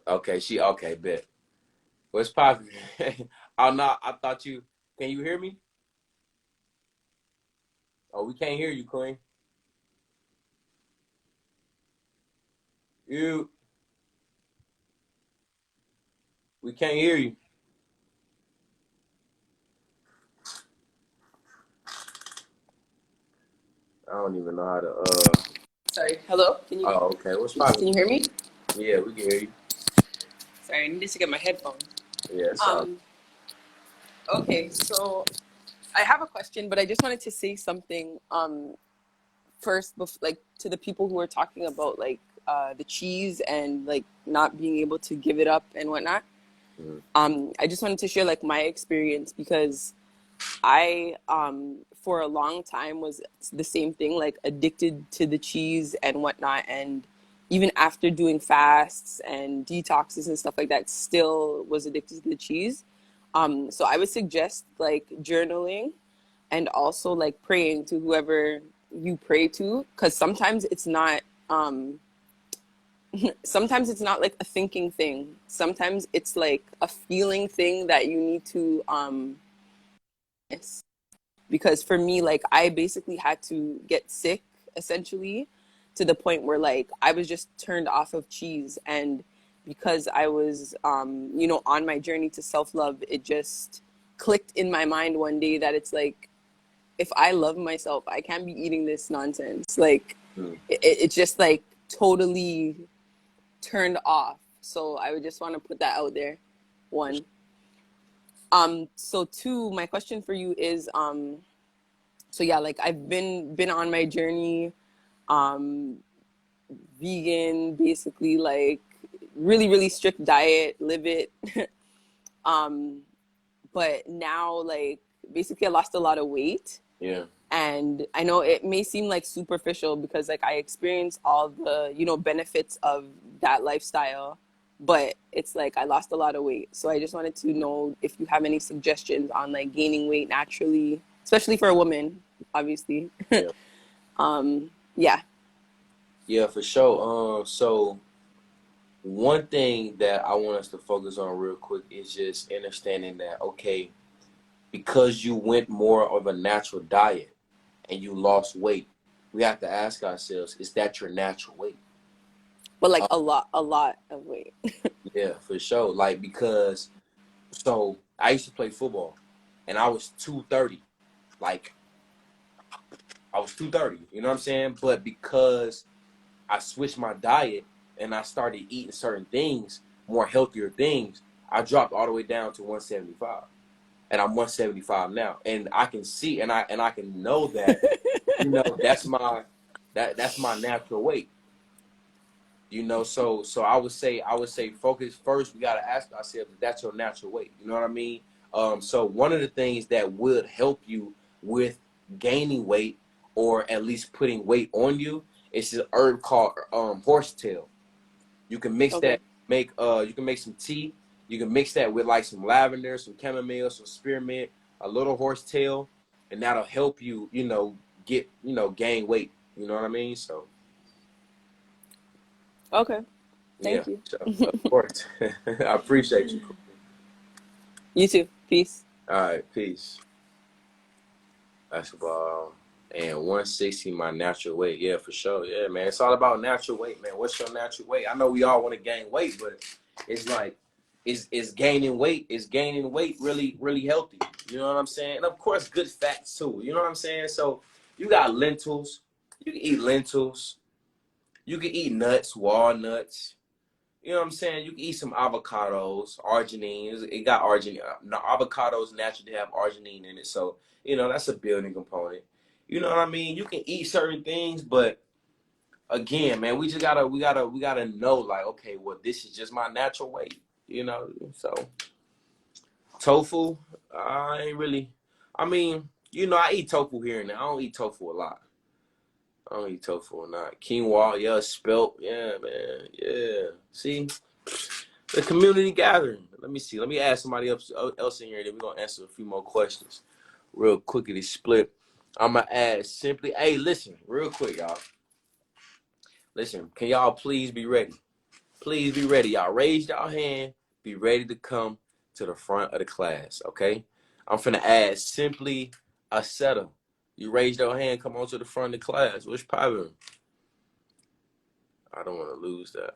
Okay, bet. What's poppin'? Oh, no, I thought you. Can you hear me? Oh, we can't hear you, Queen. You. We can't hear you. I don't even know how to. Sorry. Hello? Can you? Oh, okay. What's poppin'? Can you hear me? Yeah, we can hear you. Sorry, I needed to get my headphones. Yeah, sorry. Okay, so I have a question, but I just wanted to say something first, like to the people who are talking about like the cheese and like not being able to give it up and whatnot. I just wanted to share like my experience because I for a long time was the same thing, like addicted to the cheese and whatnot, and even after doing fasts and detoxes and stuff like that, still was addicted to the cheese. So I would suggest like journaling and also like praying to whoever you pray to, because sometimes it's not like a thinking thing. Sometimes it's like a feeling thing that you need to because for me, like I basically had to get sick essentially to the point where like I was just turned off of cheese. And because I was on my journey to self-love, it just clicked in my mind one day that it's like, if I love myself, I can't be eating this nonsense. Like it's just like totally turned off. So I would just want to put that out there. One. So two, my question for you is so yeah, like I've been on my journey, vegan, basically, like really, really strict diet, live it. But now like basically I lost a lot of weight. Yeah. And I know it may seem like superficial because like I experienced all the, benefits of that lifestyle, but it's like I lost a lot of weight. So I just wanted to know if you have any suggestions on like gaining weight naturally, especially for a woman, obviously. Yeah. Yeah. Yeah, for sure. So one thing that I want us to focus on real quick is just understanding that, okay, because you went more of a natural diet and you lost weight, we have to ask ourselves, is that your natural weight? But like a lot of weight. Yeah, for sure. Like, because, so I used to play football and I was 230. Like, I was 230, you know what I'm saying? But because I switched my diet and I started eating certain things, more healthier things, I dropped all the way down to 175. And I'm 175 now. And I can see and I can know that, that's my natural weight. So I would say focus first. We gotta ask ourselves if that's your natural weight. You know what I mean? So one of the things that would help you with gaining weight or at least putting weight on you is this herb called horsetail. You can mix that, you can make some tea. You can mix that with like some lavender, some chamomile, some spearmint, a little horsetail, and that'll help you, get, gain weight. You know what I mean? So. Okay. Thank you. So, of course. I appreciate you. You too. Peace. All right, peace. Basketball. And 160, my natural weight. Yeah, for sure. Yeah, man. It's all about natural weight, man. What's your natural weight? I know we all want to gain weight, but it's like, is gaining weight really, really healthy? You know what I'm saying? And of course, good fats too. You know what I'm saying? So you got lentils. You can eat lentils. You can eat nuts, walnuts. You know what I'm saying? You can eat some avocados, arginine. It got arginine. Avocados naturally have arginine in it. So, that's a building component. You know what I mean? You can eat certain things, but again, man, we gotta know, like, okay, well, this is just my natural way, you know. So tofu, I ain't really. I mean, you know, I eat tofu here and there. I don't eat tofu a lot. I don't eat tofu or not. Quinoa, yeah, spelt, yeah, man, yeah. See, the community gathering. Let me see. Let me ask somebody else in here, and then we're gonna answer a few more questions, real quickly. Split. I'm gonna ask simply. Hey, listen, real quick, y'all. Listen, can y'all please be ready? Please be ready, y'all. Raise y'all hand. Be ready to come to the front of the class, okay? I'm finna ask simply a setup. You raise your hand, come on to the front of the class. What's poppin'? I don't want to lose that.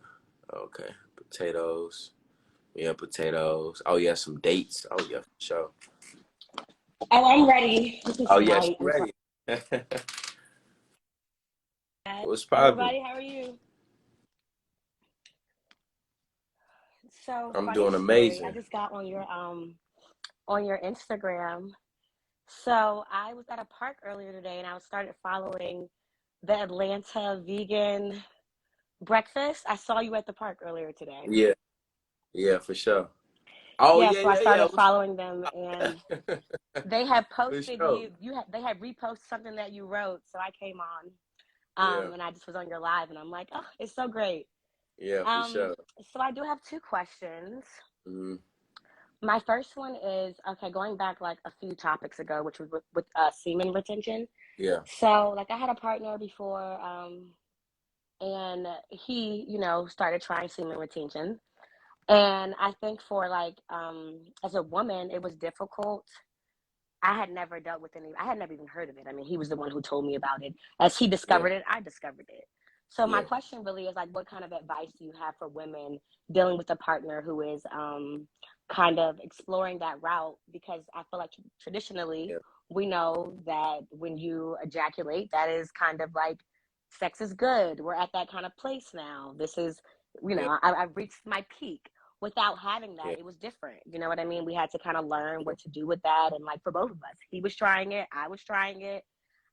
Okay, potatoes. Yeah, potatoes. Oh yeah, some dates. Oh yeah, for sure. Oh, I'm ready. This is Oh yeah, she white. I'm ready. sorry. What's poppin'? Everybody, how are you? So I'm funny doing story. I amazing. just got on your Instagram. So I was at a park earlier today and I started following the Atlanta vegan breakfast. I saw you at the park earlier today. Yeah, yeah, for sure. Oh Yeah, yeah, so I yeah, yeah. started What's following them and they had for posted sure? they had reposted something that you wrote, so I came on. Yeah, And I just was on your live and I'm like, oh, it's so great. yeah, for Um, sure. so I do have two questions. Hmm. My first one is okay, going back like a few topics ago, which was with semen retention. Yeah, So, like, I had a partner before, and he, started trying semen retention. And I think for like, as a woman, it was difficult. I had never dealt with any, I had never even heard of it. I mean, he was the one who told me about it. As he yeah, discovered it, I discovered it. So my yeah, question really is like, what kind of advice do you have for women dealing with a partner who is kind of exploring that route? Because I feel like traditionally yeah, we know that when you ejaculate, that is kind of like sex is good. We're at that kind of place now. This is, yeah, I've reached my peak. Without having that, yeah, it was different. You know what I mean? We had to kind of learn yeah. what to do with that. And like for both of us, he was trying it, I was trying it.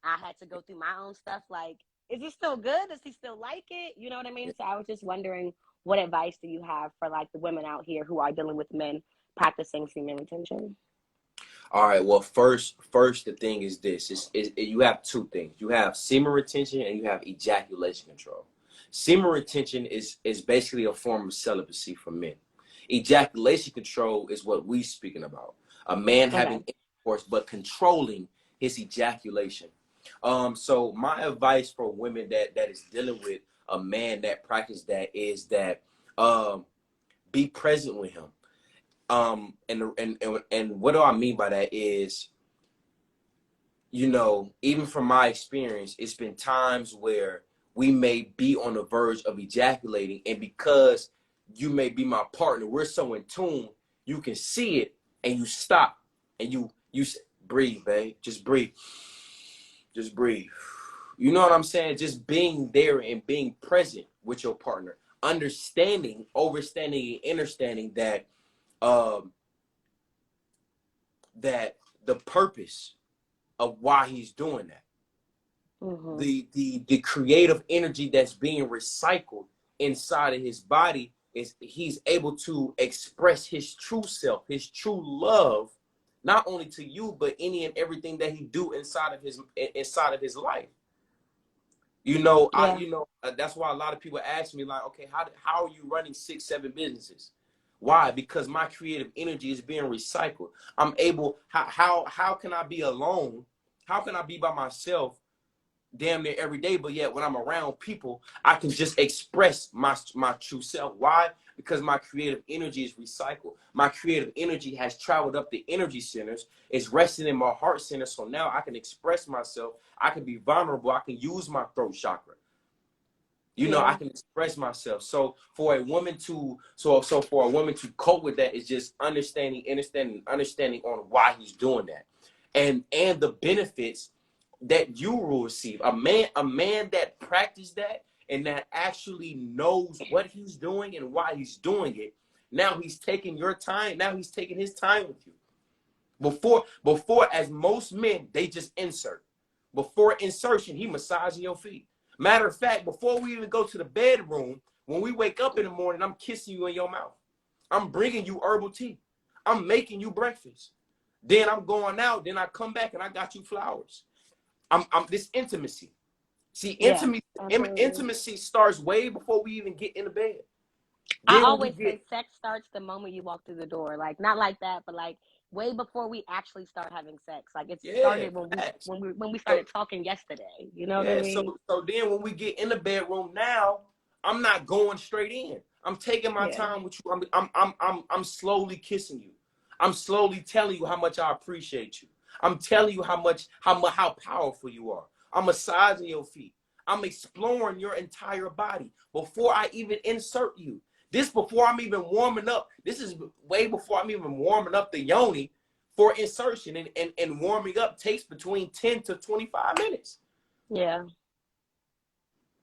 I had to go through my own stuff. Like, is it still good? Does he still like it? You know what I mean? Yeah. So I was just wondering, what advice do you have for like the women out here who are dealing with men practicing semen retention? All right. Well, first, the thing is this: you have two things. You have semen retention and you have ejaculation control. Semen retention is basically a form of celibacy for men. Ejaculation control is what we speaking about. A man Okay. having intercourse but controlling his ejaculation. So my advice for women that is dealing with a man that practice that is that be present with him. And what do I mean by that is, even from my experience, it's been times where we may be on the verge of ejaculating, and because you may be my partner, we're so in tune, you can see it and you stop and you breathe, babe. Just breathe. You know what I'm saying? Just being there and being present with your partner, understanding, overstanding, and understanding that um that the purpose of why he's doing that, Mm-hmm. the creative energy that's being recycled inside of his body, is he's able to express his true self, his true love, not only to you but any and everything that he do inside of his life. Yeah. That's why a lot of people ask me, like, okay, how are you running 6, 7 businesses? Why? Because my creative energy is being recycled. I'm able. How can I be alone? How can I be by myself damn near every day, but yet when I'm around people, I can just express my true self? Why? Because my creative energy is recycled. My creative energy has traveled up the energy centers. It's resting in my heart center. So now I can express myself. I can be vulnerable. I can use my throat chakra. I Yeah. can express myself. So for a woman to cope with that is just understanding on why he's doing that, and the benefits that you will receive. A man that practices that and that actually knows what he's doing and why he's doing it. Now he's taking your time. Now he's taking his time with you. Before, as most men, they just insert. Before insertion, he massaging your feet, Matter of fact, before we even go to the bedroom, when we wake up in the morning, I'm kissing you in your mouth. I'm bringing you herbal tea. I'm making you breakfast. Then I'm going out. Then I come back and I got you flowers. I'm this intimacy. See, Yeah, absolutely. intimacy starts way before we even get in the bed. I Then when we always get, say sex starts the moment you walk through the door. Like not like that, but like way before we actually start having sex. Like it yeah, started when facts. we So, started talking yesterday. You know what I yeah, mean? so then when we get in the bedroom now, I'm not going straight in. I'm taking my Yeah. time with you. I'm slowly kissing you. I'm slowly telling you how much I appreciate you. I'm telling you how powerful you are. I'm massaging your feet. I'm exploring your entire body before I even insert you. This before I'm even warming up. This is way before I'm even warming up the yoni for insertion, and warming up takes between 10 to 25 minutes. Yeah.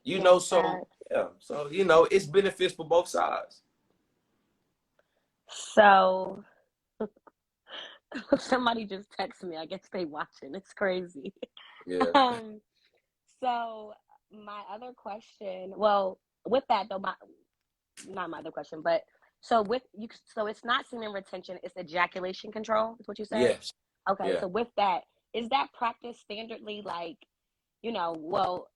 You Yeah. know, so yeah, so you know, it's benefits for both sides. So somebody just texted me. I guess they watching. It's crazy. Yeah. Um, so my other question, well, with that though, not my other question, but so with you, so it's not semen retention, it's ejaculation control, is what you said? Yes. Okay, Yeah. so with that, is that practice standardly like, well,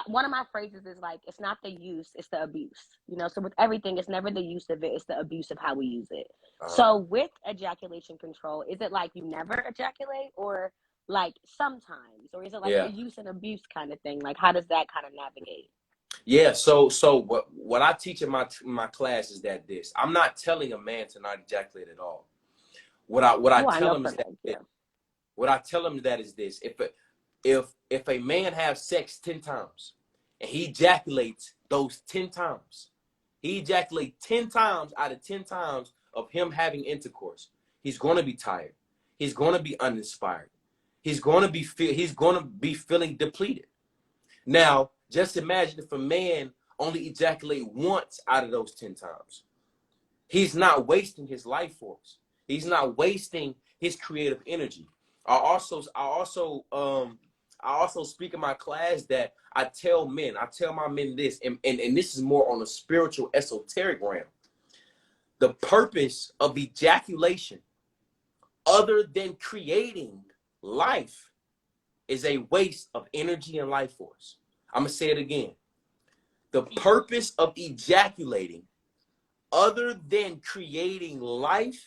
one of my phrases is like, it's not the use, it's the abuse. So with everything, it's never the use of it, it's the abuse of how we use it. So with ejaculation control, is it like you never ejaculate, or like sometimes, or is it like a Yeah. use and abuse kind of thing? Like, how does that kind of navigate? Yeah. So what I teach in my class is that this. I'm not telling a man to not ejaculate at all. What I Well, I tell know him for is that like, yeah. what I tell him that is this. If a man has sex 10 times and he ejaculates those 10 times, he ejaculates 10 times out of 10 times of him having intercourse, he's going to be tired. He's going to be uninspired. He's going to be feeling depleted. Now, just imagine if a man only ejaculate once out of those 10 times. He's not wasting his life force. He's not wasting his creative energy. I also speak in my class that I tell my men this, and this is more on a spiritual esoteric realm. The purpose of ejaculation, other than creating life, is a waste of energy and life force. I'm going to say it again. The purpose of ejaculating, other than creating life,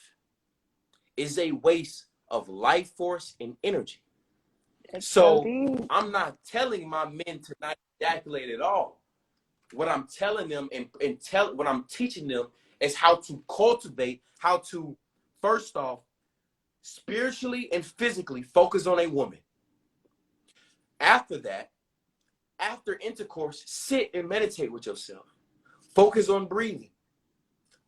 is a waste of life force and energy. It's so So deep. I'm not telling my men to not ejaculate at all. What I'm telling them what I'm teaching them is how to cultivate, how to, first off, spiritually and physically focus on a woman. After that, after intercourse, sit and meditate with yourself. Focus on breathing.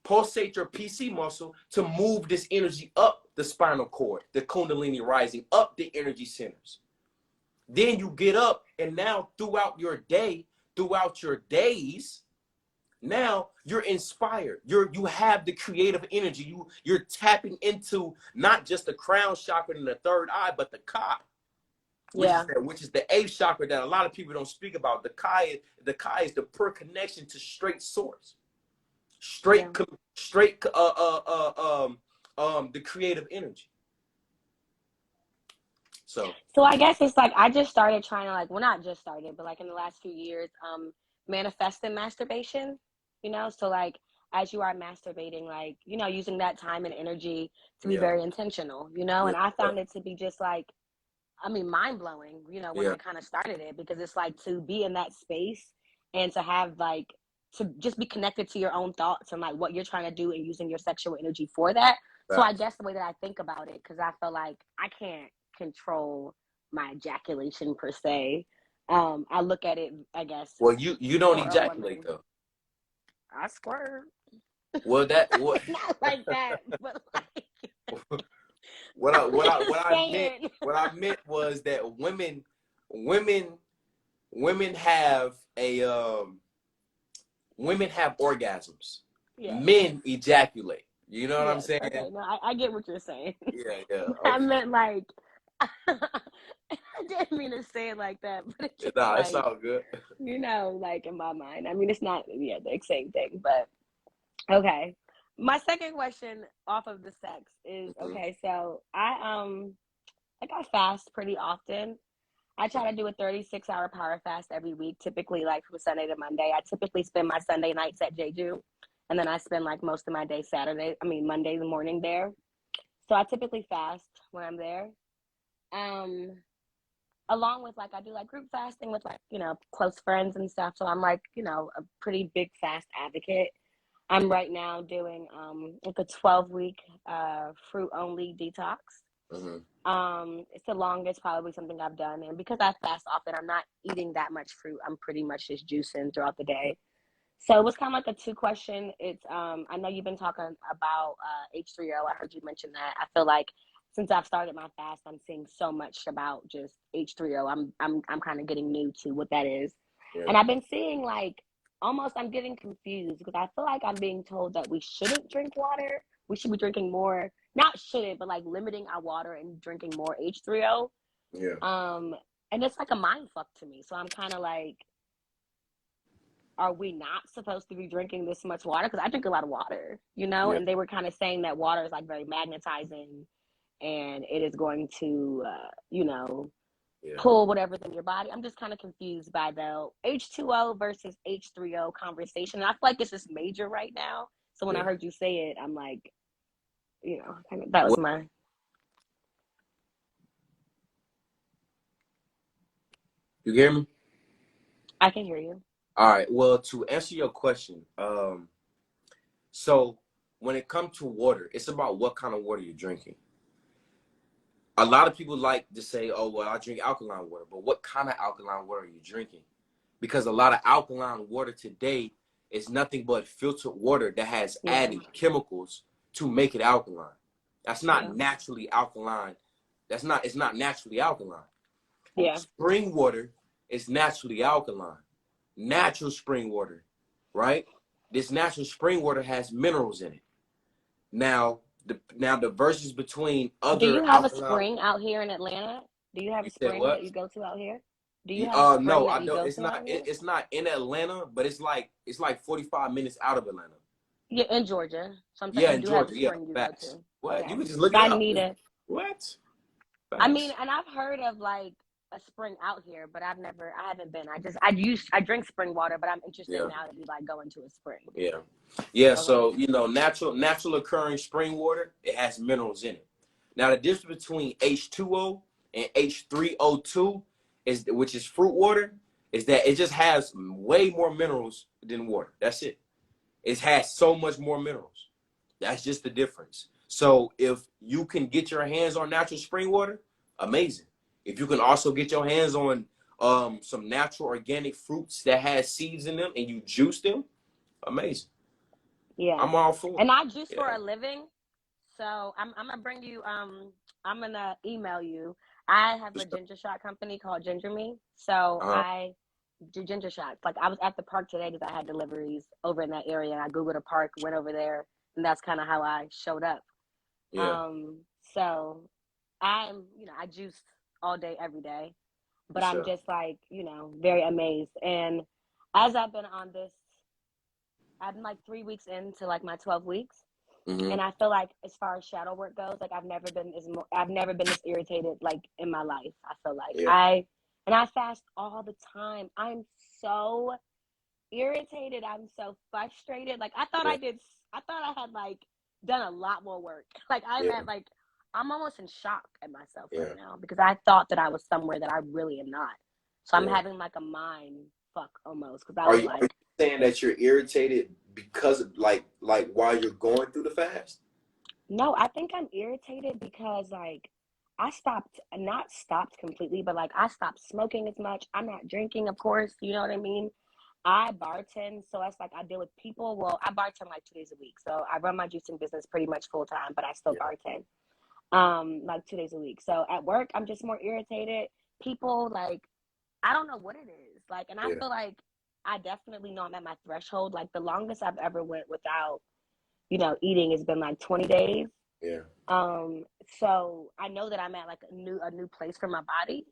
Pulsate your PC muscle to move this energy up the spinal cord, the Kundalini rising, up the energy centers. Then you get up, and now throughout your day, throughout your days, now you're inspired. You have the creative energy. You're tapping into not just the crown chakra and the third eye, but the Kai, Yeah. which is the eighth chakra that a lot of people don't speak about. The Kai is the pure connection to straight source, the creative energy. So I guess it's like I just started trying to like, well, not just started, but like in the last few years, manifesting masturbation. So like as you are masturbating, like using that time and energy to be very intentional. And I found it to be just like, I mean, mind blowing. When I kind of started it, because it's like to be in that space and to have like to just be connected to your own thoughts and like what you're trying to do and using your sexual energy for that. So I guess the way that I think about it, because I feel like I can't control my ejaculation per se. I look at it, I guess. Well, you don't For a ejaculate woman, though. I squirt. Well, Not like that, but like what saying. I meant was that women have women have orgasms. Yeah. Men ejaculate. You know what I'm Yes. saying? Okay. No, I get what you're saying. Yeah. I Okay. meant like I didn't mean to say it like that, but it's just Nah, like, it's all good. you know, like in my mind. I mean, it's not, yeah, the same thing, but okay. My second question off of the sex is, okay, so I fast pretty often. I try to do a 36-hour power fast every week, typically like from Sunday to Monday. I typically spend my Sunday nights at Jeju, and then I spend like most of my day Monday the morning there. So I typically fast when I'm there. Um, Along with like I do like group fasting with like, you know, close friends and stuff. So I'm like, you know, a pretty big fast advocate. I'm right now doing like a 12-week fruit only detox. It's the longest probably something I've done, and because I fast often, I'm not eating that much fruit. I'm pretty much just juicing throughout the day. So it was kind of like a two question. It's I know you've been talking about H3O. I heard you mention that. I feel like since I've started my fast, I'm seeing so much about just H3O. I'm kind of getting new to what that is. Yeah. And I've been seeing like almost I'm getting confused because I feel like I'm being told that we shouldn't drink water. We should be drinking more, not shouldn't, but like limiting our water and drinking more H3O. Yeah. And it's like a mind fuck to me. So I'm kind of like, are we not supposed to be drinking this much water? Because I drink a lot of water, you know, Yeah. and they were kind of saying that water is like very magnetizing and it is going to, you know, pull whatever's in your body. I'm just kind of confused by the H2O versus H3O conversation. And I feel like it's just major right now. So when I heard you say it, I'm like, you know, that was my. You hear me? I can hear you. All right. Well, to answer your question, so when it comes to water, it's about what kind of water you're drinking. A lot of people like to say, oh, well, I drink alkaline water, but what kind of alkaline water are you drinking? Because a lot of alkaline water today is nothing but filtered water that has added chemicals to make it alkaline. That's not naturally alkaline. It's not naturally alkaline. Yeah. Spring water is naturally alkaline. Natural spring water, right? This natural spring water has minerals in it. Now the verses between other Do you have a alkaline. spring out here in Atlanta? Do you have You a said spring what? that you go to out here? Do you have a spring No, that I you don't. go It's to not. out here? It's not in Atlanta, but it's like 45 minutes out of Atlanta. Yeah, in Georgia. So I'm saying Yeah, you in do have a Georgia. Yeah, spring you go facts. to. What? Okay. You can just look it I up. need a. What? I mean, Facts. and I've heard of like a spring out here, but I haven't been. I drink spring water, but I'm interested Yeah. now to be like going to a spring. Yeah. Yeah. Okay. So you know, natural occurring spring water, it has minerals in it. Now the difference between H2O and H3O2 is, which is fruit water, is that it just has way more minerals than water. That's it. It has so much more minerals. That's just the difference. So if you can get your hands on natural spring water, amazing. If you can also get your hands on some natural organic fruits that has seeds in them and you juice them, amazing. Yeah. I'm all for it. And I juice for a living. So I'm gonna bring you I'm gonna email you. I have a ginger shot company called Ginger Me. So I do ginger shots. Like I was at the park today because I had deliveries over in that area and I Googled a park, went over there, and that's kind of how I showed up. Yeah. So I'm, you know, I juice all day, every day, but I'm just like, you know, very amazed. And as I've been on this, I'm like 3 weeks into like my 12 weeks. And I feel like as far as shadow work goes, like I've never been this irritated like in my life. I feel like I fast all the time. I'm so irritated. I'm so frustrated. Like I thought I had like done a lot more work. Like I'm almost in shock at myself right now because I thought that I was somewhere that I really am not. So I'm having like a mind fuck almost because I was Are you saying that you're irritated because of like while you're going through the fast? No, I think I'm irritated because like I not stopped completely, but like I stopped smoking as much. I'm not drinking, of course, you know what I mean? I bartend, so it's like I deal with people. Well, I bartend like 2 days a week. So I run my juicing business pretty much full time, but I still bartend like 2 days a week. So at work, I'm just more irritated. People like I don't know what it is. Like, and I feel like I definitely know I'm at my threshold. Like the longest I've ever went without, you know, eating has been like 20 days. Yeah. So I know that I'm at like a new place for my body.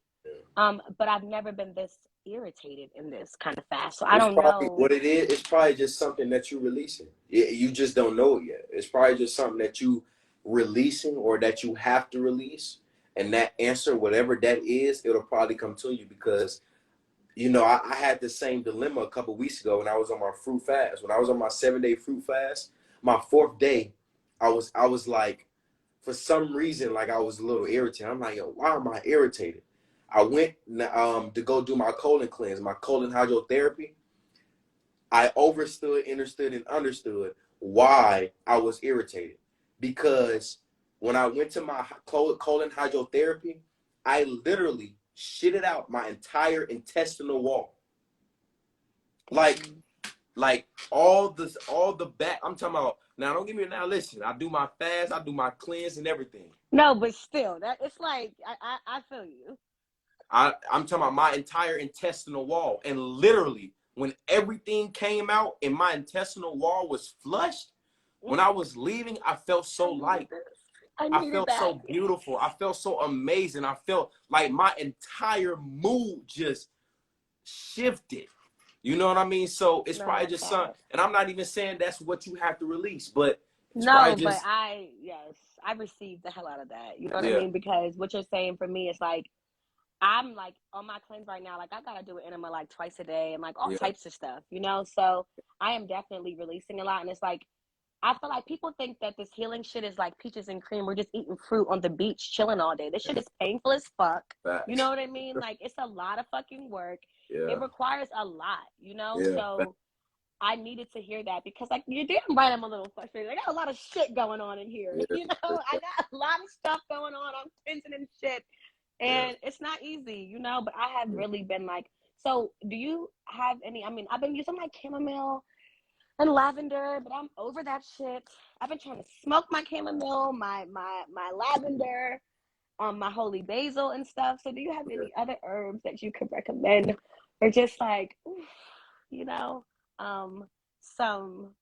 But I've never been this irritated in this kind of fast. So I It's don't probably know. what it is. It's probably just something that you're releasing. You just don't know it yet. It's probably just something that you releasing or that you have to release. And that answer, whatever that is, it'll probably come to you because, you know, I had the same dilemma a couple weeks ago when I was on my fruit fast. When I was on my 7-day fruit fast, my 4th day, I was like, for some reason, like I was a little irritated. I'm like, yo, why am I irritated? I went to go do my colon cleanse, my colon hydrotherapy. I overstood, understood, and understood why I was irritated. Because when I went to my colon hydrotherapy, I literally shitted out my entire intestinal wall. Like all the back. I'm talking about now. Don't get me now. Listen, I do my fast, I do my cleanse and everything. No, but still, that it's like I feel you. I'm talking about my entire intestinal wall, and literally when everything came out and my intestinal wall was flushed, when I was leaving, I felt so light. I felt so beautiful. I felt so amazing. I felt like my entire mood just shifted. You know what I mean? So it's probably just something, and I'm not even saying that's what you have to release, but it's no, probably but just I received the hell out of that. You know what I mean? Because what you're saying for me is like I'm like on my cleanse right now. Like I gotta do an enema like twice a day and like all types of stuff. You know, so I am definitely releasing a lot, and it's like I feel like people think that this healing shit is like peaches and cream. We're just eating fruit on the beach, chilling all day. This shit is painful as fuck. You know what I mean? Like it's a lot of fucking work. It requires a lot, you know? So I needed to hear that because like you're damn right I'm a little frustrated. I got a lot of shit going on in here. You know, I got a lot of stuff going on. I'm tensing and shit. And it's not easy, you know, but I have really been like, so do you have any, I mean, I've been using like chamomile and lavender, but I'm over that shit. I've been trying to smoke my chamomile, my lavender, my holy basil and stuff. So do you have any other herbs that you could recommend or just like, oof, you know, some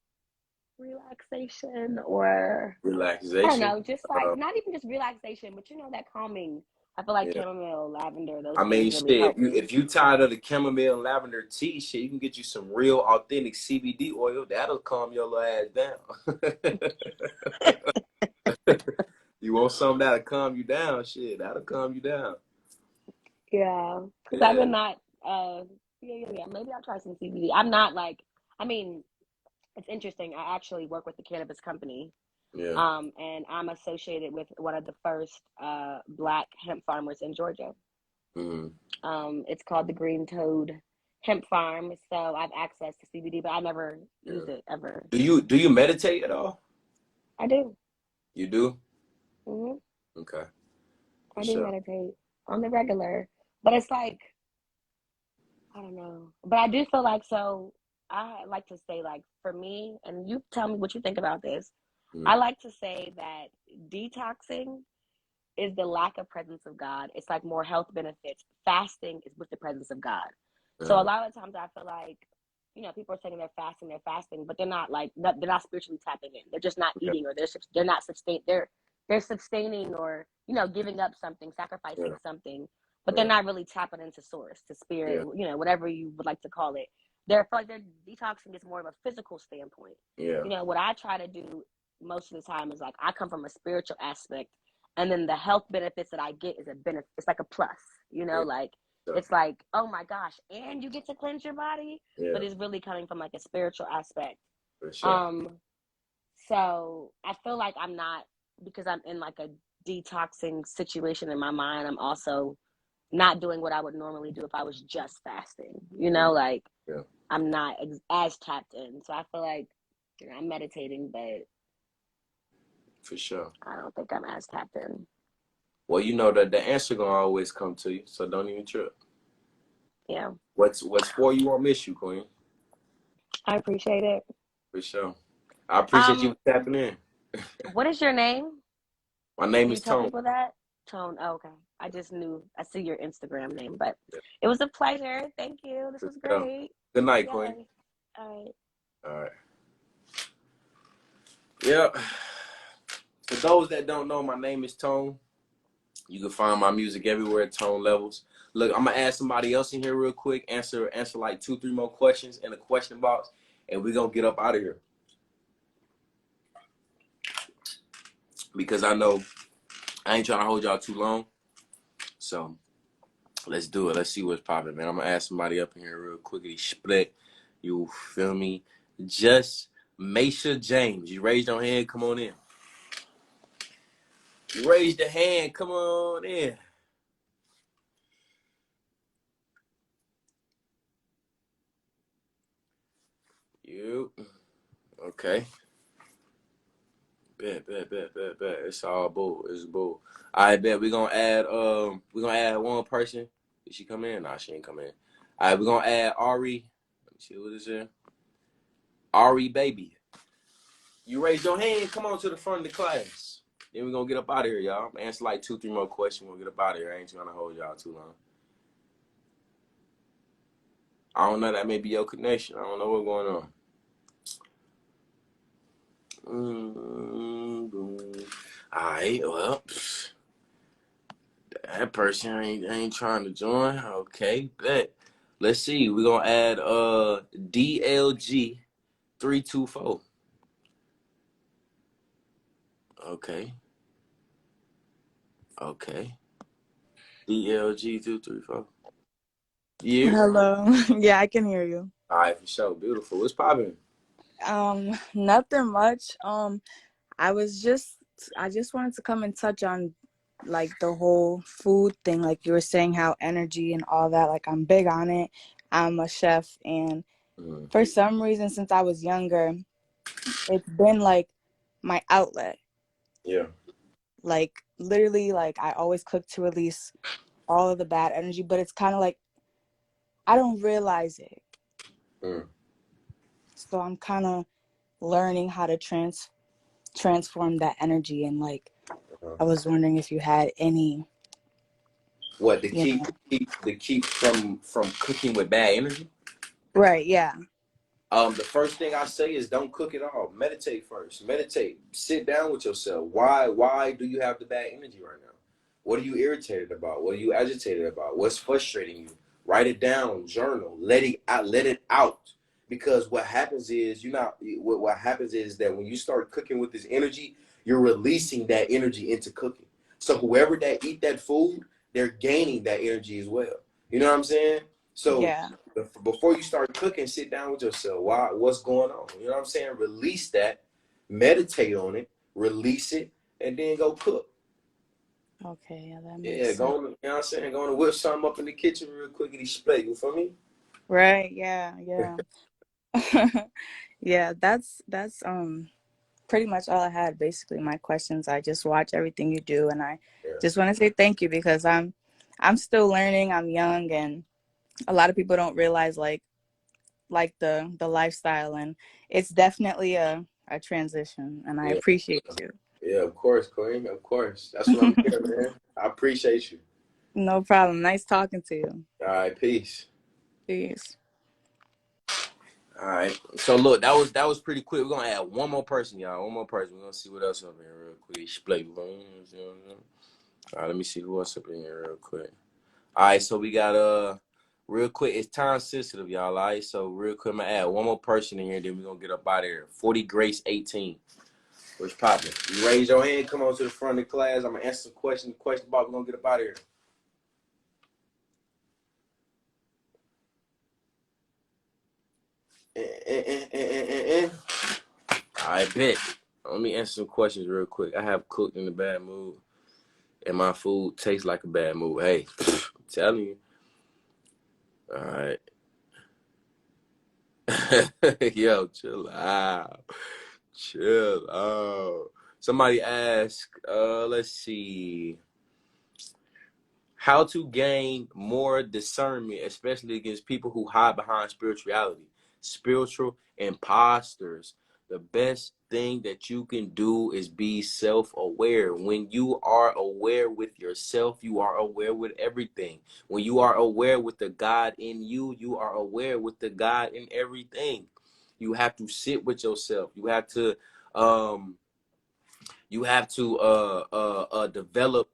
relaxation or relaxation. I don't know, just like not even just relaxation, but you know that calming. I feel like chamomile, lavender, those things really help me. If you tired of the chamomile and lavender tea, shit, you can get you some real authentic CBD oil. That'll calm your little ass down. You want something that'll calm you down, shit, that'll calm you down. Yeah, because I've been not, maybe I'll try some CBD. I'm not like, I mean, it's interesting. I actually work with the cannabis company. And I'm associated with one of the first Black hemp farmers in Georgia. It's called the Green Toad Hemp Farm. So I have access to CBD, but I never use it ever. Do you meditate at all? I do. You do? Okay. I do meditate on the regular, but it's like I don't know. But I do feel like so. I like to say like for me, and you tell me what you think about this. I like to say that detoxing is the lack of presence of God. It's like more health benefits. Fasting is with the presence of God. So a lot of times I feel like, you know, people are saying they're fasting, but they're not like they're not spiritually tapping in. They're just not eating, or they're not they're sustaining, or you know, giving up something, sacrificing something, but they're not really tapping into source, to spirit, you know, whatever you would like to call it. They're like their detoxing is more of a physical standpoint. You know, what I try to do most of the time is like I come from a spiritual aspect, and then the health benefits that I get is a benefit. It's like a plus, you know, like it's like, oh my gosh, and you get to cleanse your body, but it's really coming from like a spiritual aspect. So I feel like I'm not, because I'm in like a detoxing situation in my mind, I'm also not doing what I would normally do if I was just fasting, you know, like I'm not as tapped in. So I feel like, you know, I'm meditating, but for sure, I don't think I'm as tapped in. Well, you know that the answer gonna always come to you, so don't even trip. Yeah. What's for you won't miss you, Queen. I appreciate it. For sure. I appreciate you tapping in. What is your name? My name is Tell Tone. people that? Tone. Oh, okay. I just knew. I see your Instagram name, but it was a pleasure. Thank you. This was great. Good night, Queen. All right. All right. Yeah. For those that don't know, my name is Tone. You can find my music everywhere at Tone Levels. Look, I'm gonna add somebody else in here real quick. Answer like 2-3 more questions in the question box, and we're gonna get up out of here. Because I know I ain't trying to hold y'all too long. So let's do it. Let's see what's popping, man. I'm gonna add somebody up in here real quickly. Split. You feel me? Just Maisha James. You raised your hand, come on in. You raised your hand, come on in. You okay. Bet. It's all bull. It's bull. I bet we're gonna add one person. Did she come in? Nah, she ain't come in. All right, we're gonna add Ari. Let me see what is here. Ari baby. You raised your hand, come on to the front of the class. Then we're gonna get up out of here, y'all. Answer like 2-3 more questions. We'll get up out of here. I ain't trying to hold y'all too long. I don't know, that may be your connection. I don't know what's going on. Alright, well, that person ain't trying to join. Okay, bet. Let's see. We're gonna add DLG 324. Okay. DLG 234. Yeah. Hello. Yeah, I can hear you. All right, for sure. Beautiful. What's popping? Nothing much. I just wanted to come and touch on like the whole food thing. Like you were saying how energy and all that, like I'm big on it. I'm a chef, and for some reason since I was younger, it's been like my outlet. Yeah. Like literally, like I always cook to release all of the bad energy, but it's kind of like I don't realize it. So I'm kind of learning how to transform that energy, and like I was wondering if you had any What to keep from cooking with bad energy? Right, yeah. The first thing I say is don't cook at all. Meditate first. Meditate. Sit down with yourself. Why do you have the bad energy right now? What are you irritated about? What are you agitated about? What's frustrating you? Write it down. Journal. Let it out. Let it out. Because what happens is what happens is that when you start cooking with this energy, you're releasing that energy into cooking. So whoever that eat that food, they're gaining that energy as well. You know what I'm saying? So yeah. Before you start cooking, sit down with yourself. What's going on? You know what I'm saying? Release that, meditate on it, release it, and then go cook. Okay, yeah, that makes Yeah, sense. you know what I'm saying? Going to whip something up in the kitchen real quick and split. You feel me? Right, yeah. Yeah, that's pretty much all I had. Basically, my questions. I just watch everything you do, and I just want to say thank you because I'm still learning. I'm young, and a lot of people don't realize like the lifestyle, and it's definitely a transition, and I appreciate you. Yeah, of course, Queen. Of course. That's what I'm here, man. I appreciate you. No problem. Nice talking to you. All right, peace. Peace. All right. So look, that was pretty quick. We're gonna add one more person, y'all. One more person. We're gonna see what else up in here real quick. Split. All right, let me see who else up in here real quick. All right, so we got real quick. It's time sensitive, y'all. All right, so real quick, I'm gonna add one more person in here, then we're gonna get up out of here. 40 Grace 18. What's popping? You raise your hand, come on to the front of the class. I'm gonna answer some questions. Question about, we're gonna get up out of here. I bet. Let me answer some questions real quick. I have cooked in a bad mood, and my food tastes like a bad mood. Hey, I'm telling you. All right. Yo, chill out. Chill out. Somebody asked, let's see. How to gain more discernment, especially against people who hide behind spirituality. Spiritual imposters. The best thing that you can do is be self-aware. When you are aware with yourself, you are aware with everything. When you are aware with the God in you, you are aware with the God in everything. You have to sit with yourself. You have to You have to develop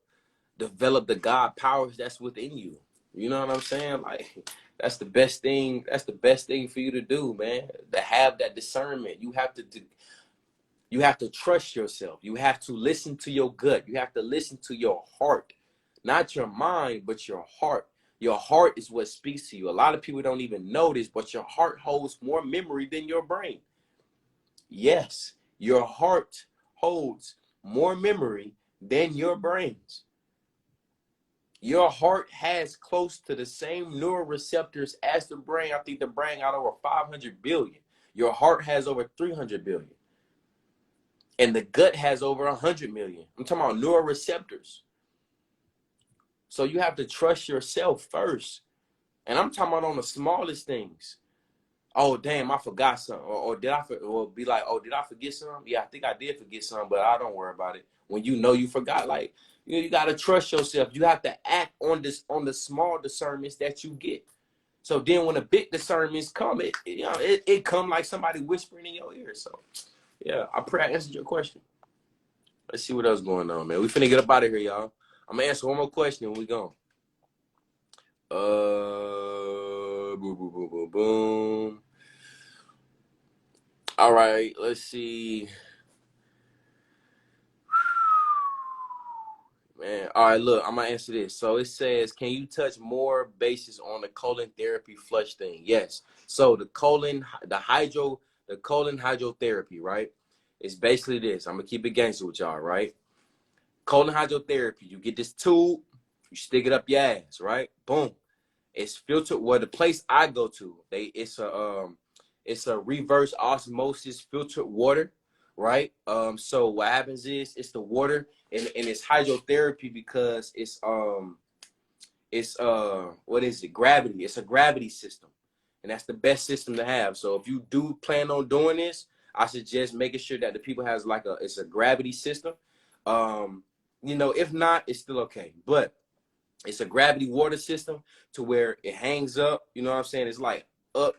the God powers that's within you. You know what I'm saying? Like that's the best thing. That's the best thing for you to do, man. To have that discernment. You have to trust yourself. You have to listen to your gut. You have to listen to your heart, not your mind, but your heart. Your heart is what speaks to you. A lot of people don't even know this, but your heart holds more memory than your brain. Yes, your heart holds more memory than your brains. Your heart has close to the same neuroreceptors as the brain. I think the brain got over 500 billion. Your heart has over 300 billion. And the gut has over 100 million. I'm talking about neuroreceptors. So you have to trust yourself first. And I'm talking about on the smallest things. Oh, damn, I forgot something. Or be like, oh, did I forget something? Yeah, I think I did forget something, but I don't worry about it. When you know you forgot, like, you got to trust yourself. You have to act on the small discernments that you get. So then when the big discernments come, it come like somebody whispering in your ear. So, yeah, I pray I answered your question. Let's see what else going on, man. We finna get up out of here, y'all. I'm gonna answer one more question and we gone. Boom, boom, boom, boom, boom. All right, let's see. Man, all right, look, I'm gonna answer this. So it says, can you touch more bases on the colon therapy flush thing? Yes. So the colon hydrotherapy, right? It's basically this. I'm gonna keep it gangster with y'all, right? Colon hydrotherapy, you get this tube, you stick it up your ass, right? Boom. It's filtered. Well, the place I go to, it's a reverse osmosis filtered water, right? So what happens is it's the water and it's hydrotherapy because it's what is it? Gravity. It's a gravity system, and that's the best system to have. So if you do plan on doing this, I suggest making sure that the people has it's a gravity system. If not, it's still okay, but it's a gravity water system to where it hangs up. You know what I'm saying? It's like up.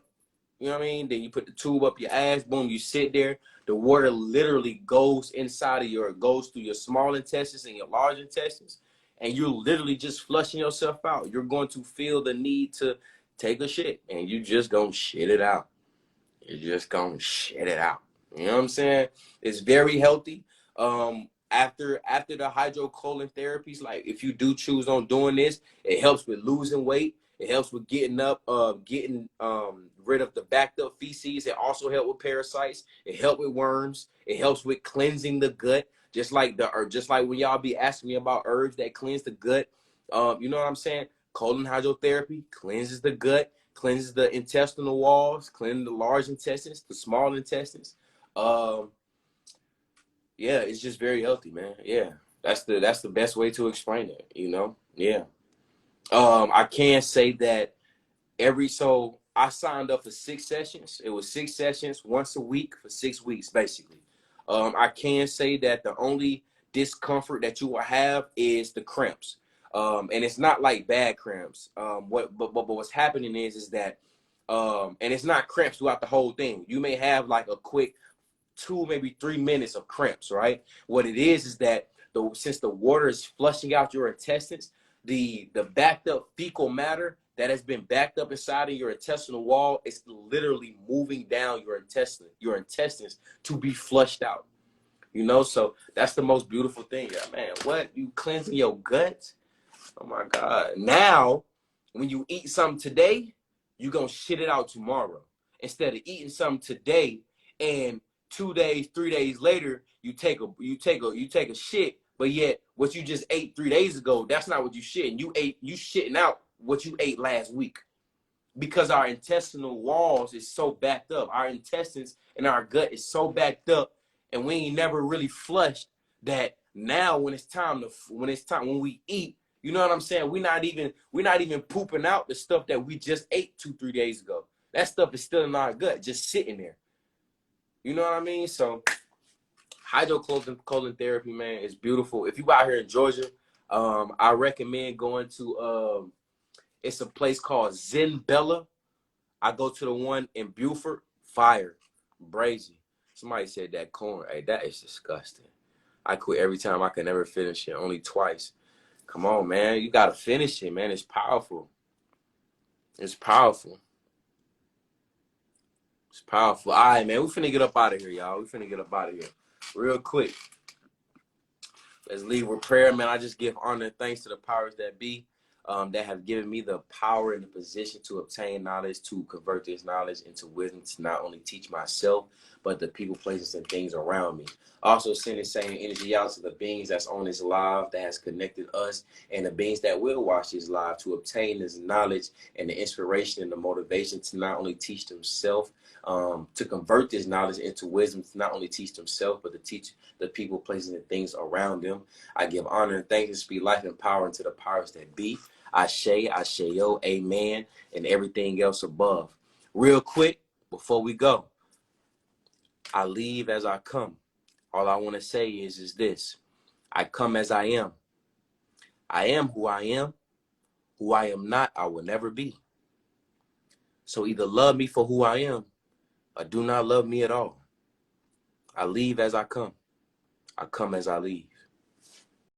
You know what I mean? Then you put the tube up your ass. Boom, you sit there. The water literally goes goes through your small intestines and your large intestines. And you're literally just flushing yourself out. You're going to feel the need to take a shit. And you just gonna shit it out. You're just gonna shit it out. You know what I'm saying? It's very healthy. After the hydrocolon therapies, like if you do choose on doing this, it helps with losing weight. It helps with getting rid of the backed up feces. It also helps with parasites. It helps with worms. It helps with cleansing the gut. Just like when y'all be asking me about herbs that cleanse the gut. You know what I'm saying? Colon hydrotherapy cleanses the gut, cleanses the intestinal walls, cleanses the large intestines, the small intestines. Yeah, it's just very healthy, man. Yeah, that's the best way to explain it. Yeah. I can say that so I signed up for 6 sessions. It was 6 sessions once a week for 6 weeks, basically. I can say that the only discomfort that you will have is the cramps. And it's not like bad cramps. But what's happening is that, and it's not cramps throughout the whole thing. You may have like a quick 2, maybe 3 minutes of cramps, right? What it is that since the water is flushing out your intestines, the backed up fecal matter that has been backed up inside of your intestinal wall is literally moving down your intestines to be flushed out. So that's the most beautiful thing. Yeah, man, what? You cleansing your gut? Oh my God. Now, when you eat something today, you're gonna shit it out tomorrow. Instead of eating something today and 2 days, 3 days later, you take a shit, but yet what you just ate 3 days ago, that's not what you shitting. You shitting out what you ate last week. Because our intestinal walls is so backed up. Our intestines and our gut is so backed up, and we ain't never really flushed that now when we eat, you know what I'm saying? We're not even pooping out the stuff that we just ate 2-3 days ago. That stuff is still in our gut, just sitting there. You know what I mean? So hydrocolon therapy, man, is beautiful. If you out here in Georgia, I recommend going to it's a place called Zen Bella. I go to the one in Buford, fire, brazy. Somebody said that corn. Hey, that is disgusting. I quit every time. I can never finish it. Only twice. Come on, man. You got to finish it, man. It's powerful. It's powerful. It's powerful. All right, man. We finna get up out of here, y'all. We finna get up out of here real quick. Let's leave with prayer, man. I just give honor and thanks to the powers that be, that have given me the power and the position to obtain knowledge, to convert this knowledge into wisdom, to not only teach myself, but the people, places, and things around me. Also sending same energy out to the beings that's on this live, that has connected us, and the beings that will watch this live, to obtain this knowledge and the inspiration and the motivation to not only teach themselves, to convert this knowledge into wisdom, to not only teach themselves, but to teach the people, places, and things around them. I give honor and thanks and speak life and power into the powers that be. Ashe, Asheo, amen, and everything else above. Real quick, before we go, I leave as I come. All I want to say is this. I come as I am. I am who I am. Who I am not, I will never be. So either love me for who I am or do not love me at all. I leave as I come. I come as I leave.